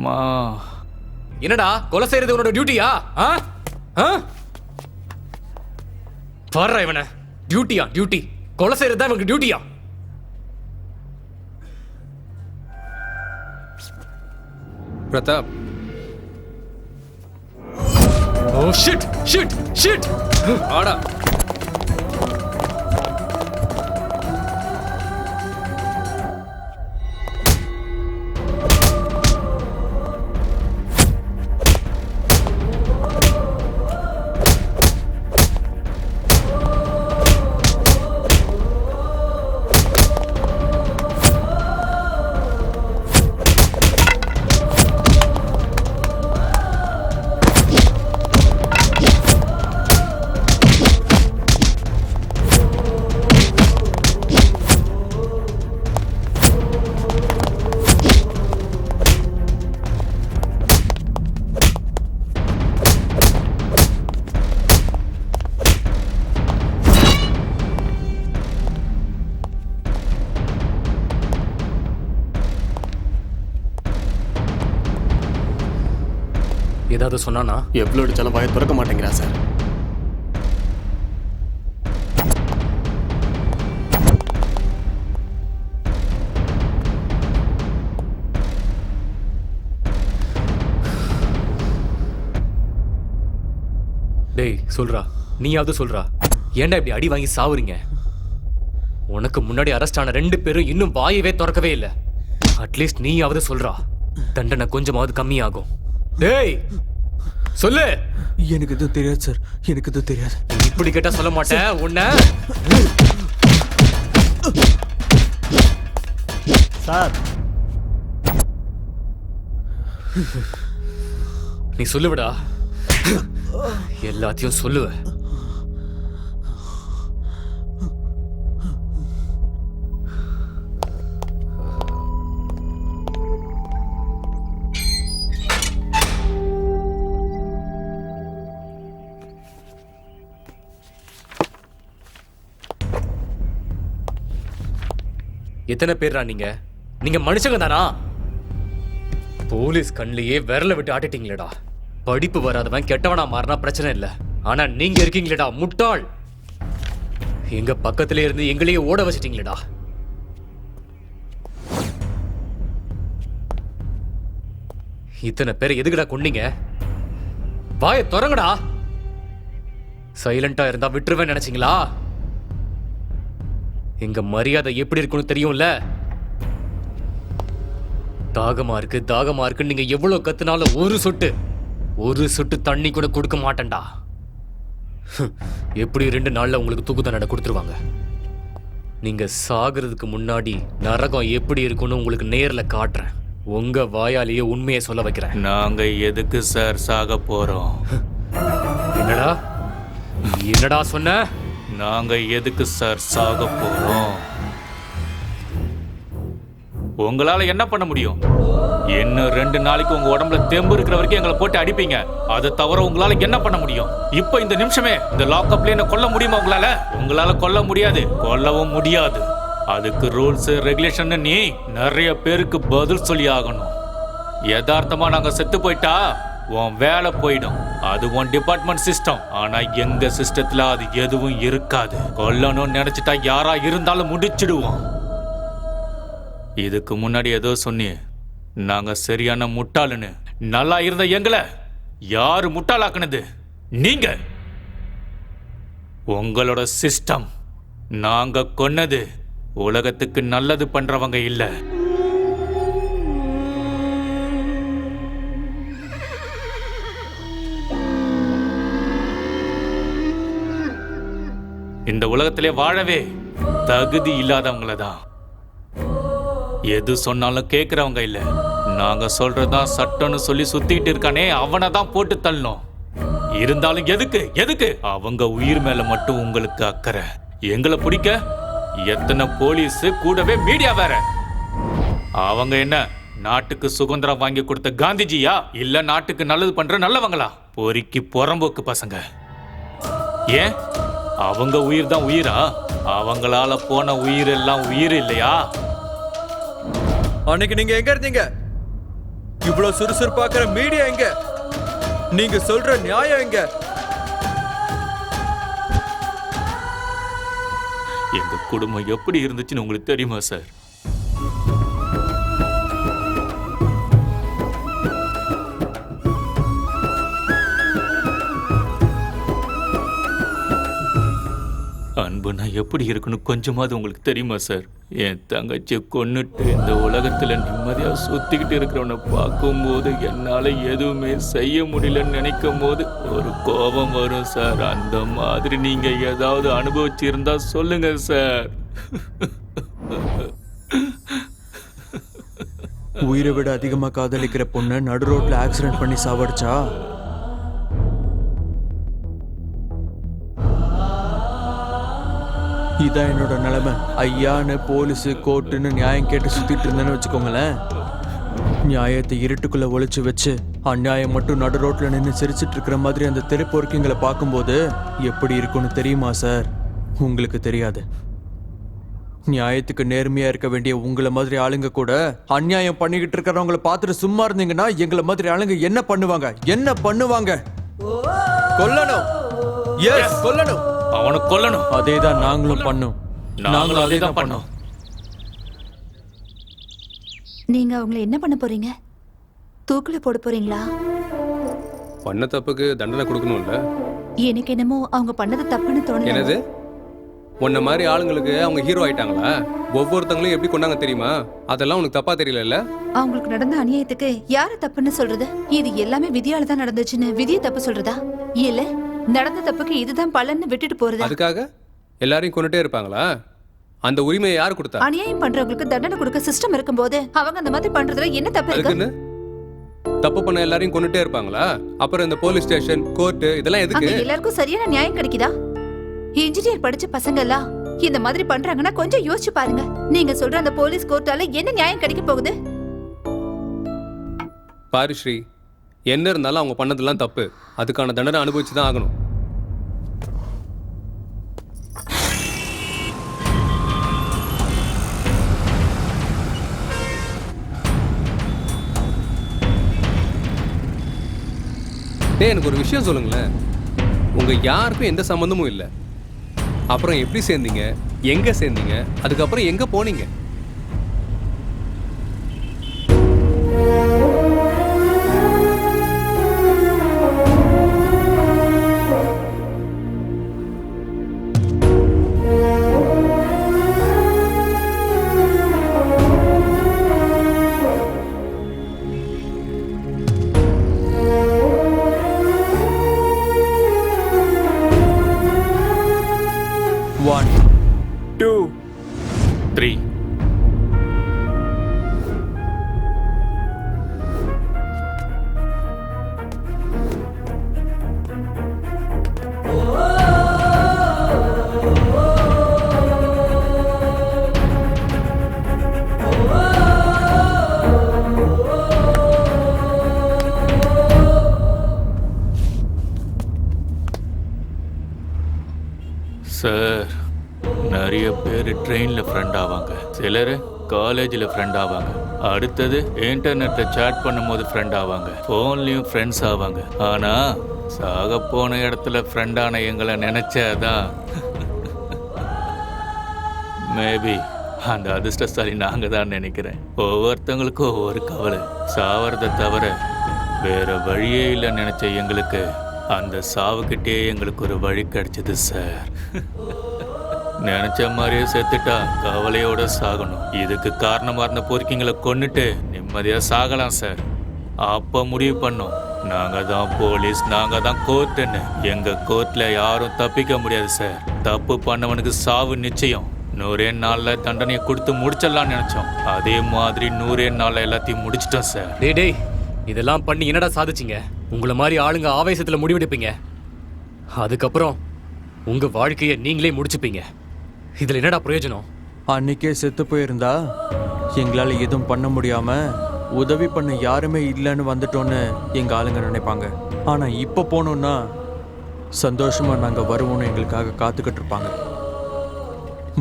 மா என்னடா கொலை செய்யறது உன்னோட டியூட்டியா? பாரு இவனை. டியூட்டியா? டியூட்டி கொலை செய்யறது தான் இவனுக்கு டியூட்டியா? Pratap. Oh shit shit shit. ஆடா. ஏதாவது சொன்னானா? எவ்வளோ அடிச்சாலும் வாயை திறக்க மாட்டேங்கிறா சார். டேய் சொல்றா, நீயாவது சொல்றா, ஏன்டா இப்படி அடி வாங்கி சாவுறீங்க? உனக்கு முன்னாடி அரெஸ்ட் ஆன 2 பேரும் இன்னும் வாயவே திறக்கவே இல்லை. அட்லீஸ்ட் நீயாவது சொல்றா, தண்டனை கொஞ்சமாவது கம்மியாகும். டேய் சொல்லு. எனக்கு எதுவும் தெரியாது சார், எனக்கு எதுவும் தெரியாது. இப்படி கேட்டா சொல்ல மாட்டேன் உன்னை. சார் நீ சொல்லுவிடா, எல்லாத்தையும் சொல்லுவ. எத்தனை பேர்ரா நீங்க? நீங்க மனுஷங்க தானா? போலீஸ் கண்ணிலேயே விரல விட்டு ஆட்டிட்டீங்களேடா. படிப்பு வராதவன் கெட்டவனா மாறினா பிரச்சனை இல்ல, ஆனா நீங்க இருக்கீங்களேடா முட்டாள். எங்க பக்கத்துல இருந்து எங்களையே ஓட வச்சிட்டீங்களேடா. இத்தனை பேரை எதுக்குடா கொன்னீங்க? வாயை திறங்கடா. சைலண்டா இருந்தா விட்டுருவேன் நினைச்சீங்களா? எங்க மரியாதை எப்படி இருக்குன்னு தெரியும்ல. தாகமா இருக்கு தாகமா இருக்குன்னு நீங்க எவ்வளவு கத்துனாலும் ஒரு சொட்டு தண்ணி கூட கொடுக்க மாட்டேன்டா. எப்படி 2 நாள்ல உங்களுக்கு தூக்கு தண்டனை கொடுத்துருவாங்க. நீங்க சாகிறதுக்கு முன்னாடி நரகம் எப்படி இருக்குன்னு உங்களுக்கு நேர்ல காட்டுறேன். உங்க வாயாலேயே உண்மையை சொல்ல வைக்கிறேன். நாங்க எதுக்கு சார் சாக போறோம்? என்னடா என்னடா சொன்ன? நாங்க எதுக்கு சார் சாக போறோம்? உங்களால என்ன பண்ண முடியும்? இன்னும் 2 நாளைக்கு உங்க உடம்புல தெம்பு இருக்கிற வரைக்கும் எங்களை போட்டு அடிப்பீங்க. அதை தவிர உங்களால என்ன பண்ண முடியும்? இப்ப இந்த நிமிஷமே இந்த லாக்அப்ல என்ன கொல்ல முடியுமா உங்களால? உங்களால கொல்ல முடியாது, கொல்லவும் முடியாது. அதுக்கு ரூல்ஸ் ரெகுலேஷன் நீ நிறைய பேருக்கு பதில் சொல்லி ஆகணும். யதார்த்தமா நாங்க செத்து போயிட்டா உன் வேலை போயிடும். அது உன் டிபார்ட்மெண்ட் சிஸ்டம். ஆனா எங்க சிஸ்டத்துல அது எதுவும் இருக்காது. கொல்லணும்னு நினைச்சிட்டா யாரா இருந்தாலும் முடிச்சிடுவோம். இதுக்கு முன்னாடி ஏதோ சொன்னி நாங்க சரியான முட்டாளுன்னு. நல்லா இருந்த எங்களை யாரு முட்டாளாக்குனது? நீங்க. உங்களோட சிஸ்டம். நாங்க கொன்னது உலகத்துக்கு நல்லது பண்றவங்க இல்ல. இந்த உலகத்திலே வாழவே தகுதி இல்லாதவங்கள தான். எது சொன்னாலும் கேட்கிறவங்க இல்ல. நாங்க சொல்றதுதான் சட்டம்னு சொல்லி சுத்திட்டு இருக்கானே அவனை தான் போட்டு தள்ளணும். இருந்தாலும் எதுக்கு எதுக்கு அவங்க உயிர் மேல மட்டும் உங்களுக்கு அக்கறை, எங்களை பிடிக்க எத்தனை போலீஸ் கூடவே மீடியா வேற. அவங்க என்ன நாட்டுக்கு சுதந்திரம் வாங்கி கொடுத்த காந்திஜியா இல்ல நாட்டுக்கு நல்லது பண்ற நல்லவங்களா? பொறுக்கி புறம்போக்கு பசங்க. ஏன் அவங்க உயிர் தான் உயிரா? அவங்களால போன உயிர் எல்லாம் உயிர் இல்லையா? அன்னைக்கு நீங்க எங்க இருந்தீங்க? இவ்வளவு சுறுசுறுப்பாக்குற மீடியா எங்க? நீங்க சொல்ற நியாயம் எங்க? எங்க குடும்பம் எப்படி இருந்துச்சுன்னு உங்களுக்கு தெரியுமா சார்? அன்புனா எப்படி இருக்குன்னு கொஞ்சமாவது உங்களுக்கு தெரியுமா சார்? என் தங்கச்சியை கொன்னுட்டு இந்த உலகத்துல நிம்மதியா சுத்திக்கிட்டு இருக்கிறவனை பார்க்கும்போது என்னால எதுவுமே செய்ய முடியலன்னு நினைக்கும் போது ஒரு கோபம் வரும் சார். அந்த மாதிரி நீங்க ஏதாவது அனுபவிச்சிருந்தா சொல்லுங்க சார். உயிரை விட அதிகமா காதலிக்கிற பொண்ணு நடு ரோட்ல ஆக்சிடென்ட் பண்ணி சாவடிச்சா இதான் என்னோட நிலைமை. ஐயான்னு போலீஸு கோர்ட்டுன்னு நியாயம் கேட்டு சுத்திட்டு இருந்தேன்னு வச்சுக்கோங்களேன். நியாயத்தை இருட்டுக்குள்ள ஒளிச்சு வச்சு அநியாயம் மட்டும் நடு ரோட்ல நின்று சிரிச்சிட்டு இருக்கிற மாதிரி அந்த தெருப்பொறுக்கிங்களை பார்க்கும்போது எப்படி இருக்கும்னு தெரியுமா சார்? உங்களுக்கு தெரியாது. நியாயத்துக்கு நேர்மையா இருக்க வேண்டிய உங்களை மாதிரி ஆளுங்க கூட அநியாயம் பண்ணிக்கிட்டு இருக்கிறவங்கள பார்த்துட்டு சும்மா இருந்தீங்கன்னா எங்களை மாதிரி ஆளுங்க என்ன பண்ணுவாங்க? என்ன பண்ணுவாங்க? கொல்லணும். எஸ், கொல்லணும். அவனை கொல்லணும். அதேதான் நாங்களும் பண்ணோம். நாங்களும் அதேதான் பண்ணோம். நீங்க அவங்கள என்ன பண்ண போறீங்க? தூக்குல போட போறீங்களா? பண்ண தப்புக்கு தண்டனை கொடுக்கணும்ல. எனக்கு என்னமோ அவங்க பண்ணது தப்புன்னு தோணுது. என்னது? உன்ன மாதிரி ஆளுங்களுக்கு அவங்க ஹீரோ ஆயிட்டாங்களா? ஒவ்வொருத்தங்களும் எப்படி கொண்டாங்க தெரியுமா? அதெல்லாம் உனக்கு தப்பா தெரியல? அவங்களுக்கு நடந்த அநியாயத்துக்கு யாரு தப்புன்னு சொல்றது? இது எல்லாமே விதியால தான் நடந்துச்சுன்னு விதியை தப்பு சொல்றதா? இல்ல நடந்த தப்புக்கு இதுதான் பலன்னு விட்டுட்டு போறது? அதுக்காக எல்லாரையும் கொண்டுட்டே இருப்பாங்களா? அந்த உரிமையை யார் கொடுத்தா? அநியாயம் பண்றவங்களுக்கு தண்டனை கொடுக்க சிஸ்டம் இருக்கும்போது அவங்க அந்த மாதிரி பண்றதுல என்ன தப்பு இருக்கு? தப்பு பண்ண எல்லாரையும் கொண்டுட்டே இருப்பாங்களா? அப்புறம் இந்த போலீஸ் ஸ்டேஷன், கோர்ட் இதெல்லாம் எதுக்கு? அங்க எல்லாருக்கும் சரியான நியாயம் கிடைக்குதா? இன்ஜினியர் படிச்ச பசங்க எல்லாம் இந்த மாதிரி பண்றாங்கன்னா கொஞ்சம் யோசிச்சு பாருங்க. நீங்க சொல்ற அந்த போலீஸ் கோர்ட்டால என்ன நியாயம் கிடைக்க போகுது? பாரிஸ்ரீ, என்ன இருந்தாலும் அவங்க பண்ணதெல்லாம் தப்பு. அதுக்கான தண்டனை அனுபவிச்சு தான் ஆகணும். எனக்கு ஒரு விஷயம் சொல்லுங்களேன். உங்க யாருக்கும் எந்த சம்பந்தமும் இல்லை. அப்புறம் எப்படி சேர்ந்தீங்க? எங்க சேர்ந்தீங்க? அதுக்கப்புறம் எங்க போனீங்க? சார், நிறைய பேர் ட்ரெயினில் ஃப்ரெண்ட் ஆவாங்க, சிலர் காலேஜில் ஃப்ரெண்ட் ஆவாங்க, அடுத்தது இன்டர்நெட்டில் சேட் பண்ணும்போது ஃப்ரெண்ட் ஆவாங்க, ஃபோன்லேயும் ஃப்ரெண்ட்ஸ் ஆவாங்க. ஆனால் சாக போன இடத்துல ஃப்ரெண்டான எங்களை நினச்சாதான் மேபி அந்த அதிர்ஷ்டசாலி நாங்கள் தான் நினைக்கிறேன். ஒவ்வொருத்தவங்களுக்கும் ஒவ்வொரு கவலை. சாவறதை தவிர வேற வழியே இல்லைன்னு நினச்ச எங்களுக்கு அந்த சாவுக்கிட்டே எங்களுக்கு ஒரு வழி கிடைச்சது சார். நினைச்ச மாதிரியே செத்துட்டா கவலையோட சாகணும். இதுக்கு காரணமா இருந்த பொறுக்கிங்களை கொன்னுட்டு நிம்மதியா சாகலாம் சார். அப்ப முடிவு பண்ணோம், நாங்க தான் போலீஸ், நாங்க தான் கோர்ட்டுன்னு. எங்க கோர்ட்ல யாரும் தப்பிக்க முடியாது சார். தப்பு பண்ணவனுக்கு சாவு நிச்சயம். 100 நாள்ல தண்டனையை கொடுத்து முடிச்சிடலாம்னு நினைச்சோம். அதே மாதிரி 100 நாள்ல எல்லாத்தையும் முடிச்சிட்டோம் சார். டேய், இதெல்லாம் பண்ணி என்னடா சாதிச்சிங்க? உங்களை மாதிரி ஆளுங்க ஆவேசத்துல முடிவெடுப்பீங்க, அதுக்கப்புறம் உங்க வாழ்க்கையை நீங்களே முடிச்சுப்பீங்க. இதுல என்னடா பிரயோஜனம்? அன்னைக்கே செத்து போயிருந்தா எங்களால் எதுவும் பண்ண முடியாம உதவி பண்ண யாருமே இல்லைன்னு வந்துட்டோன்னு எங்க ஆளுங்க நினைப்பாங்க. ஆனா இப்ப போனோம்னா சந்தோஷமா நாங்க வருவோம்னு எங்களுக்காக காத்துக்கிட்டு இருப்பாங்க.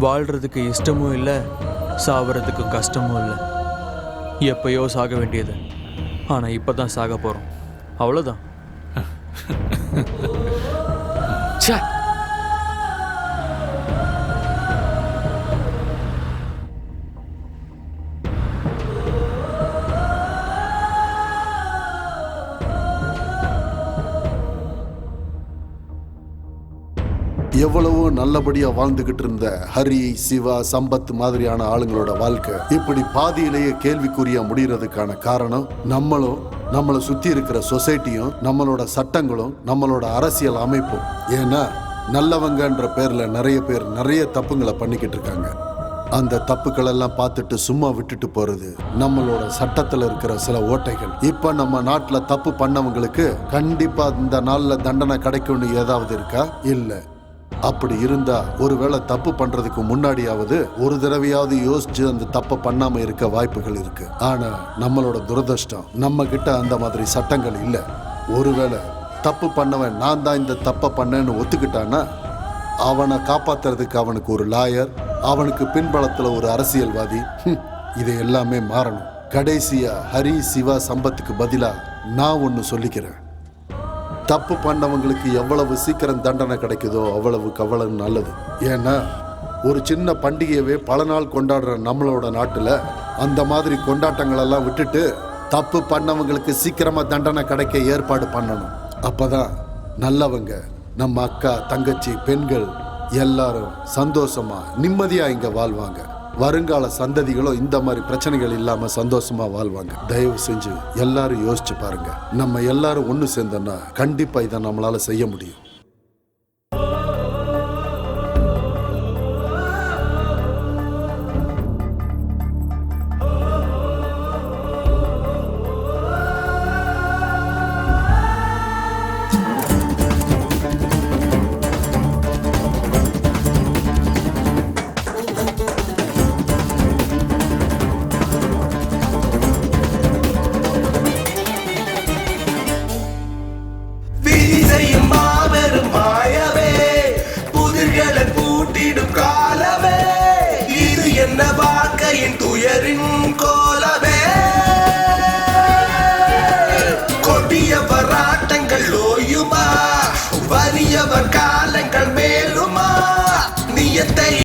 வாழ்றதுக்கு இஷ்டமும் இல்லை, சாவறதுக்கு கஷ்டமும் இல்லை. எப்பயோ சாக வேண்டியது, ஆனா இப்பதான் சாக போறோம், அவ்வளவுதான். எவ்வளவோ நல்லபடியா வாழ்ந்துகிட்டு இருந்த ஹரி, சிவா, சம்பத் மாதிரியான ஆளுங்களோட வாழ்க்கை இப்படி பாதியிலேயே கேள்விக்குறியா முடியறதுக்கான காரணம் நம்மளும், நம்மளை சுத்தி இருக்கிற சொசைட்டியும், நம்மளோட சட்டங்களும், நம்மளோட அரசியல் அமைப்பும். ஏன்னா நல்லவங்கன்ற பேர்ல நிறைய பேர் நிறைய தப்புங்களை பண்ணிக்கிட்டு இருக்காங்க. அந்த தப்புக்கள் எல்லாம் பார்த்துட்டு சும்மா விட்டுட்டு போறது நம்மளோட சட்டத்துல இருக்கிற சில ஓட்டைகள். இப்ப நம்ம நாட்டுல தப்பு பண்ணவங்களுக்கு கண்டிப்பா இந்த நாள்ல தண்டனை கிடைக்கும்னு ஏதாவது இருக்கா? இல்ல. அப்படி இருந்தா ஒருவேளை தப்பு பண்றதுக்கு முன்னாடியாவது ஒரு தடவையாவது யோசிச்சு அந்த தப்பை பண்ணாம இருக்க வாய்ப்புகள் இருக்கு. ஆனா நம்மளோட துரதிர்ஷ்டம், நம்ம கிட்ட அந்த மாதிரி சட்டங்கள் இல்ல. ஒருவேளை தப்பு பண்ணவன் நான் தான் இந்த தப்பை பண்ணேன்னு ஒத்துக்கிட்டான்னா அவனை காப்பாத்துறதுக்கு அவனுக்கு ஒரு லாயர், அவனுக்கு பின்பலத்துல ஒரு அரசியல்வாதி, இது எல்லாமே மாறணும். கடைசியா ஹரி, சிவா, சம்பத்துக்கு பதிலா நான் ஒன்னு சொல்லிக்கிறேன். தப்பு பண்ணவங்களுக்கு எவ்வளவு சீக்கிரம் தண்டனை கிடைக்குதோ அவ்வளவுக்கு அவ்வளவு நல்லது. ஏன்னா ஒரு சின்ன பண்டிகையவே பல நாள் கொண்டாடுற நம்மளோட நாட்டுல அந்த மாதிரி கொண்டாட்டங்களெல்லாம் விட்டுட்டு தப்பு பண்ணவங்களுக்கு சீக்கிரமா தண்டனை கிடைக்க ஏற்பாடு பண்ணணும். அப்பதான் நல்லவங்க, நம்ம அக்கா, தங்கச்சி, பெண்கள் எல்லாரும் சந்தோஷமா நிம்மதியா இங்க வாழ்வாங்க. வருங்கால சந்ததிகளும் இந்த மாதிரி பிரச்சனைகள் இல்லாம சந்தோஷமா வாழ்வாங்க. தயவு செஞ்சு எல்லாரும் யோசிச்சு பாருங்க. நம்ம எல்லாரும் ஒண்ணு சேர்ந்தோம்னா கண்டிப்பா இதை நம்மளால செய்ய முடியும். துயரின் கோ